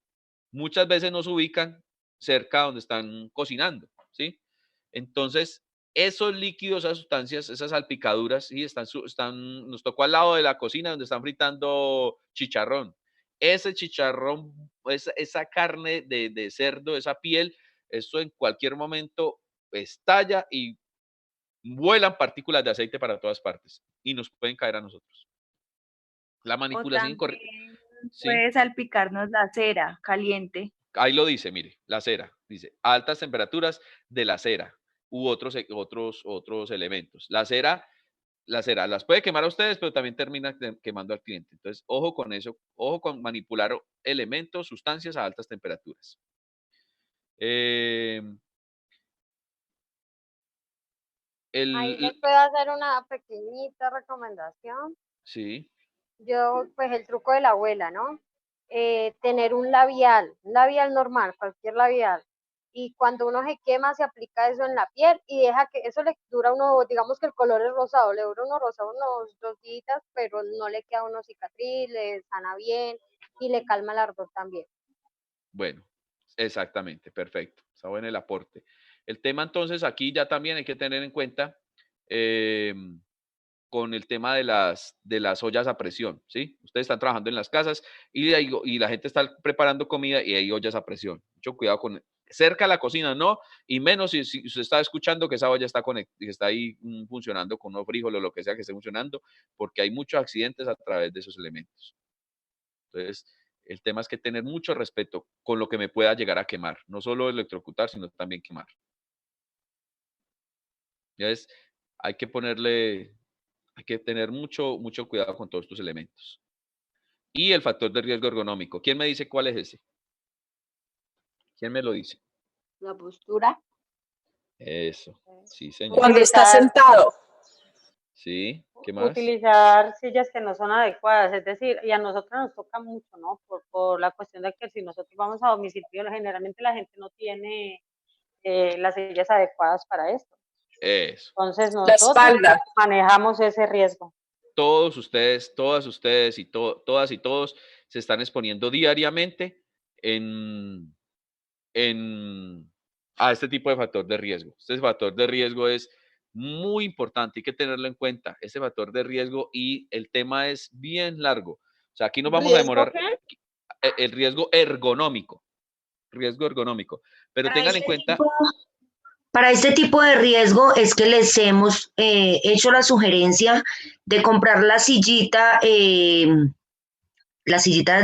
Muchas veces nos ubican cerca donde están cocinando, ¿sí? Entonces, esos líquidos, esas sustancias, esas salpicaduras, ¿sí? Nos tocó al lado de la cocina donde están fritando chicharrón. Ese chicharrón, esa carne de cerdo, esa piel, eso en cualquier momento estalla y vuelan partículas de aceite para todas partes y nos pueden caer a nosotros. La manipulación incorrecta. Puede salpicarnos la cera caliente. Ahí lo dice, mire, la cera. Dice, altas temperaturas de la cera u otros elementos. La cera las puede quemar a ustedes, pero también termina quemando al cliente. Entonces, ojo con eso, ojo con manipular elementos, sustancias a altas temperaturas. Ahí les puedo hacer una pequeñita recomendación. Sí. Pues el truco de la abuela, ¿no? Tener un labial normal, cualquier labial. Y cuando uno se quema, se aplica eso en la piel y deja que eso le dura digamos que el color es rosado, le dura rosado unos 2 días, pero no le queda cicatriz, le sana bien y le calma el ardor también. Bueno, Exactamente, perfecto. Está bueno el aporte. El tema entonces aquí ya también hay que tener en cuenta con el tema de las ollas a presión, ¿sí? Ustedes están trabajando en las casas y la gente está preparando comida y hay ollas a presión. Mucho cuidado con cerca a la cocina, no, y menos si usted está escuchando que esa olla está ahí funcionando con unos frijoles o lo que sea que esté funcionando, porque hay muchos accidentes a través de esos elementos. Entonces, el tema es que tener mucho respeto con lo que me pueda llegar a quemar, no solo electrocutar, sino también quemar. Ya es, hay que tener mucho cuidado con todos estos elementos. Y el factor de riesgo ergonómico. ¿Quién me dice cuál es ese? ¿Quién me lo dice? La postura. Eso, sí, señor. Cuando está sentado. Sí, ¿qué más? Utilizar sillas que no son adecuadas, es decir, y a nosotros nos toca mucho, ¿no? Por la cuestión de que si nosotros vamos a domicilio, generalmente la gente no tiene las sillas adecuadas para esto. Eso. Entonces La nosotros espalda. manejamos ese riesgo. Todos ustedes, todas ustedes y todas y todos se están exponiendo diariamente a este tipo de factor de riesgo. Este factor de riesgo es muy importante, hay que tenerlo en cuenta, este factor de riesgo, y el tema es bien largo. O sea, aquí nos vamos a demorar el riesgo ergonómico, pero tengan en cuenta. Para este tipo de riesgo es que les hemos hecho la sugerencia de comprar la sillita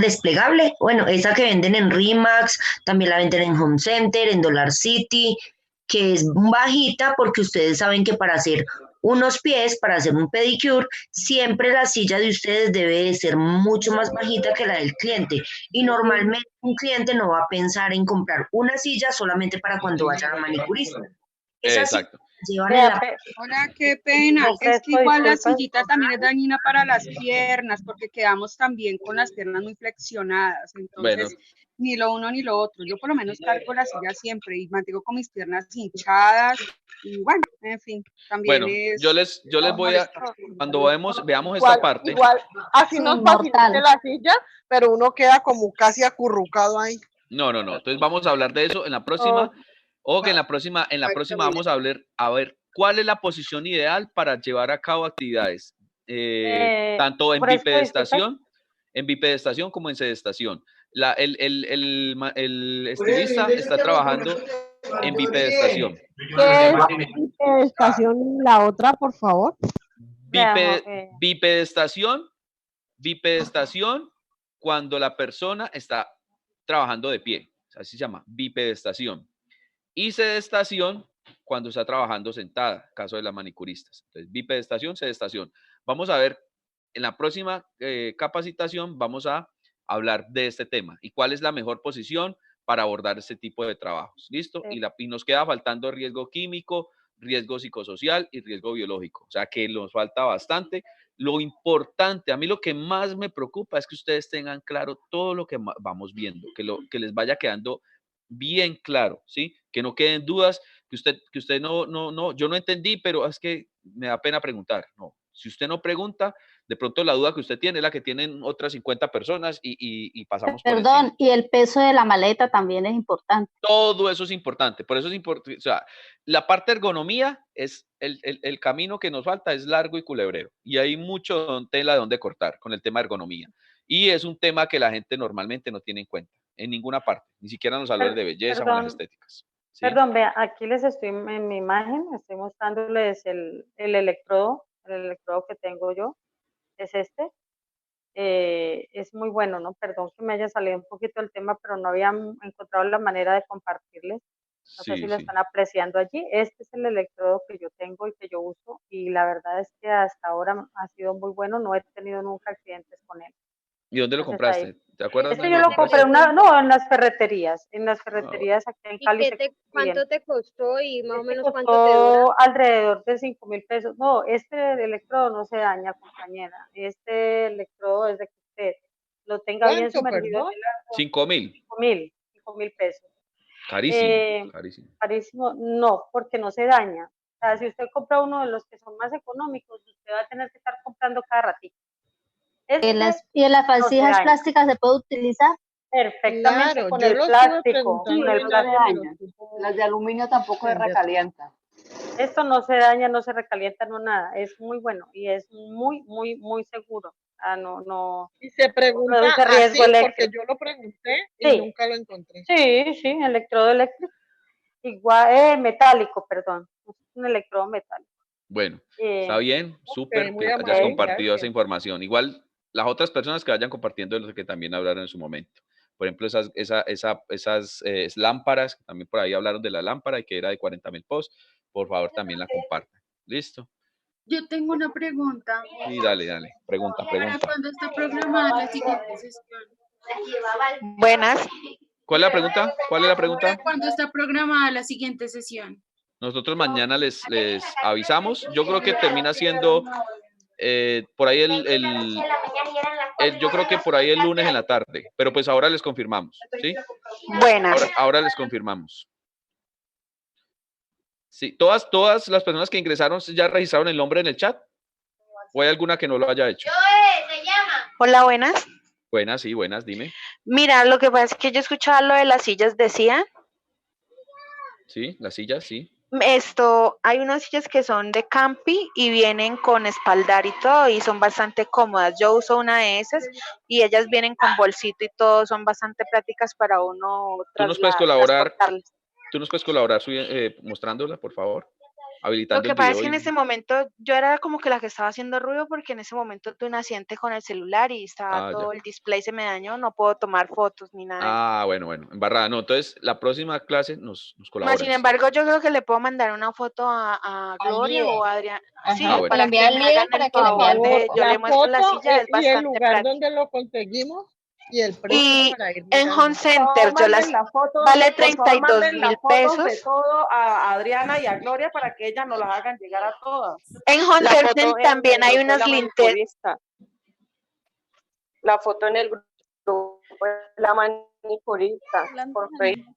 desplegable, bueno, esa que venden en Rimax, también la venden en Home Center, en Dollar City, que es bajita porque ustedes saben que para hacer unos pies, para hacer un pedicure, siempre la silla de ustedes debe de ser mucho más bajita que la del cliente. Y normalmente un cliente no va a pensar en comprar una silla solamente para cuando vaya a la manicurista. Exacto. Hola, qué pena. Es que igual la sillita también es dañina para las piernas porque quedamos también con las piernas muy flexionadas. Entonces, ni lo uno ni lo otro. Yo por lo menos cargo la silla siempre y mantengo con mis piernas hinchadas. Y bueno, en fin, también Bueno, es... yo les voy a, cuando veamos Igual, esta parte. igual, así nos facilite la silla, pero uno queda como casi acurrucado ahí. No. Entonces vamos a hablar de eso en la próxima. O que en la próxima vamos a ver cuál es la posición ideal para llevar a cabo actividades, tanto en bipedestación como en sedestación. El estilista está trabajando en bipedestación. ¿Qué es bipedestación y la otra, por favor? Bipedestación cuando la persona está trabajando de pie, así se llama, bipedestación. Y sedestación cuando está trabajando sentada, caso de las manicuristas. Entonces, bipedestación, sedestación. Vamos a ver, en la próxima capacitación vamos a hablar de este tema y cuál es la mejor posición para abordar este tipo de trabajos. ¿Listo? Sí. Y nos queda faltando riesgo químico, riesgo psicosocial y riesgo biológico. O sea que nos falta bastante. Lo importante, a mí lo que más me preocupa es que ustedes tengan claro todo lo que vamos viendo, que les vaya quedando bien claro, ¿sí? Que no queden dudas, que usted no, yo no entendí, pero es que me da pena preguntar. No, si usted no pregunta, de pronto la duda que usted tiene es la que tienen otras 50 personas y pasamos por encima. Perdón, y el peso de la maleta también es importante. Todo eso es importante, por eso es importante, o sea, la parte de ergonomía es el camino que nos falta, es largo y culebrero, y hay mucho tela de donde cortar con el tema de ergonomía, y es un tema que la gente normalmente no tiene en cuenta, en ninguna parte, ni siquiera en los salones de belleza o en las estéticas. ¿Sí? Perdón, vea, aquí les estoy en mi imagen, estoy mostrándoles el electrodo que tengo yo, es este. Es muy bueno, ¿no? Perdón que me haya salido un poquito el tema, pero no había encontrado la manera de compartirles. No sé si lo están apreciando allí. Este es el electrodo que yo tengo y que yo uso, y la verdad es que hasta ahora ha sido muy bueno, no he tenido nunca accidentes con él. ¿Y dónde lo compraste? ¿Te acuerdas? Este yo lo compré en las ferreterías aquí en Cali. ¿Cuánto te costó y más o menos cuánto costó te dura? alrededor de 5.000 pesos. No, este electrodo no se daña, compañera. Este electrodo es de que usted lo tenga bien sumergido. 5.000. 5.000 pesos. Carísimo, carísimo. Carísimo, no, porque no se daña. O sea, si usted compra uno de los que son más económicos, usted va a tener que estar comprando cada ratito. ¿Y en las vasijas plásticas se puede utilizar? perfectamente Claro, con yo el lo estuve plástico. preguntando Con el en plástico. Las de aluminio tampoco se recalientan. Esto no se daña, no se recalienta, no nada. Es muy bueno y es muy, muy, muy seguro. No Y se pregunta produce así riesgo porque eléctrico. yo lo pregunté y Sí, nunca lo encontré. sí, electrodo eléctrico. Igual, metálico, perdón. Es un electrodo metálico. Bueno, está bien, súper muy que hayas amable, compartido esa gracias. información. Igual las otras personas que vayan compartiendo los que también hablaron en su momento. Por ejemplo, esas lámparas, también por ahí hablaron de la lámpara y que era de 40.000 posts. Por favor, también la compartan. ¿Listo? Yo tengo una pregunta. Sí, dale. Pregunta. ¿Para cuándo está programada la siguiente sesión? Buenas. ¿Cuál es la pregunta? ¿Para cuándo está programada la siguiente sesión? Nosotros mañana les avisamos. Yo creo que termina siendo por ahí yo creo que por ahí el lunes en la tarde, pero pues ahora les confirmamos, ¿sí? Buenas. Ahora les confirmamos. Sí, todas las personas que ingresaron ya registraron el nombre en el chat. ¿O hay alguna que no lo haya hecho? Hola, buenas. Buenas, sí, buenas, dime. Mira, lo que pasa es que yo escuchaba lo de las sillas, decía. Sí, las sillas, sí. Hay unas sillas que son de campi y vienen con espaldar y todo y son bastante cómodas. Yo uso una de esas y ellas vienen con bolsito y todo, son bastante prácticas para uno ¿Tú nos puedes colaborar? transportarlas. ¿Tú nos puedes colaborar mostrándola, por favor? Lo Habilitando que el pasa es video. que en ese momento yo era como que la que estaba haciendo ruido porque en ese momento tuve un accidente con el celular y estaba todo Ya. el display se me dañó, no puedo tomar fotos ni nada. Bueno, embarrada. No, entonces la próxima clase nos colaboras. Sin embargo, yo creo que le puedo mandar una foto a Gloria o a Adrián. Sí, bueno. para que me hagan el favor de, yo le muestro la silla, es y el bastante lugar práctica. donde lo conseguimos y el precio Y para ir en mirando. Home Center vale 32.000 pesos. De todo a Adriana y a Gloria para que ellas nos las hagan llegar a todas. En Home Center también hay unas linternas. La foto en el grupo de la manicurista por Facebook.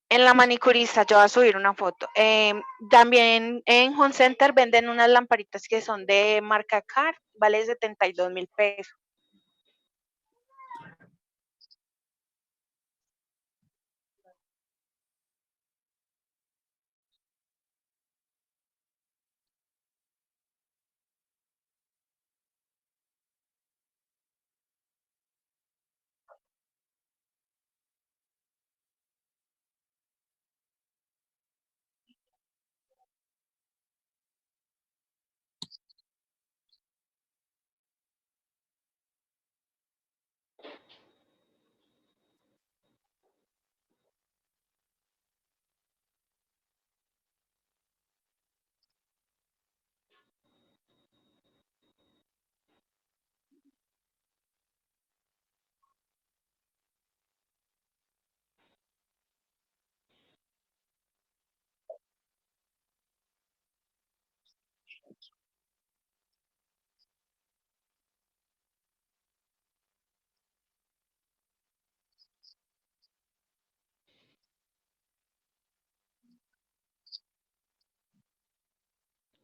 En la manicurista, yo voy a subir una foto. También en Home Center venden unas lamparitas que son de marca Car, vale 72.000 pesos.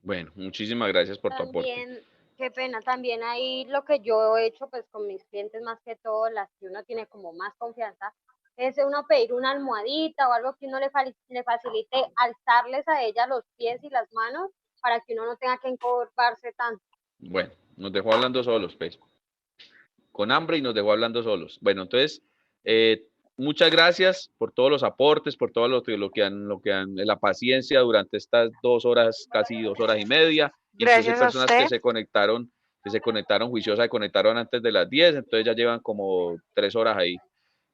Bueno, muchísimas gracias por tu aporte. También, qué pena, también ahí lo que yo he hecho pues con mis clientes más que todo, las que uno tiene como más confianza, es uno pedir una almohadita o algo que uno le facilite alzarles a ella los pies y las manos para que uno no tenga que encorvarse tanto. Bueno, nos dejó hablando solos, pues. Con hambre y nos dejó hablando solos. Bueno, entonces, muchas gracias por todos los aportes, por todo lo que han, la paciencia durante estas 2 horas, casi 2 horas y media. Incluso hay personas que se conectaron juiciosas, se conectaron antes de las 10, entonces ya llevan como 3 horas ahí.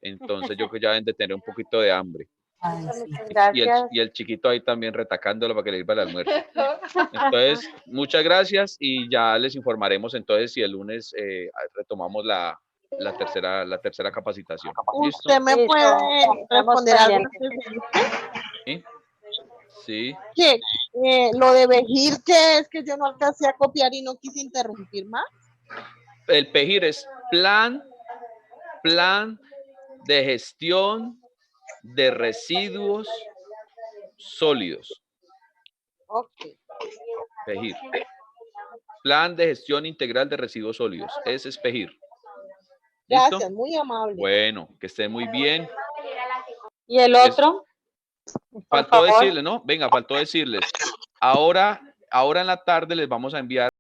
Entonces yo creo que ya deben de tener un poquito de hambre. Y el chiquito ahí también retacándolo para que le sirva el almuerzo. Entonces, muchas gracias y ya les informaremos entonces si el lunes retomamos la tercera capacitación. ¿Listo? ¿Usted me puede responder algo que ¿Sí? Sí. ¿Qué? Lo de Bejir, ¿qué es que yo no alcancé a copiar y no quise interrumpir más? El PEGIR es plan de gestión de residuos sólidos. Ok. PEGIR. Plan de gestión integral de residuos sólidos. Ese es PEGIR. Gracias, muy amable. Bueno, que estén muy bien. ¿Y el otro? Faltó decirles, ¿no? Venga, faltó decirles. Ahora en la tarde les vamos a enviar